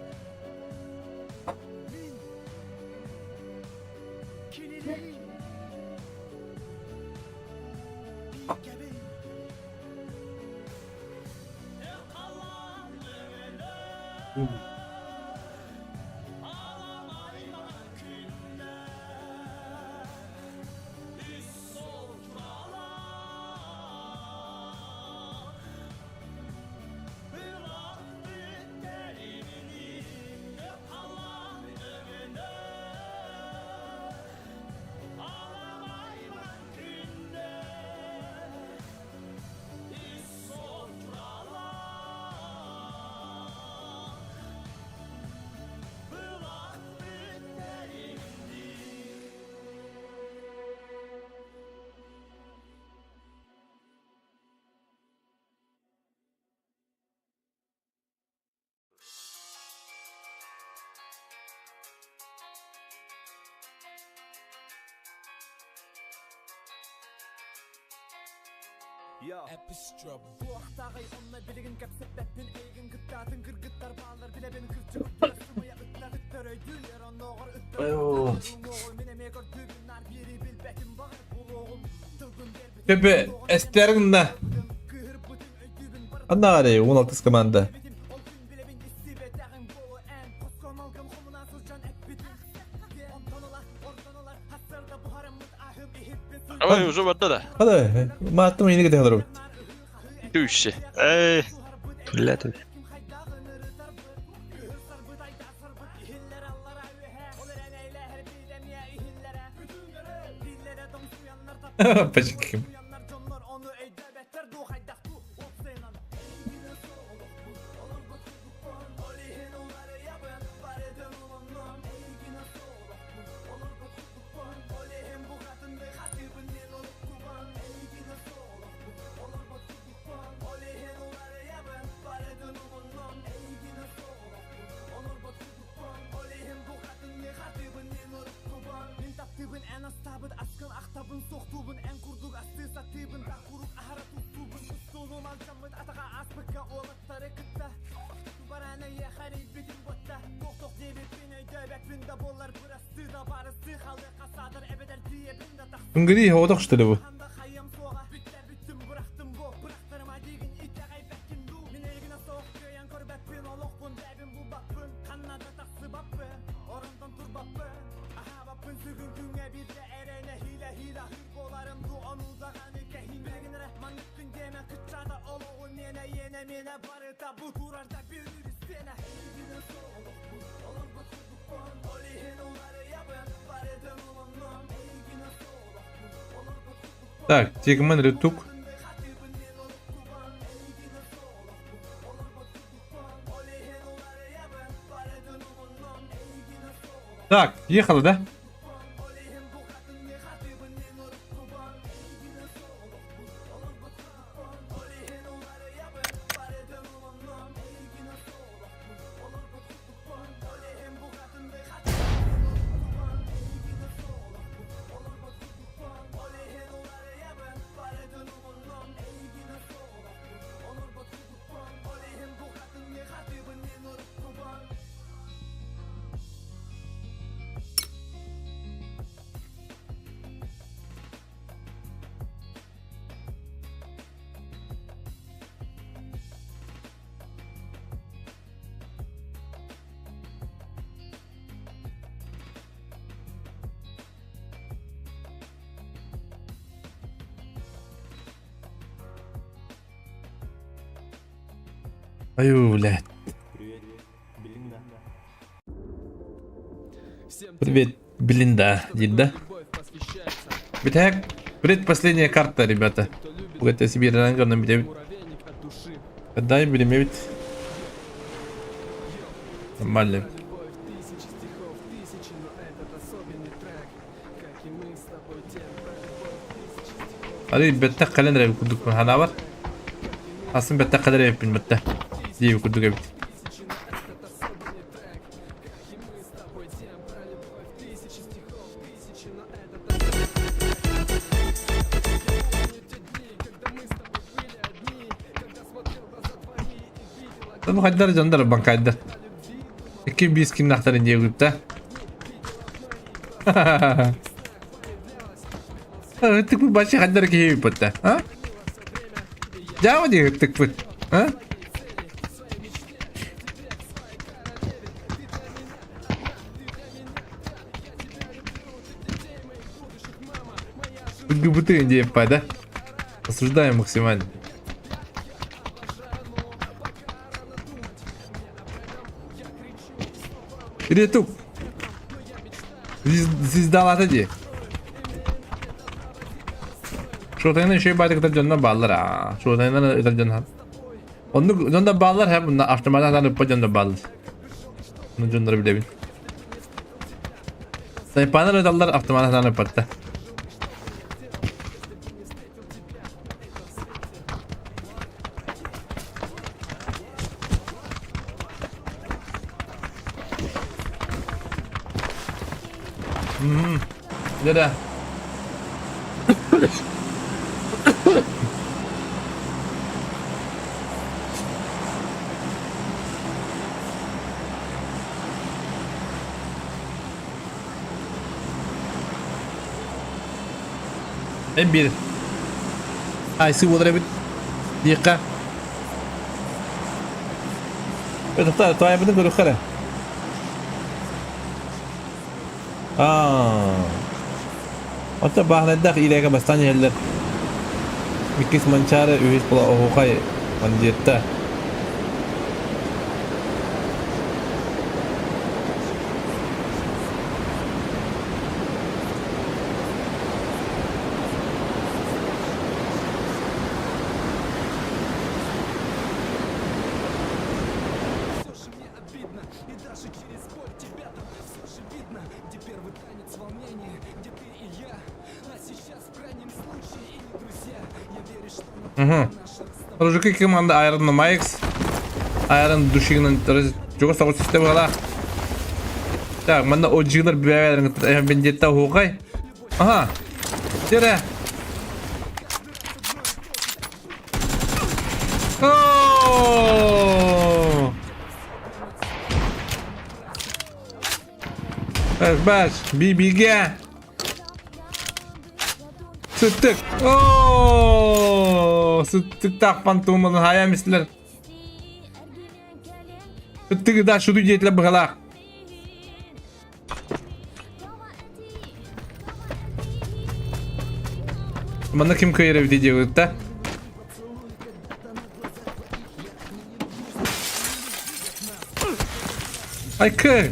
Pepe Ester'in Anare 16 komanda. Ay uzun battı da. Hadi. Ma attım yeni gidiyor kadar. Tüyüşü. لا توبي Paşıkım. Hungary هو ضغط له. Так, Тигман Ретук. Так, ехала, да? أيوه ولاد. Привет, Белинда, Дилда. Битак, предпоследняя карта, ребята. Это себе ранга на меня. Отдай, блин, нормально. هذه بتاع قلنا بكل كل هناور. أصلا بتاع قدر يبين بتاع. دي بكل جبت. طب قدر جندر بنك قدر. كيف بيسكن نختار نجيب بتاع. تكون باشي قدر كيف بتاع. ها؟ جاوا دي تكفت. ها؟ Бутылки не да? Осуждаем максимально. Ретук. Звезда латади. Şurada şey bayda kadar canına bağlar ha. Şurada kadar canına. Onu canına bağlar ha. Bunlar aftermath'tan alıp canına bağlar. Bunu canları bile bil. Saypanlar adamlar aftermath'tan alıp hatta. Dede. Bir. Ay sigurare bir دقيقة. بتختار طيب بدك خير. Ota bahnedak ilege bastan yerler. Mikis mançare ühis bula ohukay mandiyetta. Ружики команда Iron Max. Iron душигнен жого сагы система гала. Так, мында оджилар бәвәрен бендетта хукай. Ага. Тире. О! Баш, бибиге. Sıttık. Ooo, sıttık takpan tuğmanın haya misler. Sıttık da şu dücetle bıkalak. Bana kim kıyırı bitecek da? Ay kır.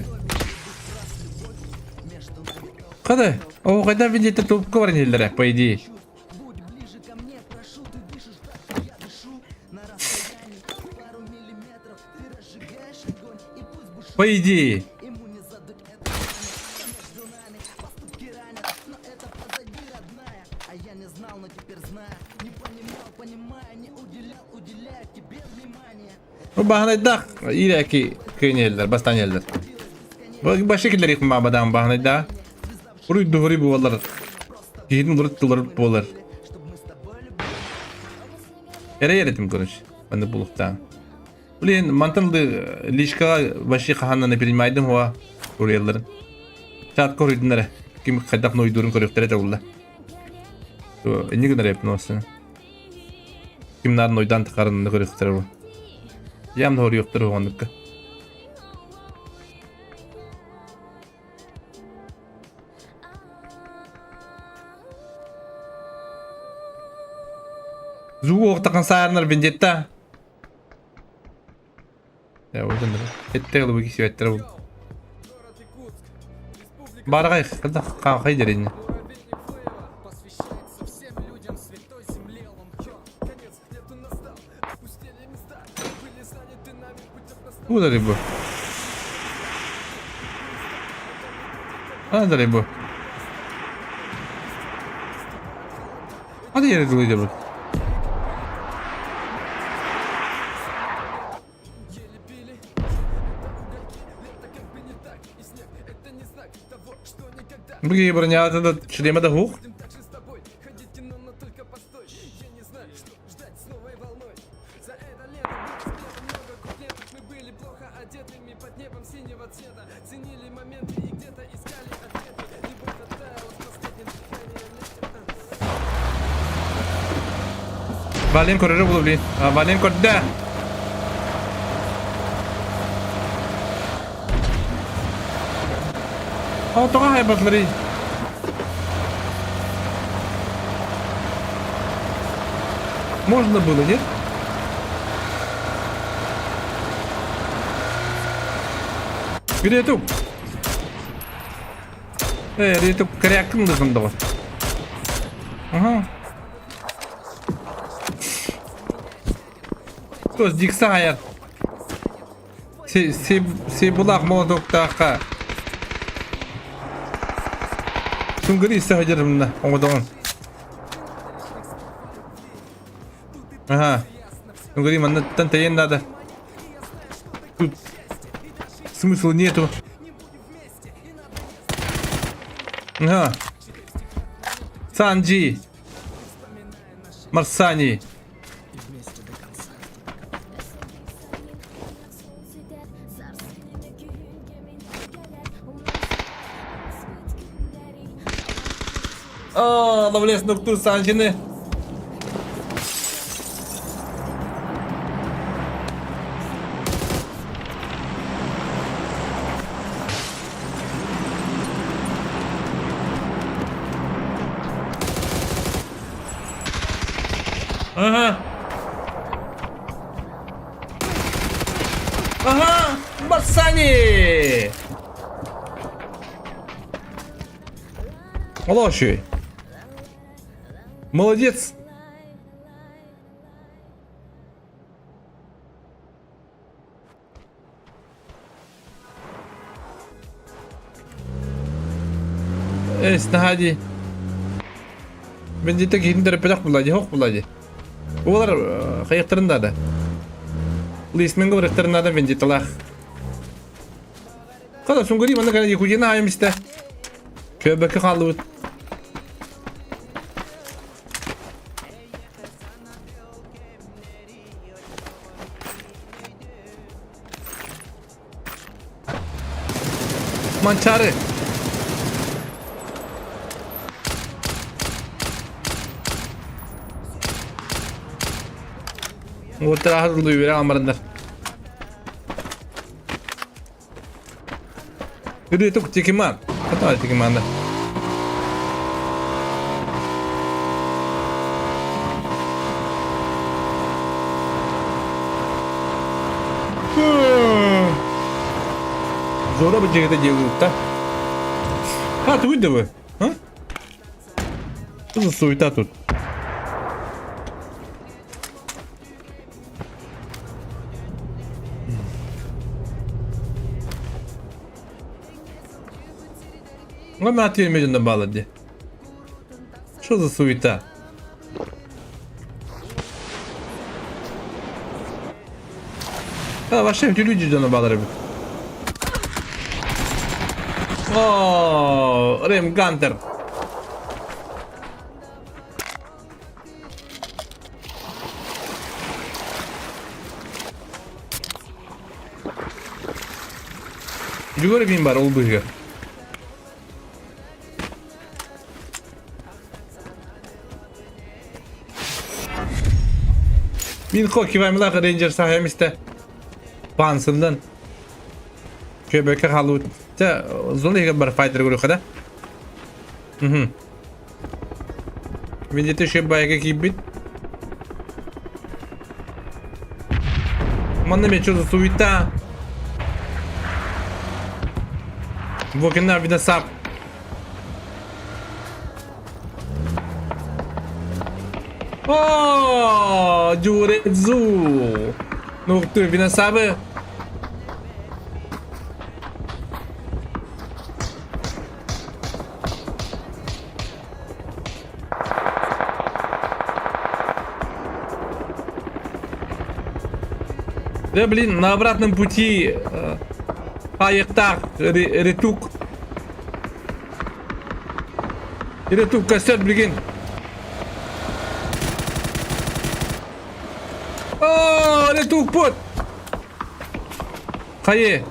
Kada? О, когда видите тут корни, по идее. По идее. Bu bahanayda ilaki köyneler, bastan yerler. Bu başka şekilleri yapma badan bahanayda. Burayı doğru bu olar. Gidin dolar bolar. Yere konuş. Ben de bulukta. Ulan mantanlı lişka başı kahanını bilmeydim hava orayların. Saat koruyduğunlara. Kim kadar noydurun koruyukları da ulla. To ne kadar yapın olsun. Kimler noydan tıkarını koruyukları bu. Yam da koruyukları o anlıkta. Zuo ortakan sayarlar bendetta. Ya o yüzden de. Ette yolu bu kişi ettere bu. Baragay kada kay derin. Bu da bu. Ha da bu. Hadi yere doluyor bu. Бги бронята да шлема да хух. Valen correr bu blin. Valen corda. Только хай посмотри. Можно было, нет? Где тут? Где тут коряктың дығында ғой. Ага. Тоз дикса аяр. Се бұлақ молдоқтаққа. Tunggu saja rendah, omongan. Aha, tunggu mana tantayin nada. Тут смысла нету. Ага. Санджи. Марсани. Ловлес Ноктур Санджины. Aha. Aha. Бассани. Лоши. Молодец. Снахади. Бендите киндер педах булади, хок булади. Олар кайыктарында да. Лисмен говорыктарында да бендиталах. Када сунгури мана кана якудина аймисте. Köbeki kaldı. Mançarı. Orta hazırlıyor veren amarınlar. Yürü tuk çekiman. Hatta çekimanda. Zora bir cekete cevapta. Ha tu видел? А? Что за суета тут? Ama atayım mecnundan bağladı. Что за суета? Ha вообще люди canına bağlar. Oh, Rim Gunter. Juga bin bar ol buga. Min koki vamlar Ranger sahemiste. Pansından. Köbeke halut. Ta zonda bar fighter guru kada. Видите, ще байка кибит. Манна ме что за суета? Вокина вида сап. О, Джурезу. Ну ты вида сабы. Да блин, на обратном пути Аектар, ретук. Ретук кассет, блин. О, ретук пот. Хае.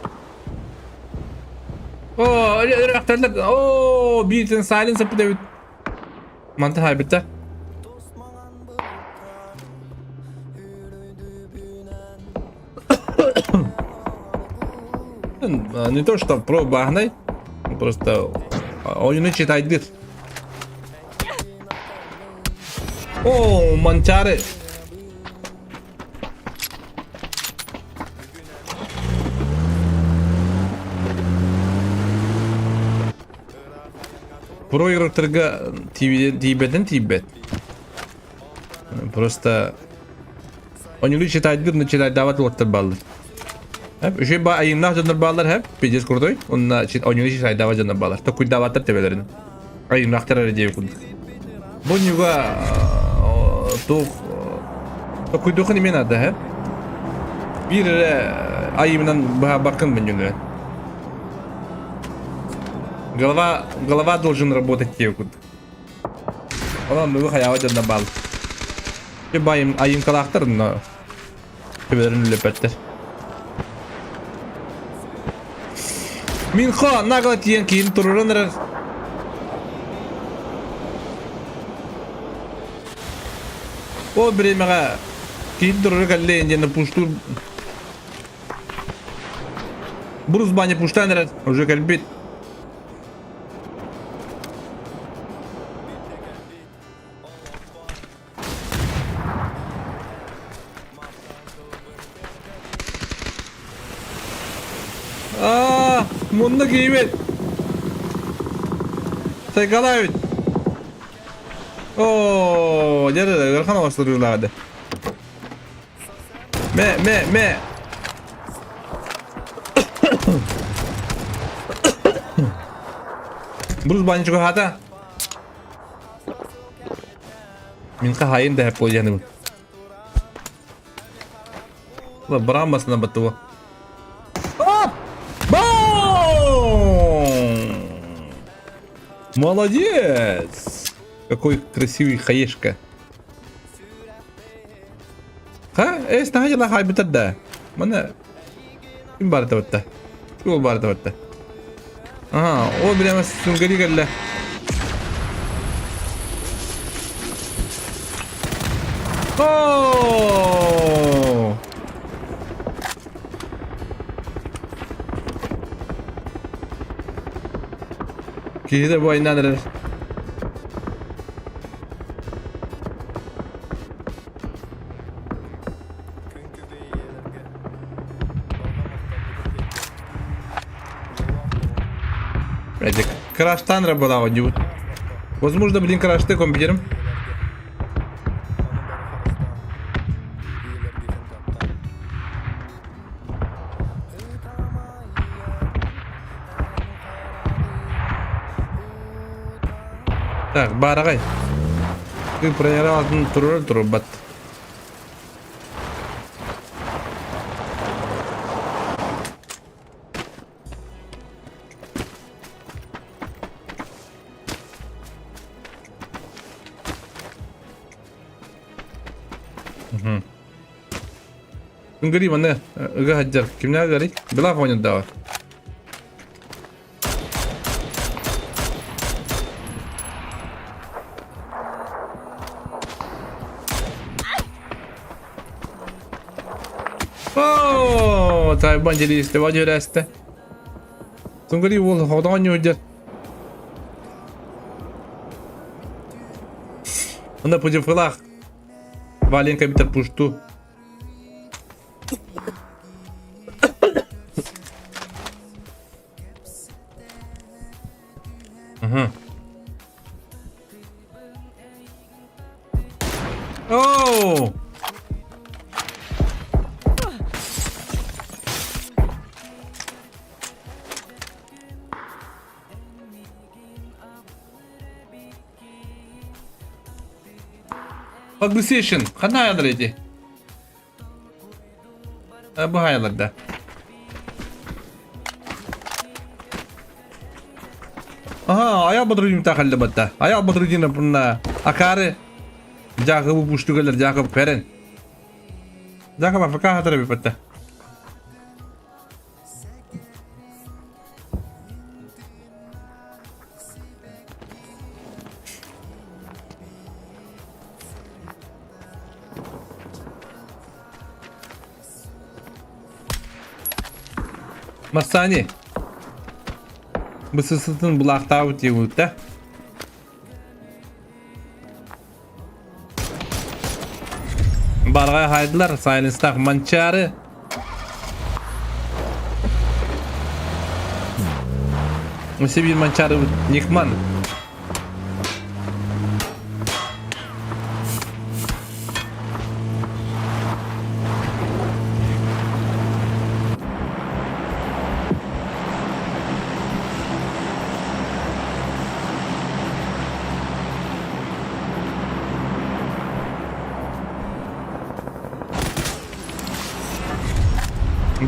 О, рахтарлар. О, битен сайленс подают. Манта хайбетта. Не то что про багной, просто oyunu читает. О, манчары. Про игроктерга тибет. Просто oyunu читает, начинает давать лоттер баллы. Hep şey ayımlar canlar bağlar hep bileceğiz kurdoy. Onunla oyunu işi sayda var canlar bağlar. Tokuy davatlar tebelerin. Ayımlar aktar diye kurduk. Bu nyuga tokuy dokun imen adı hep. Bir ayımdan bakın ben nyuga. Голова должен работать diye kurduk. Olan nyuga hayava canlar bağlar. Şey ayım kalaktır mı? Tebelerin lepetler. Min kho nagle tien kin turunlar. O birime kin turur galle injene pushtu. Buruz banya pushtanlar. Уже kalbit. Bunda kıymet. Saykalayın. Oo, nerede? Görkan bastırıyorlardı. Me. Bruce banyak juga hata. Minka hain dah po jangan. Lah berambasan betul. Оп! Бом! Молодец! Какой красивый хаешка. Ха? Снага la hay betul dah. Mana? Kim barda betul? Kim barda betul? Aha, o bilemez Sungari geldi. Oh! Kira bu oynadır. Эти краш-тан работал. Возможно, блин, краш-ты компьютером. Так, барагай. Ты проиграл одну трубат. Gari mana? Agak hajar. Kimnya gari? Belah punya dah. Oh, Taiwan jadi istiwa je rasta. Tunggari wol hodonyo hajar. Anda punya felah. Valen kami terpustu. Oh! Aggression. Kana ayarlar edi. Bu ayarlarda. Aha, ayak batırıcım takıldı batta. Ayak batırıcına puna akarı. Jaga bu pushtu galar jaga peren. Jaga apa kah terapi batta. Masani. Bısısıtın bulakta uti uta. Bargay haydılar. Silence'da mançarı. Mesti bir mançarı Nikman.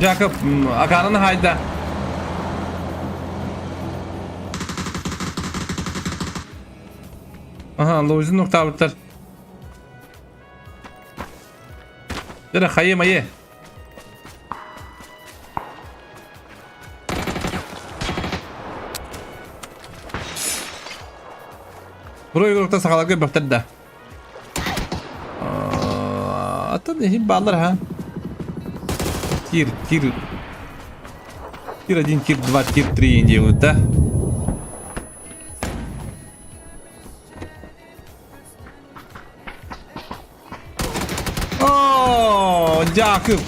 Jacob akarını hayda. Aha, Loiz'in nokta bitir. Jere hayye maye. Buraya nokta sakalarga bitir de. Ata ne him bağlar ha. Тир. Тир 1, тир 2, тир 3 делают, да? О, Jakub.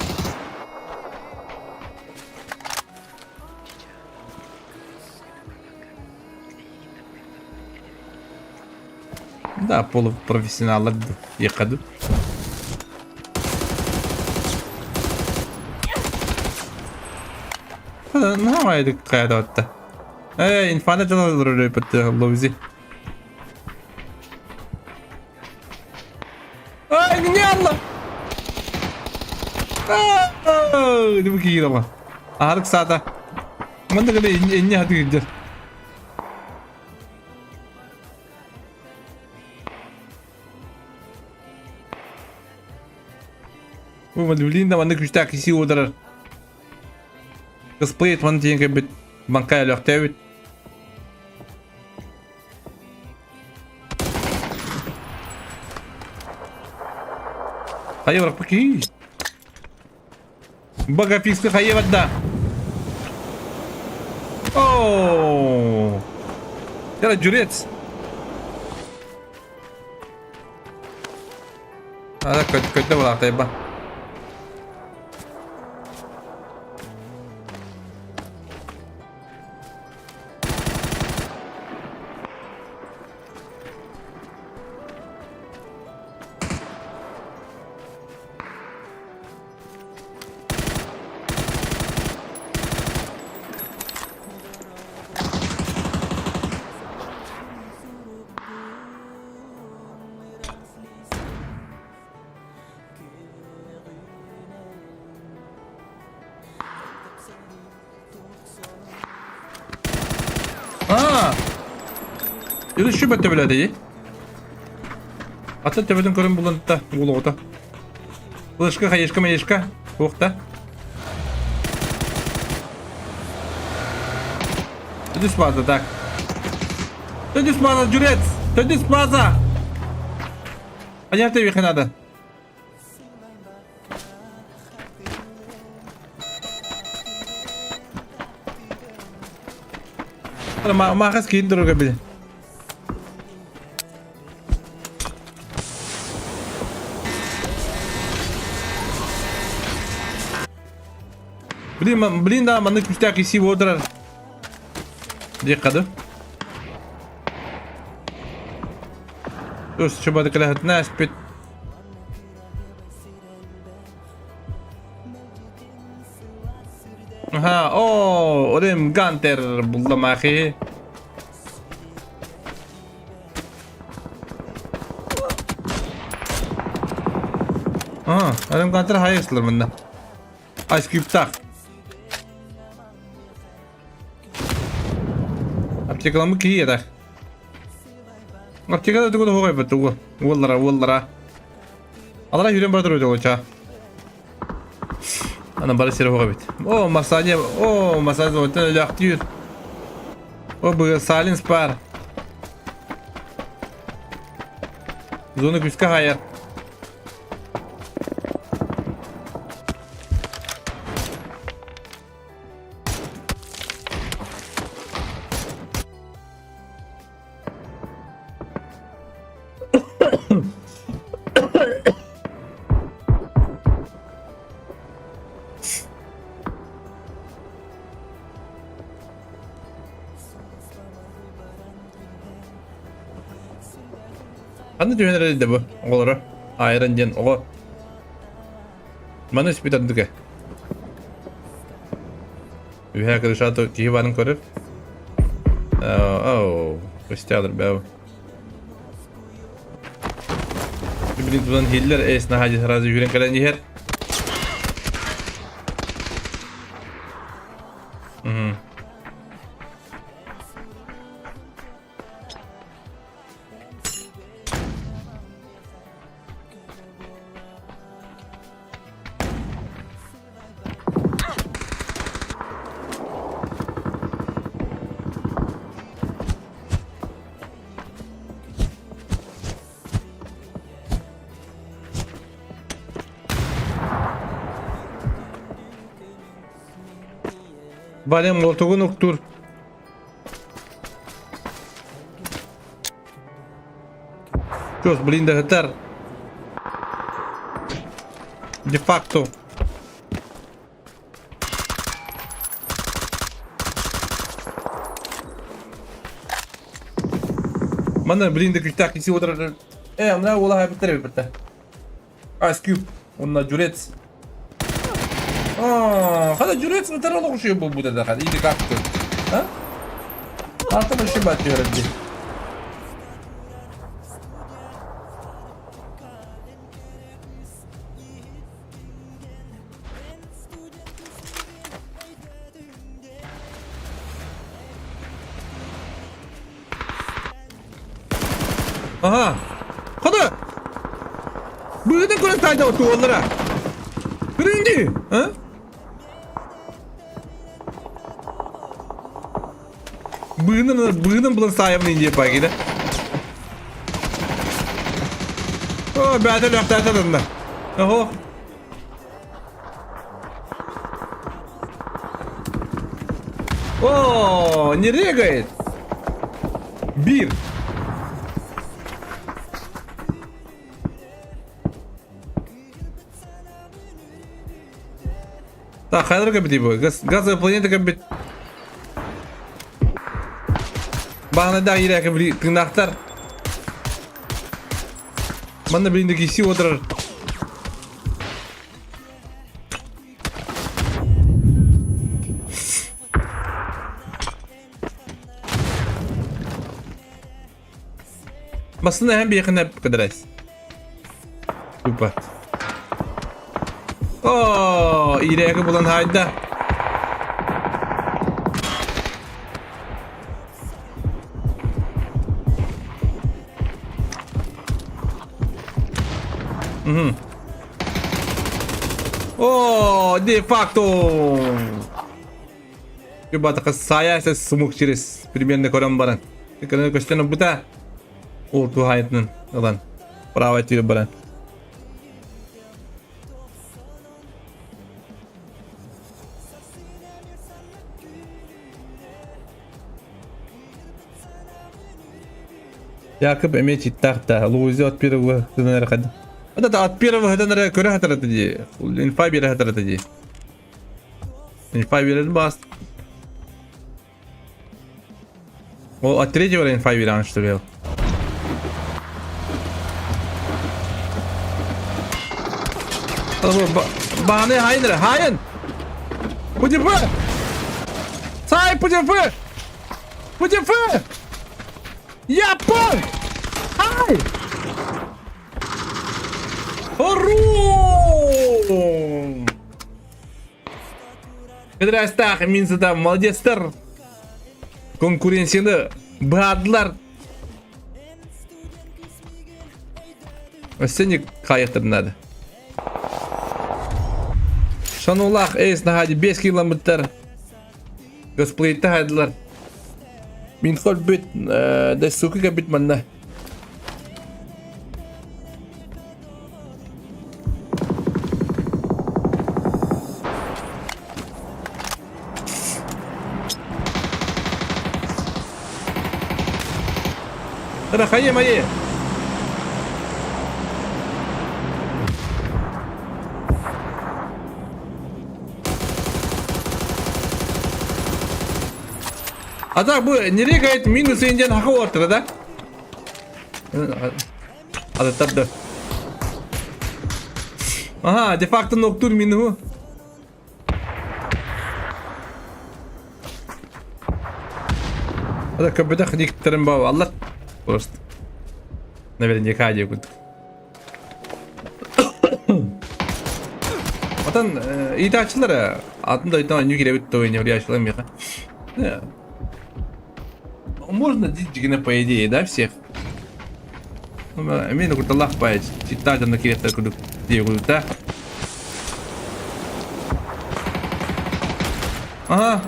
Да, полупрофессионалlar yıkadı. Ne yapaydık kayada hatta? İnfana çalışır öyle bitti Lovizi. Ay ne Allah? Ini begini mah. Harus sada. Mana kena ini hati kejar. Bu madulin da mana küçük kişi odalar. Kıspayet mana diyen kebet bankaya löktevit. Hayır bırak bakayım. Baga fix ka kaya wadda. Oh. Yala Juliet. Ada kötü wala tayo ba? Yürü şu bette bile değil. Atı tepeden körün bulundu ulu oda. Kılıçka kayışka mayışka. Kokta. Tüdüs baza tak. Tüdüs baza Juliet. Tüdüs baza. Ayar tevi kınada. Makas kiin dulu kabili. Beli da mana küçük kişi odalar. Dikkat. Terus coba dikelihat naspit. Ha, oh, orim ganter buldum ahi. Ha, orim ganter hayırsılar bunda. Ice cube tak. Aptekalamı ki ya da. Aptekada da kudu hoğay battu. Wallara. Allah yürüyen bardır öyle olacak. Ana bari seri hoğay bit. O masaj zaten öyle aktıyor. O bu salin spar. Zonu küska hayat. Anda düğünler elde bu. Oğulları. Ayran can oğul. Mana ispit andı ke. Ühe arkadaşlar da kihi varın korur. Kıştı alır be. Birbirinin tutan hiller esna hacı razı yürüyen kalan yer. Badem koltuğun uktur. Göz blinda heter. De facto. Bana bilindi küçük kişi oturur. Ona ola habitter bir Ice Cube. Onunla Jurets. Hadi Jurets ne tarafa koşuyor bu da hadi iyi kalktı. Ha? Altıma şey batıyor hadi. Aha. Hadi. Bu da kule sayda otu onlara. Birinci. Ha? Bığının bulan sahibini ince yapar gide. Oh, beter laftar tadında. Oho. Oo, nereye gayet? Bir. Так, хайдер кабит bu. Gaz planeta kabit. Bana da yine kabit tırnaklar. Bana birinde kişi oturur. Aslında hem bir yakın hep kadarız. Süper. Oo, iyi de yakın bulan hayda. Oo, de facto. Coba tak saya semuk ciris. Примерно корам баран. Karena question buta. Oh, tuh hayatın lan. Perawat itu baran. Якоб иметь тахта, лузи от первого донора хода. Вот это от первого донора кура хатратади. Инфабира хатратади. Инфабира бас. О, от третьего инфабира он что ли? Bahane hain. Hain. Pujifu. Say Pujifu. Pujifu. Yapın! Hay! Хорум! Кыдырастах, мен сізді молодецтер. Конкуренцияны бағадылар. Сені қайықтырынады. Шанулақ әйс нағады 5 километр. Госплейтті хайдылар. Min kol bit da suki ka bit man na. Tara kaya maye. Atak bu nereye gayet minus incan haka ortada. Ada tadı. Aha, de facto noktur minu. Ada kapıda kdik terim bawa Allah. Prost. Наверное, кадия gut. Atan iyi açılır. Altında bir tane nükleer bitti oynuyor ya açılamıyor. Можно действительно по идее, да, всех? Именно какой-то лах паять. Читать на кирета куда да? Ага.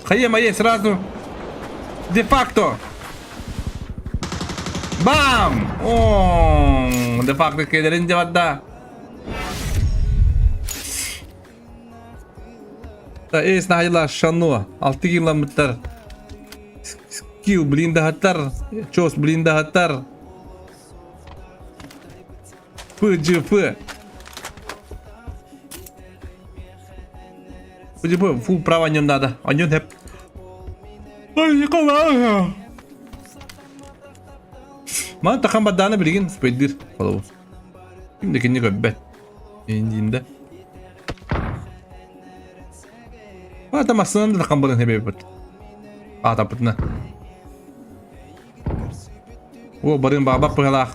Хаема есть сразу. Де-факто. Бам! О, де-факто кедеринде вода. Эйс нахайла шану 6 километр. Скилл блинда хатар. Чос блинда хатар. ПГФ. ПГФ фул права не надо. А не хэп. Ай, Tamam. Man takam badana bilgin spedir. Kalau. Şimdi kendi göbbet. İndiğinde. Var tamam sınırında takam balın hebe bit. Tapıtna. O barın babak pıhalak.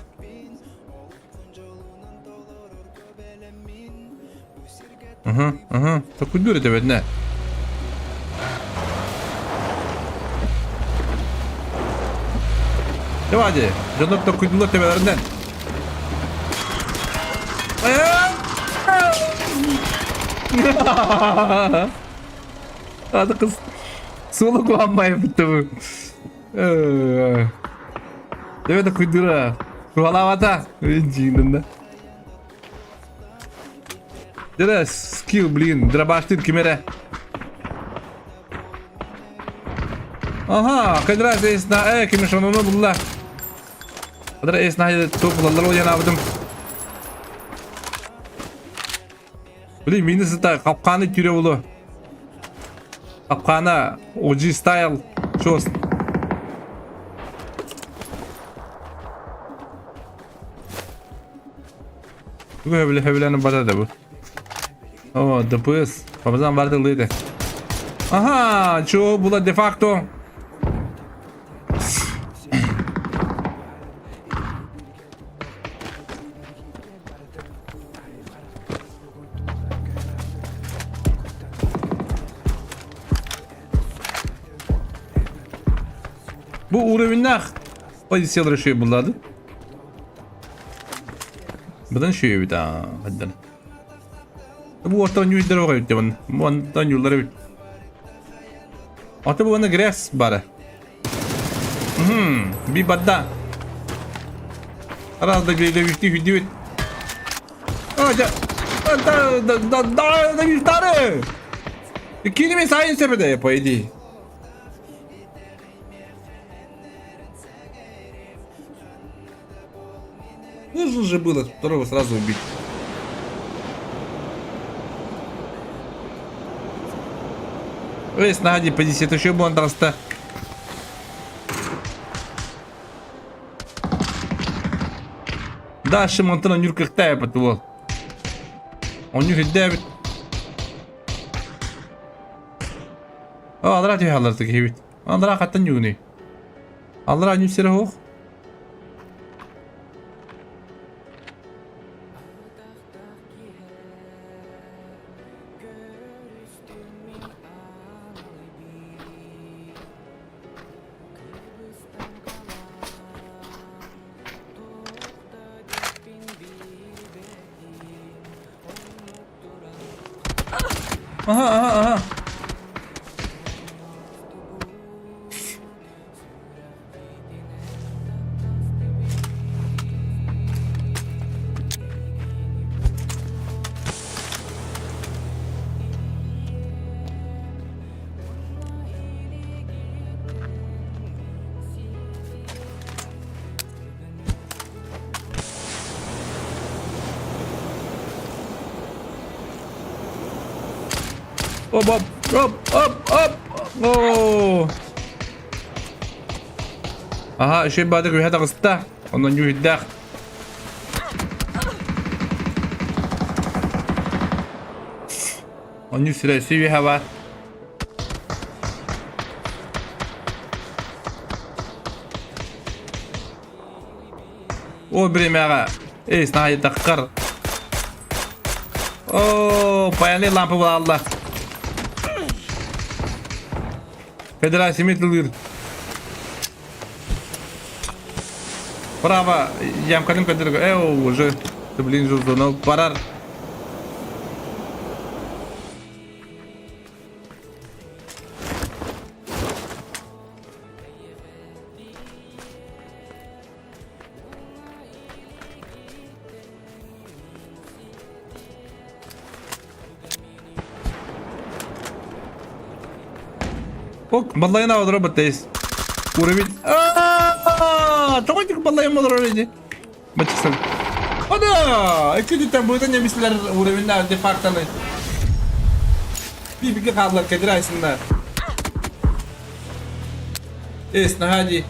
Tak kudur et ne? Devam hadi. Canım da kuydular tepelerinden. Hadi kız. Solu kullanmaya bitti bu. Evet de kuydura. Kuhalavata. Ciğninden. Dere skill blin. Dere başlayın kimere. Aha, kadra esna kimin şonunu buldular. Kadra esna'yı topladılar o yana abdım. Bileyim beni sıta kapkanı türe bulu. Kapkanı OG style şos. Bu hevlenin bada da bu. Oh, dıpız. Babazan vardı lıydı. Aha, çoğu bula de facto. Bu uğravinler pozisyaları şey buladı. Buradan şey bir daha. Hadi. Bu ortadan yürüdüler o gitti bana. Bu ortadan yürüdüler bir. Orta bu bana gres bara. Bir badda. Arada geliyor bir video. Aja. Da bir tane. İkili mesai sepede yapaydı. Нужно же было второго сразу убить. Эй, снади, подись, это еще бондарста. Да, Шимонтона Нюрка Хтая потвол. Он Нюрка Дэвид. О, Аллара тебе халар так хевит. Аллара хаттан Нюрни. Аллара Нюрсера хох. Aha. Hop. Oh. Aha, şey badık bir hata kısta. Ondan yuhiddak. Onun süresi bir hava. O bir mega. Snahi takkar. Oh, payanlı lampa var Allah. Federasi metlur. Право, я мкадым кадыр. Уже, ты блин, зона парар. Ок, баллайна одро баттайс. Уровень. Чогойдик баллайна одро реди. Бачыксан. Ада! Экиди там будет не мислер уровеньна де фактаны. Bir kaldılar Kadir Aysin'de. اسمها دي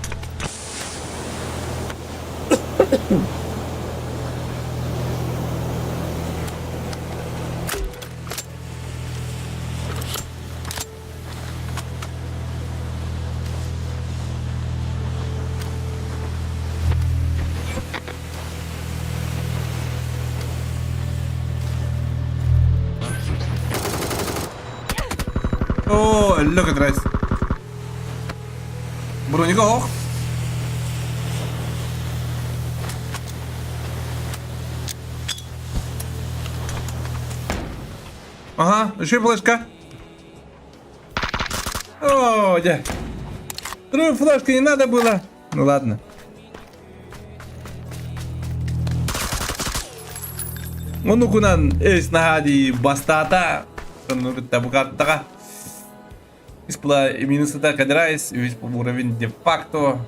اوه look at this Броніка ох. Ага, еще флешка. О, да. Вторую флешку не надо было. Ну ладно. Онукунан эс нахади бастата. Ну kita buka taka. Испла минус это кадрайс, весь уровень де-факто.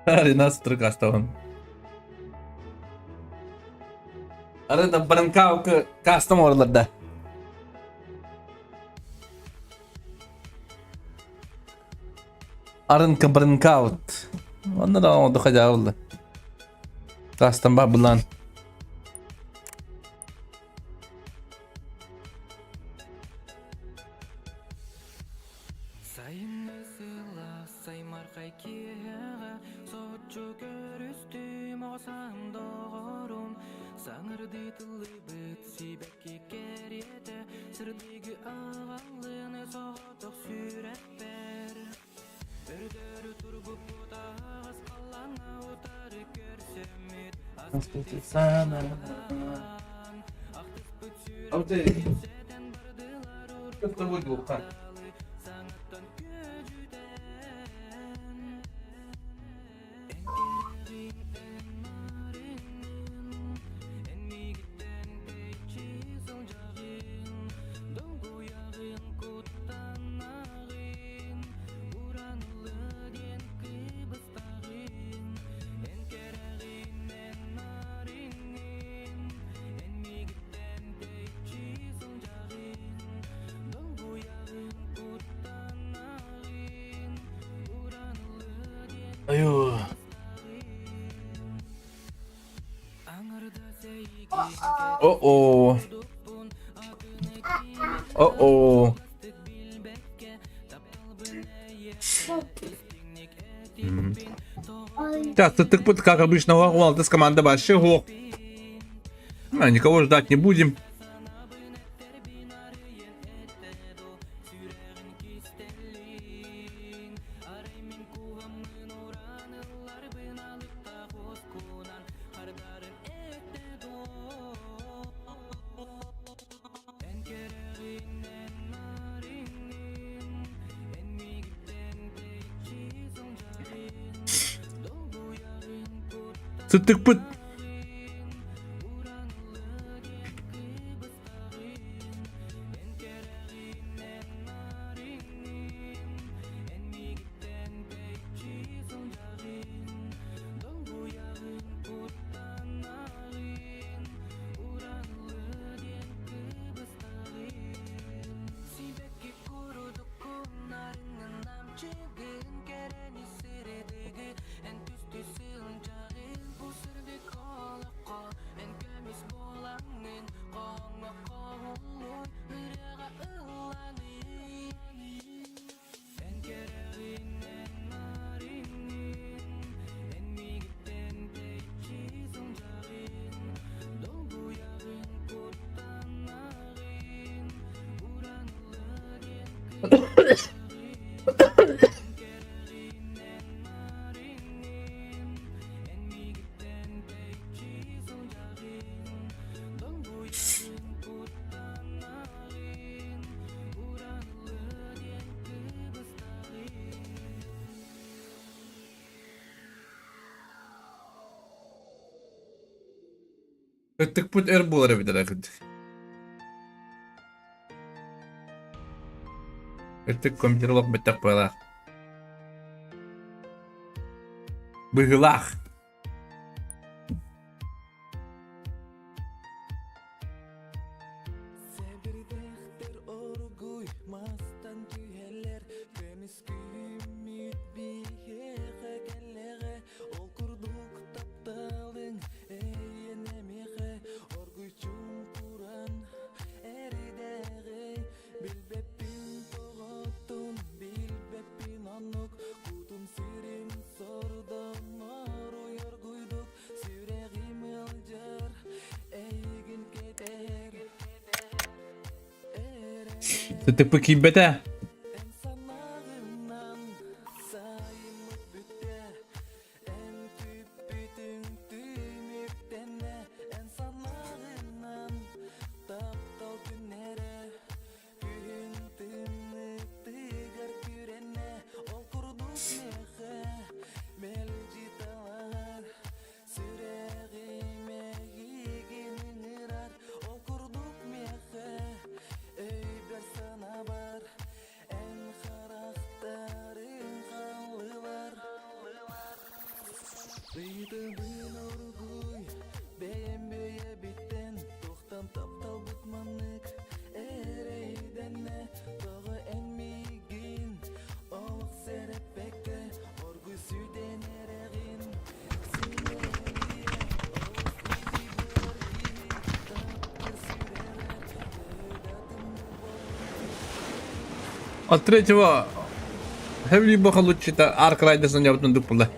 Hadi nasıl Türk astawan. Arada barangkau ke custom oralarda. Arın ke barangkau. Onda da oldu kajavuldu. Custom babulan. Sana. Oke. Ketemu bukan. Ayo. Oh. Так, тут как обычно Валдес команда большого. Никого ждать не будем. Sıtık pıt. Öttük bu erbolara bir de rakıdı. Öttük kompüter olup bittik böyle. Bıgılak. Öttük bu kibete. От третьего Heavy бахал чита аркрайда занял на дупла.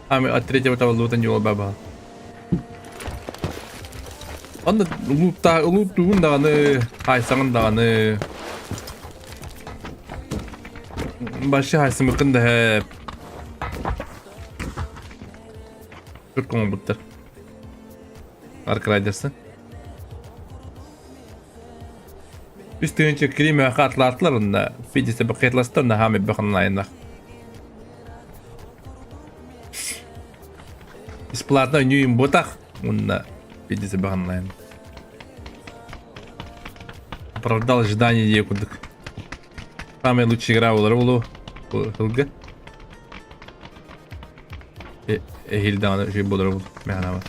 А мы от третьего того лута не баба. Он луту даганы хайсан даганы. Башы хайсан мыкында. Çok komutlar. Arkraydersin. Üstünce klima katlarlarında fidisi baketlastan da hami bakınlayında. Бесплатно нюем ботах, он фидisi bakınlayında. Оправдал ожидания якудык. Самая лучшая игра у Ролу Хилга. Хилдан şey bulur bu mehana var.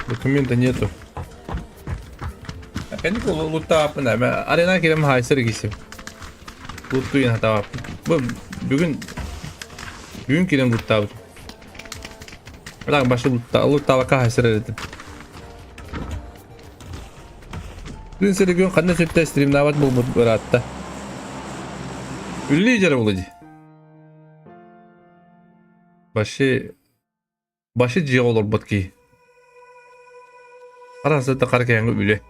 Документа нету. Ini kalau luta apa nak? Arena kirim hasil gisi. Lutu yang tahu. Bu bugün kirim luta. Belak başka luta vakah hasil edin. Dün seri gün kanda sütte stream navat bu beratta. Ülli icra olacak. Başı ciğer olur batki. Arası da karkayan ülli.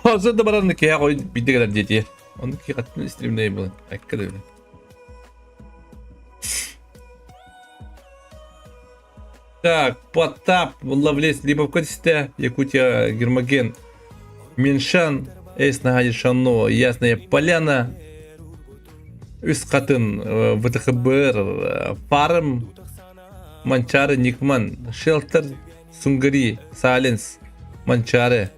Hazır da bana ki ya koy bitti kadar diye. Onu ki katın stream'deyim bu. Hakikaten öyle. Так, Потап, Лавлес, либо в качестве Якутия, Гермоген, Меньшан, Эйс Нагадишано, Ясная Поляна, Үскатын, ВТХБР, Фарм, Манчары, Никман, Шелтер, Сунгари, Сайленс, Манчары.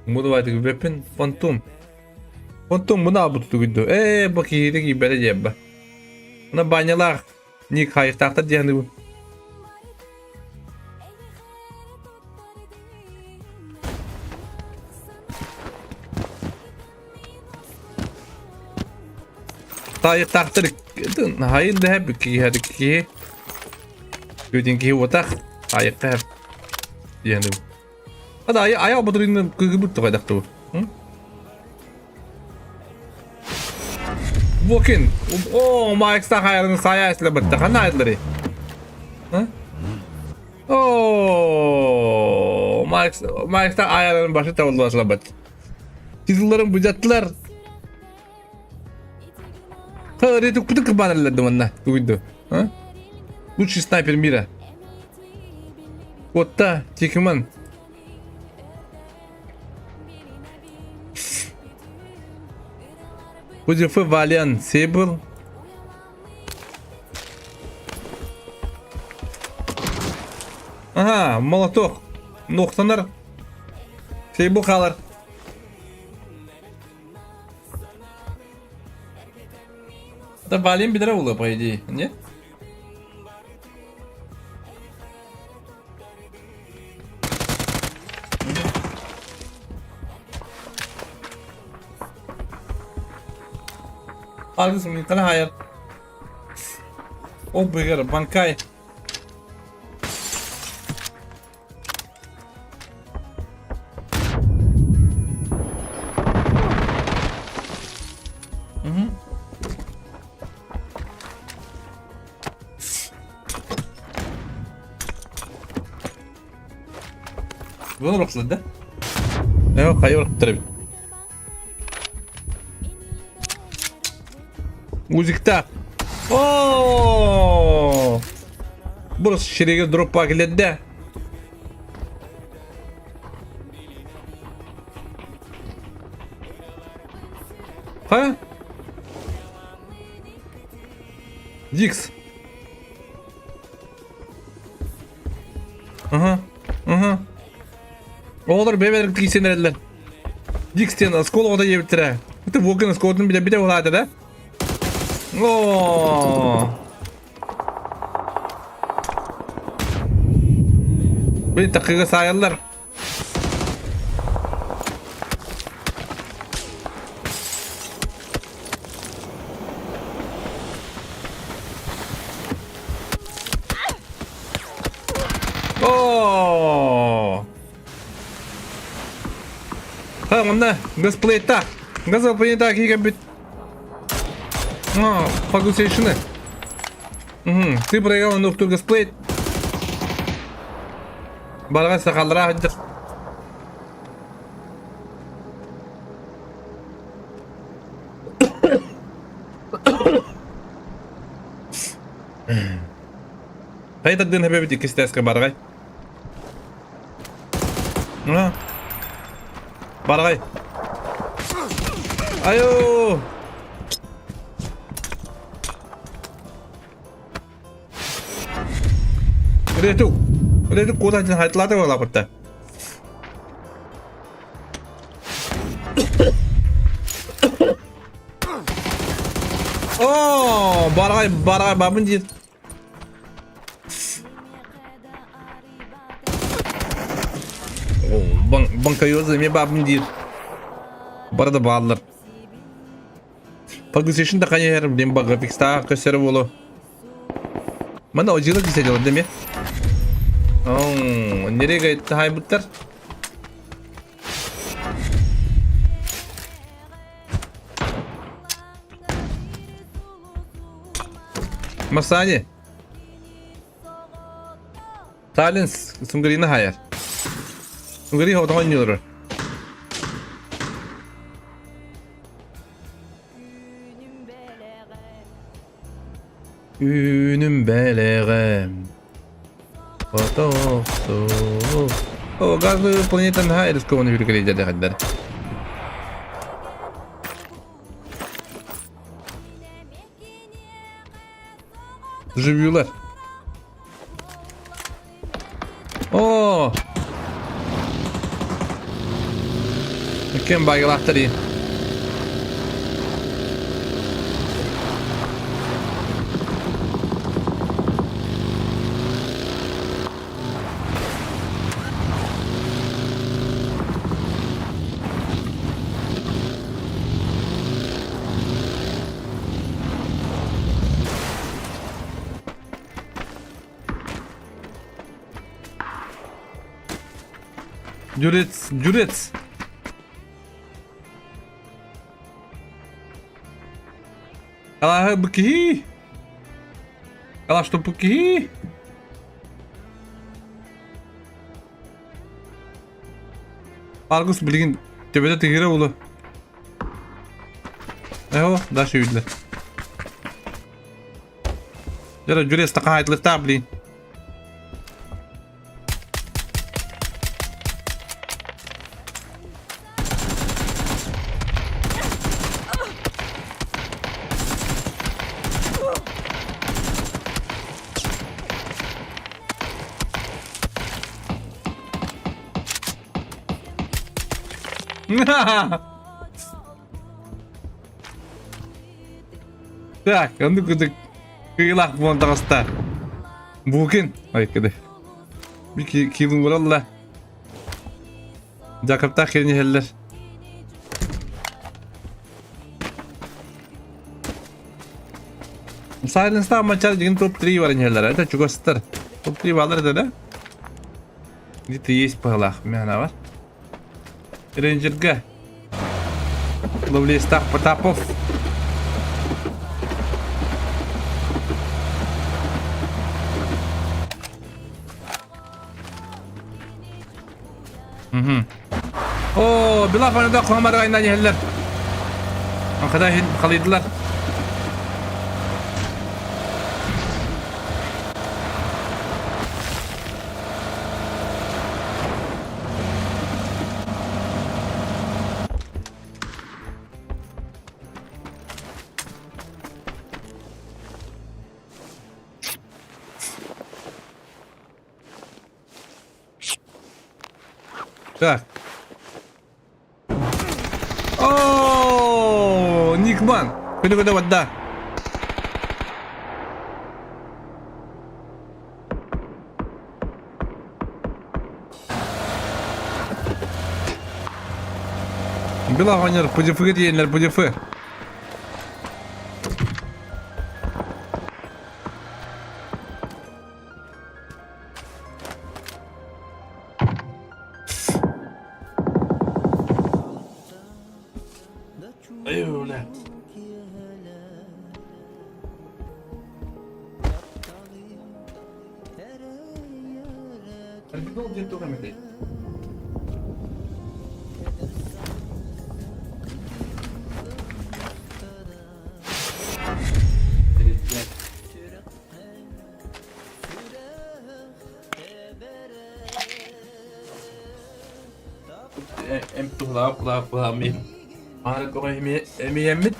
Мудавайдык вепен, Фантом. Фантом мына буту гүддү. Бакириги беле жебба. Мына банялар ник хайыктакта дияны бу. Tayı taktır. Hayır da hep ki hadi ki. Gödün ki otak. Hayır hep. Yani. Hadi ayağı budurun kıgıbırt koydaktı bu. Bakın. O Mike'sa hayırını sayesinde bitti. Kan hayırları. Ha? Oo, Mike'sa ayarının başı tavulmasına bitti. Çizgilerin bucattılar. Hadi tuk putuk kebanırladı bana. Duydu. Ha? Лучший снайпер мира. Kotta, çekiman. Hucufu Valiant Sable. Aha, Molotov. Noktalar. Sable kalır. Da Valiant bir lira oluyor по идее, не? Algısın bir tane hayır. O bıgır bankay. Bunu ruxladı. Yok hayır ruxladı. Müzikte. Oo! Burası şirige drop pakiledi. Ha? Dix. Aha. Aha. Olur bebelik giysin dediler. Dix diyen askol oda yebitire. Bir de Volkan askolun bir de olaydı da. Oo. Beni takıya sayarlar. Oo. Tamam da gaz plate. Gaz plate ki gibi. Погусейшины. Ты проиграл на Тур Газплейт. Барга сақалдыра хаддыр. Hayda dün hep bir isteske bargay. Bargay. Ayo. Udah itu kuota jangan hati latih wala peta. Oh, barangay babın jir. Oh, bang kayo zemi babın jir. Barada bağlar. Pagusation da kanya her dem bag graphics ta kasar bolo. Mana ojila kise jalan dem ya. Oh, nereye gitti haybutlar? Masani. Talens, Sungarina hayır. Sungari hoton oynuyor. Ünüm beleğim. Fotoğrafı. O gazlı planetin hayır skovanı yürükeleyeceğiz kadar. Живюлар. Oo. Kim baygılaktır iyi. Juret. Kalahı bıkıhi. Kalaş topu ki. Argus bilgin tepede tigre ulu. Eho, da şöyle. Jara Juret istaqaaytlı tablin. Так, а ну-ка ты кыйлак вон тагаста. Букин. Ай кеде. Bir kilin var Allah. Jakarta kelini heller. Silence'da ama çarjın top 3 var heller. Это çok star. Top 3 varlar da. Где-то есть палах, мяна var. Рейнджерга. Ловли Стах Потапов. Oo, bilaf anada kuhamar ayından yeller. Arkada kalıydılar. Так. О, Никман. Куда вода? Bila oynar, pucufu diyenler pucufu. Öyle. Hadi ne olacak doğru değil. Em tuhla mi. Ağrı koy mi yemmit.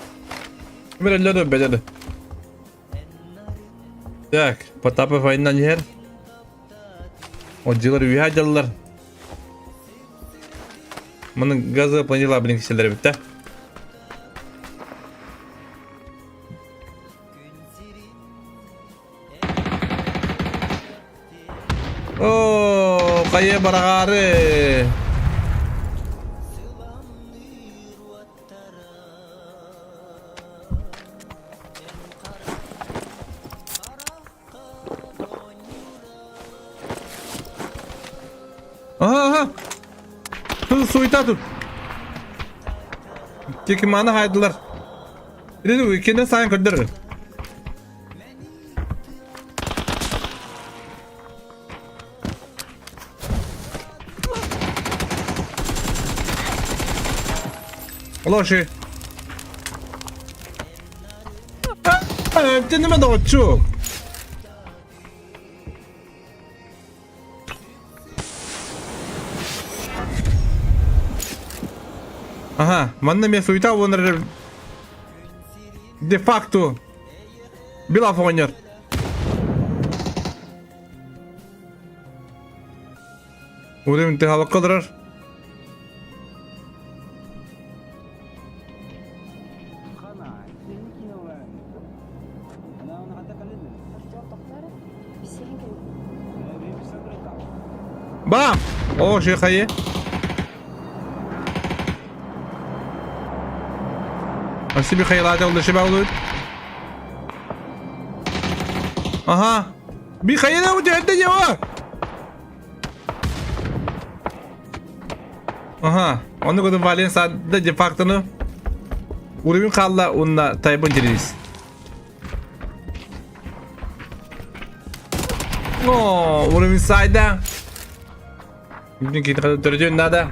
Böyle de böyle de. Так, Потапов ayından yer. Отжылар үйе ажалылар. Мұның газы планила білін кішелері бітті. Ооо, қайы барағары. Aha. Soyuta dur. Çekimhanı haydılar. Bir de bu ikiden sayın kırdırır. Allah şey. Kendime de uçuyor. Ага, манна меня суета вон де-факто Билав ойнар. Урем те хава кылдырар. Бам! О, шейхае. Себе хайладе oldu şey bağlı. Aha. Bir hayra bu cehette cevap. Aha, onu kadar valen sadece cefaktını Urubin kalla onunla taybın ciriz. Oo, Urubin sayda. Bugün kita kadar terjun nada.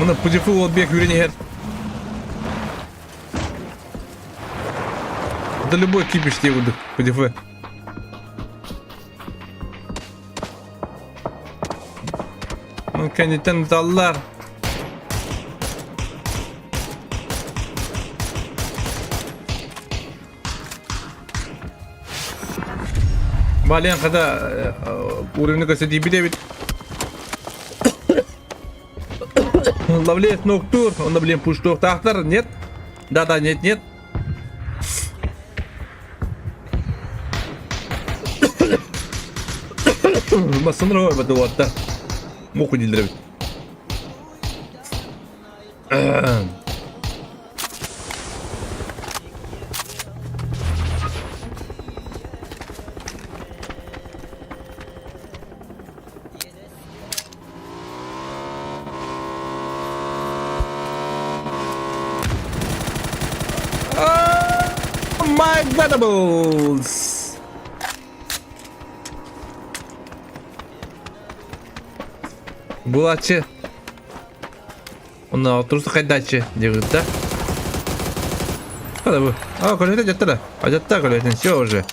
Bunu pujifu ol bir yürüyün her. Да любой кипиш тебе буду, ПДФ. Ну, конечно, металлар. Бален когда уровень касети бит. Ловлеет ноктур, он, блин, пуштух тахтар, нет? Да, нет. Basın roba duvarda. Moku dildir bit. My Venables. Булачы. Онда отырысы қайдачы дегіз да. Қада бұл? Көлетен жатты да. Жатта көлетен, все уже.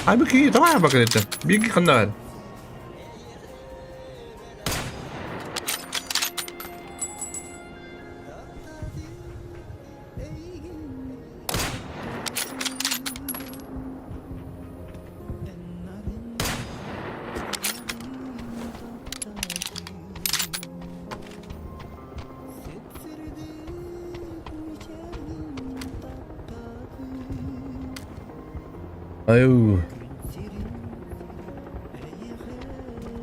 Ай бұл кейі, давай ба көлетен. Беги қанда қады. Аю.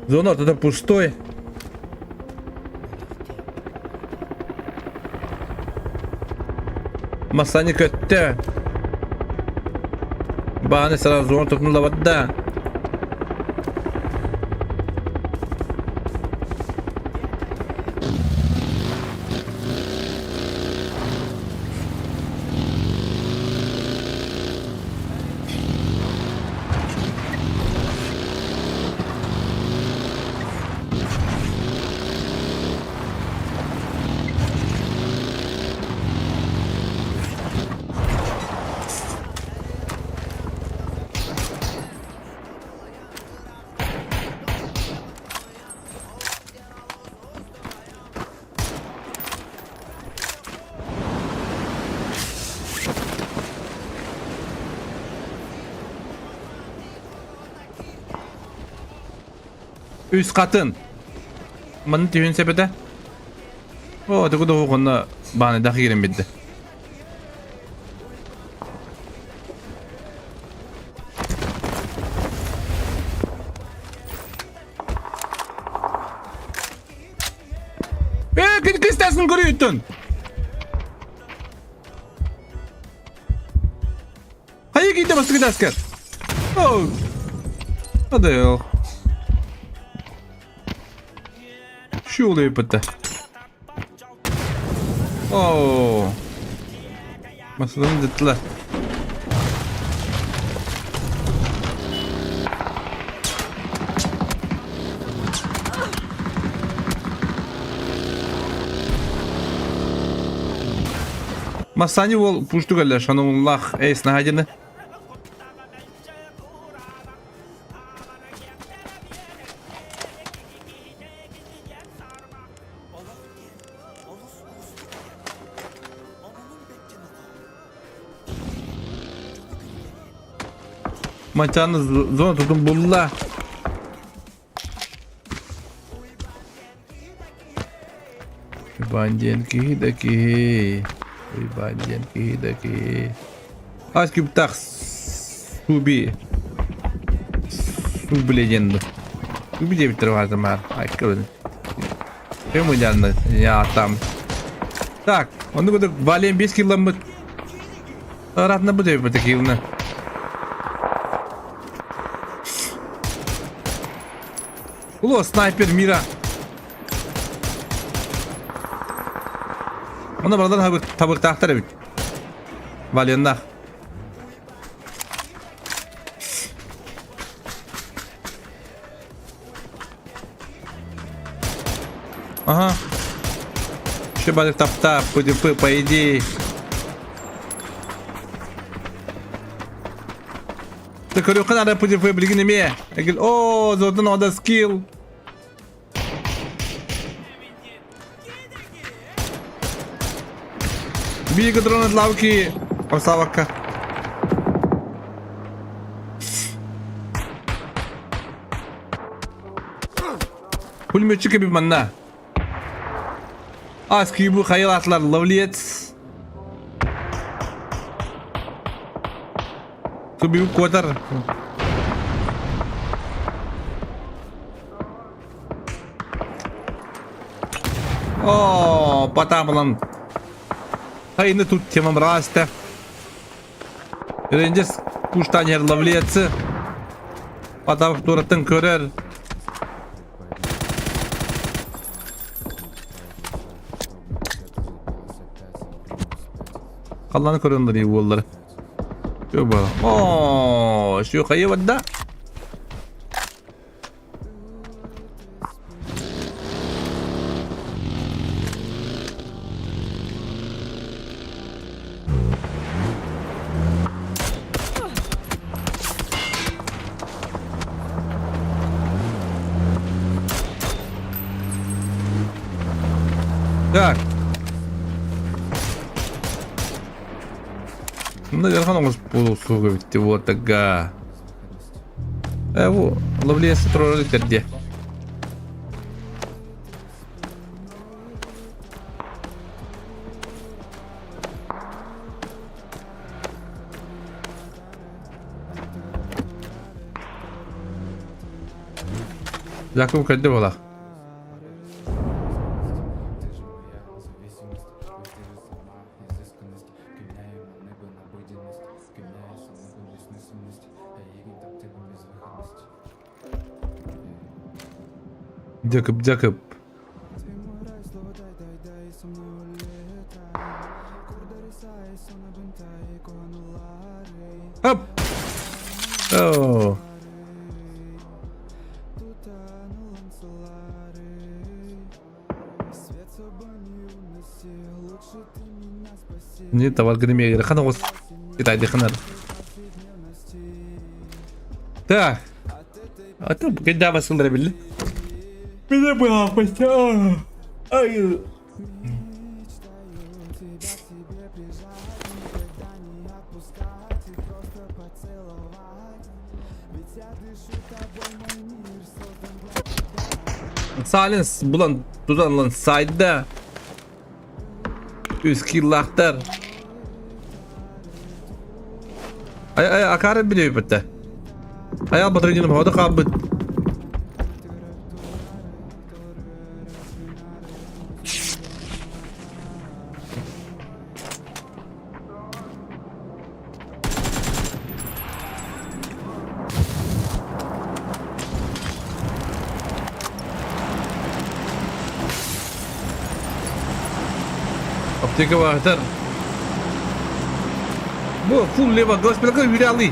Зона туда пустой. Масани kötü. Bahane sırası zona tutmalı vadda. Üst katın. Bana tüyün sepete. O da kudu hukunda bana dahi girin bitti. Kıstasını görüyorsun. Hayır gitti baskı asker. Oh. Hadi ya. Şu oluyor pıtı. Oo. Masadan zıttılar. Masani vol pushtugalar şanullah esna hacını. Maçanı zona tutun bulla. Banjen ki. Banjen ki. Aski tak subi. Subi legenda. Subi de bitir var zaman. Ay kırın. Kemu canlı ya tam. Так, onu kadar valen 5 kilometre. Aratna bu da bir kilne. Ulo sniper mira. Ona buradan tabak tahtar evet. Valyanlar. Ага. Ще бадик тап-тап, ПДП, по идее. Ты говорю, надо ПДП, блин, не. Я говорю, о, золото надо скилл. Бига дрон от лавки. Посавака. Пулеметчик gibi manna. Aski bu hayalatlar lovliyet. Tu büyük kuatar. Oh, patah malam. Hayını tut temam rasta. Rangers kuştan yer lovliyetsi. Patah turatın körer. Allah'ını koruyorlar iyi bolları. Yok bana. Oo, şu kayı var da. Так. Ну, наверное, он полусуга ведь вот такая. Его ловли строили где? Закум кадде была. Дякып. Оп! О! Не товар гремеет. Ханос. Китай деханар. Так. А то когда вас нравилось? Меня была постель. Ай. Silence bulan tutanlan side'da. Üst killahtar. Ay akaret biliyor bitti. Ayal batırıcının havada kabit. Аптека вахтар. Bu full лево, госпиталь видали.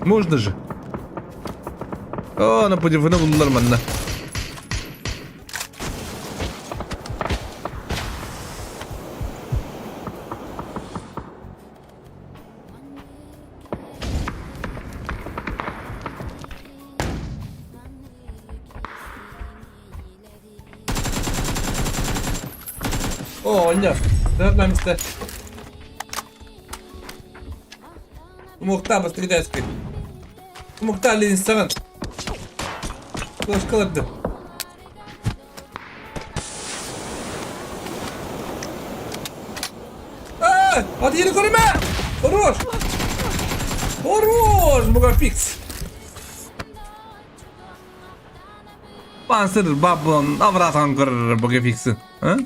Можно же. О, напади в нормально. О, нет. Нам место. Мухта быстрее скрыть. Мухта ли инструмент? Класс кладу. Отъели курме! Хорош! Хорош! Мугафикс! Панцир бабон авратан кыр Мугафиксы. А?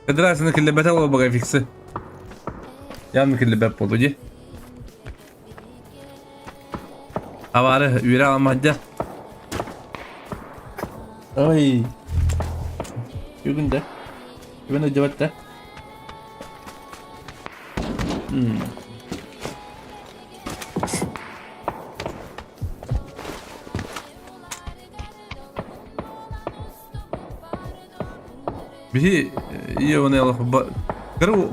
Федерация накиллебета Мугафиксы. Явно киллебет полуди. Avarı üre almaca. Ay. Bugün de. Bugün de cevap da. Bir iyi onu yalan.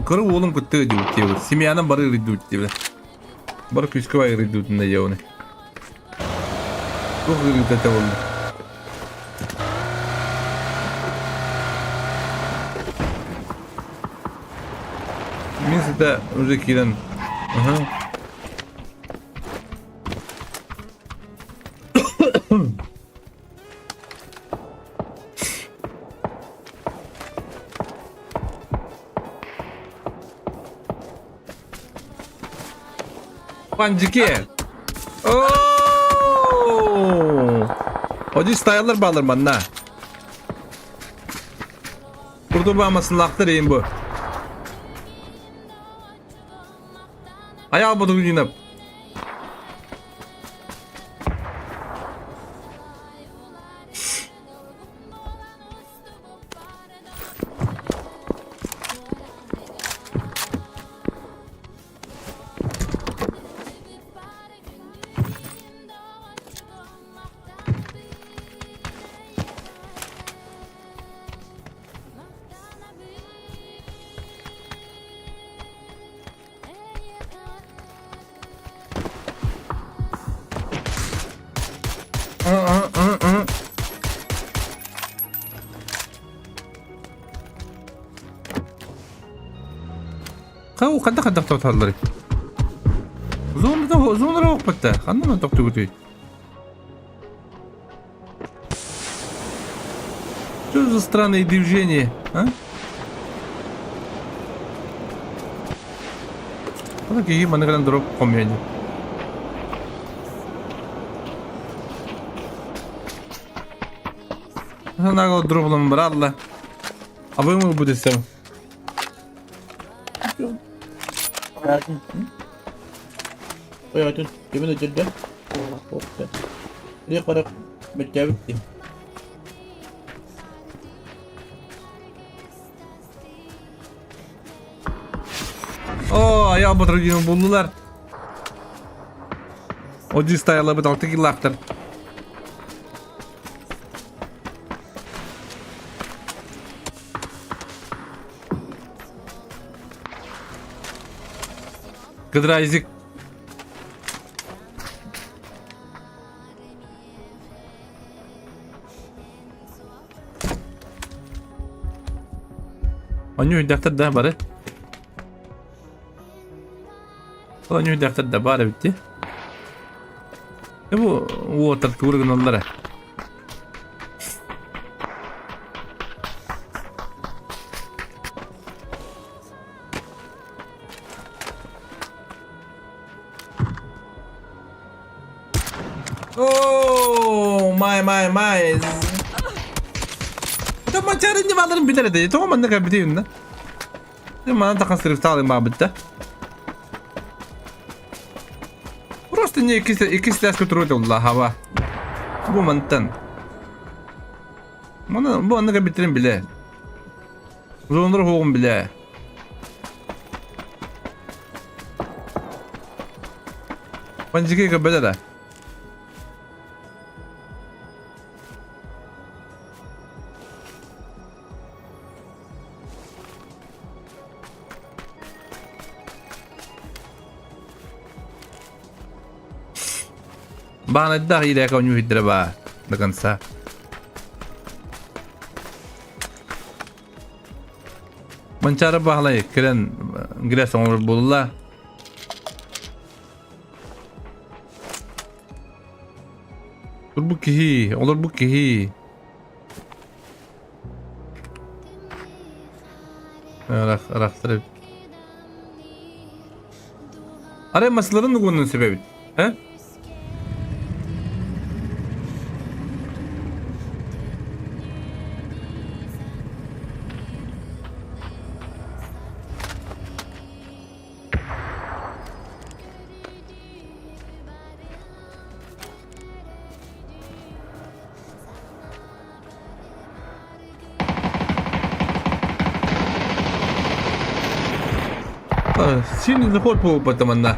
Kırı oğlum kutu diyor. Simyanın barı ridu diyor. Barı küskü var ridu ne ya onu. Çok ridu da oldu. Minsi de öncekiden. Aha. Panciki. Ooo. Hoca style'lar bağlar bana. Burada bağmasın laktırayım bu. Ayağı budur yine. Kau kadang totalları. Zonda yok bitti. Kandan toptu götü. Что за странные движения, а? Вот такие маневры дорог комьяни. Наго дроблом брала. А вы ему будете сам. Ой, тут gimana jeda? Oke. Dia pada mencabut tim. Ayağı batırıcını buldular. O cistayla bir daltık yıllaktır. Kıdıra izik. Anyu defter de bari. Anyu defter de bari bitti. Bu water tour'un onlara. Oh my. Tamam çağırınca bağlarım bir tane de. Tamam ben de kapatayım da. Bana takın sırf sağlayayım babette. Просто не iki слязка трудил la hava. Bu mantan. Bu anı bitirin bile. Zondur hoğum bile. Pancıkı kabede de. Bana dah ide kau nyuhid draba dengan sa. Mencara bahlay keren gres olur bullah. Olur bu kihi. Araştırıp. Aramasların ne bunun sebebi? He? Şimdi hol bu batamanda.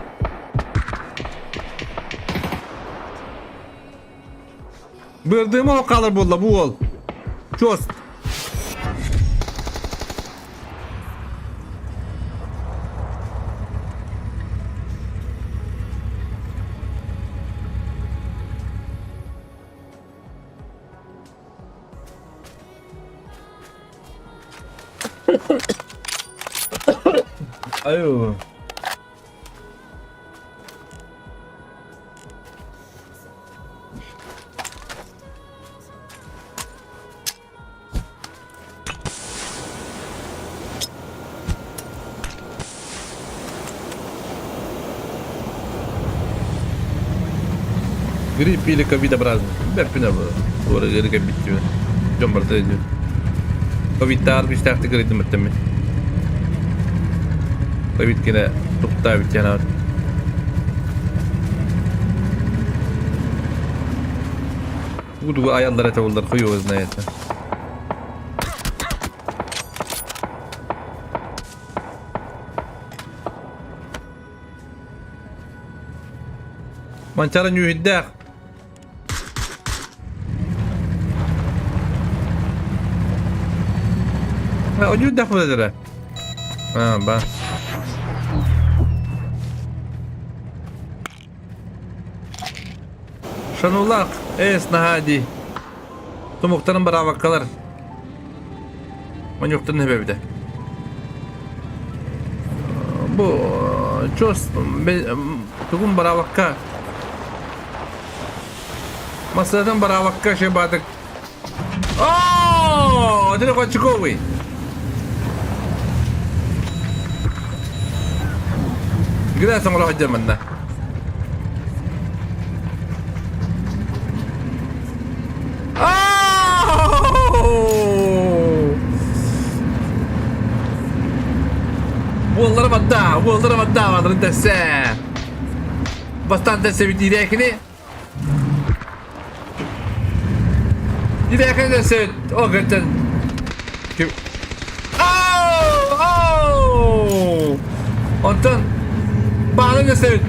Bırdığıma o kalır bolla bu ol. Çöz. Ayo. Грипп или ковидообразный. Да, пинабо. Ora geri bitti. Jombarda ediyor. Covid'da bir işte geri mi? Covid kine tukta bitti yana. Bu ayarlara tavırlar koyuyoruz neyse. Mancara nyuhiddak. O nyuhiddak mı dediler? Ha ben. Şanulak, nahadi. Tumuktanın baravakkalar. Man yoktan ne bebide. Bu çöz tugun baravakka. Masadan baravakka şey badık. Oh, direkt açıkovi. Gidersen ola hacca menda. Vuoltare maddava 36. Bastante se direi che ne. Direi che ne se. Oh, che. Oh! Ondan. Bağlı ne se.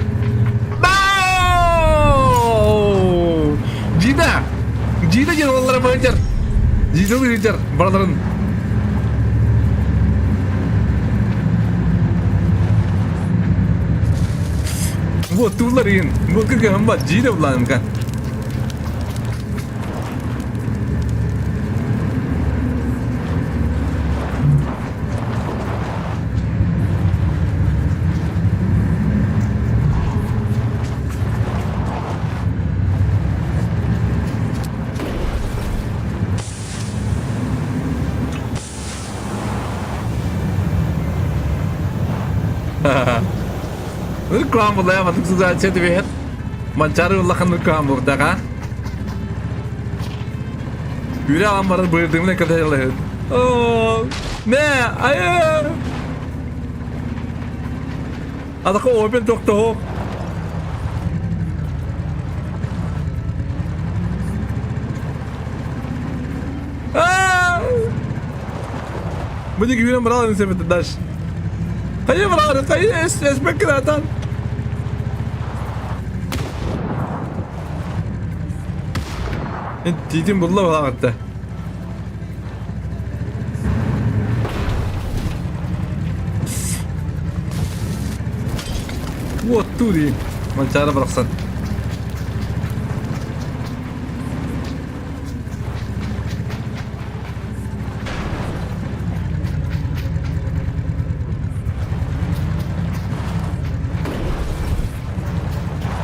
Cida gel onlara bayıncar. Cida bayıncar. Buraların. Bu tuğların. Bu kırgın var. Cida bulanım kan. Reklam boleh matuk sudah chat bihat. Mencari ulah kan reklam burada kan. Yürü ambarın buyurduğumla kadar yalan. Oh, ne? Ayo. Adakı open doktor. Mujhe क्यों बड़ा इनसे बतदाश कहीं बड़ा कहीं एस्पेक्ट कराता चीजें बोलना बड़ा करता है वो तू दी मंचारा बरकसन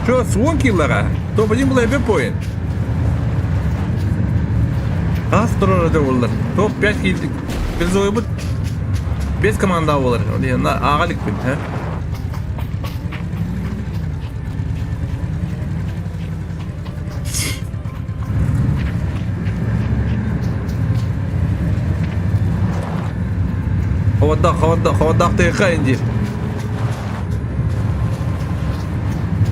Что, свон киллера? То один был эпи поин. Астрора да олар. Топ 5 килдик. Biz oyubut 5 komanda olur. Yani ağalık bin, he? Havadak tıka incir.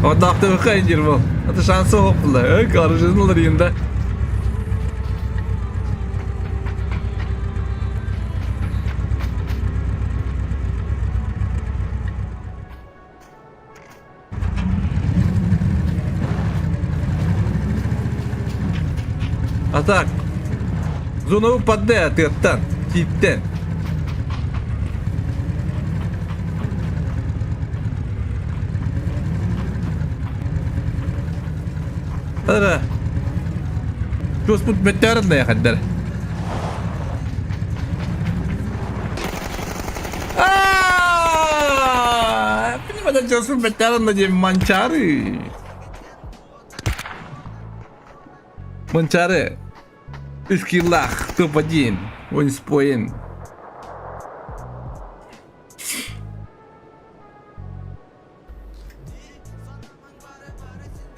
Havadak tıka incir bu. Hatta şansı hopla. Karıcının olur yine. Атак. Зона упадет тыттан. Титтен. Ара. Чус пут метарна я хаддар. Понимаете, чус пут метарна де манчары. Манчары. 3 киллах, топ-1. Ойнспоин.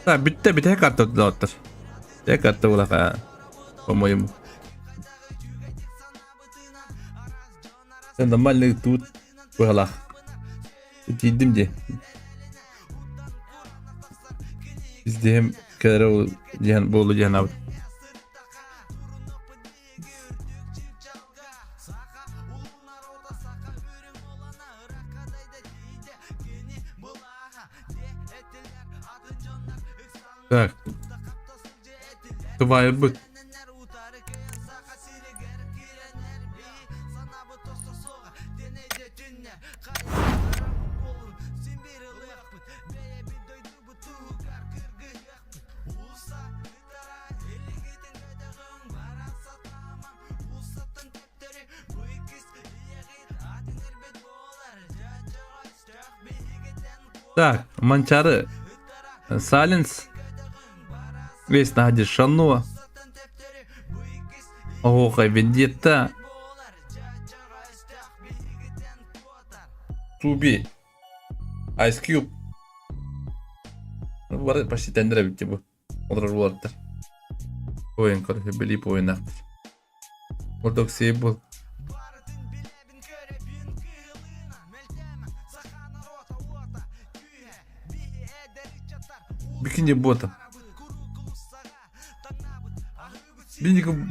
Bitti kartta tuttular. Tek kartta ulaka. По-моему. Это нормальный тут было. Идем где. Здесь когда Диан был Дианав. Так. Давай бы. Так, манчары. Silence. Весь находит Шано. Ох, Вендетта. Туби. Ice Cube. Var почти тендер bitti bu. Olur bu arada. Oyun karşı bilip oynaktır. Orada şey bu. Bikini bottom.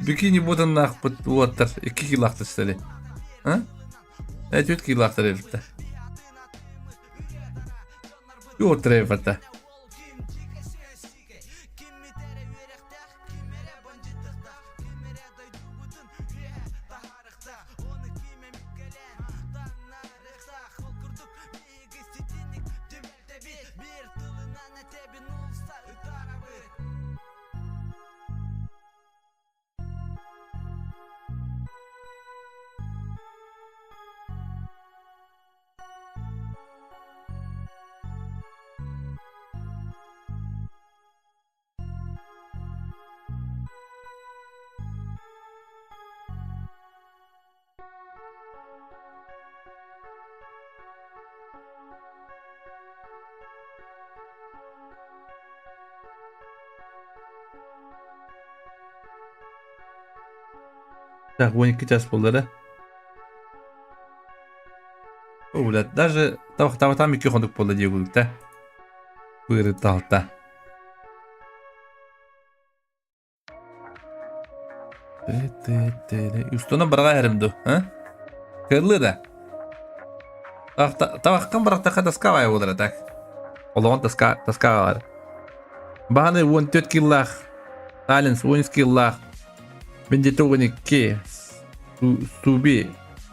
Bikini bottom naqpıt water 2 kilaktır istedi. Ha? Evet 4 kilaktır herifte. Yok herifte. Так, 12 час полдары. Блядь, даже там и кюхондук полда дегулук, да? Вырыт талта. Устона барга эримду, а? Кырлы да. Таваккан барактака таска вай болдыр, так? Олоон таска бар. Баны 14 киллах. Silence 12 киллах. Бендето 12. Суби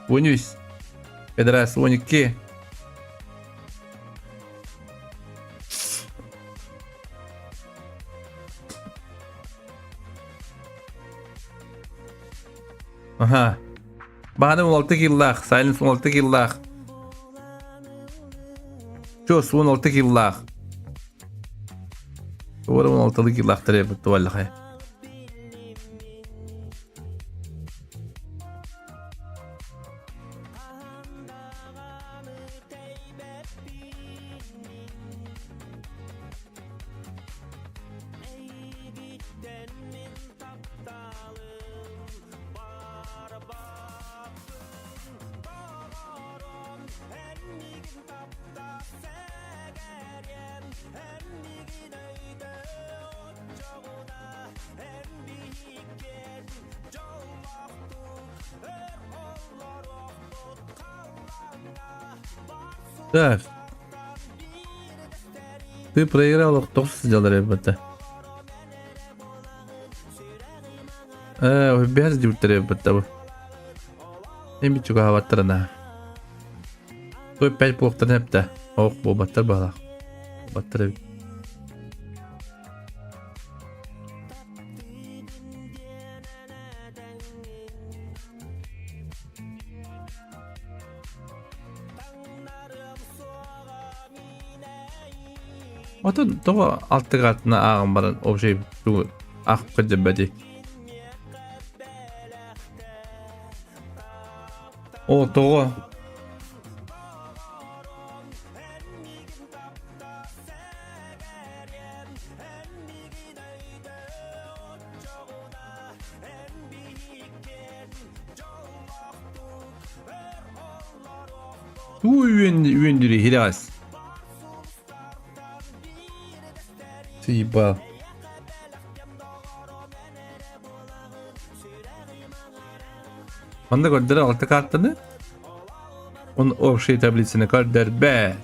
13. Педрас 12. Ага. Баны 16 киллах. Silence 16 киллах. Чос 16 киллах. Ora 16 киллах треба туаллахай. Так. Ты проиграл, кто сидел, ребята? Biraz cübütleri bitti bu. En bir çok havattır da. Koy pek boktan hep de. Oh bu battır bağla. Battır. Oto toga altı katına ağım baran o şey bu akıp kıcıbedi. O toga üyendiri hilas. Tiba. Manda gördüler altı kartını. Onun o şey tabletine gördüler be.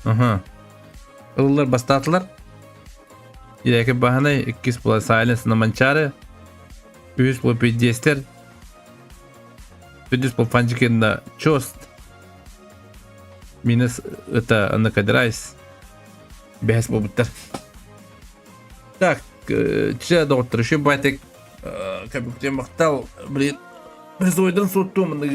Aha. Illar bastardılar. İlaki bahane 2 bola silence na manchare. 3 bola pidester. 5 bola fanjikin na chost. Minus это накадрайс. Без побутер. Так, че доктор, еще батик, как бы тебе махтал, блин, без ойдан сотту, мы на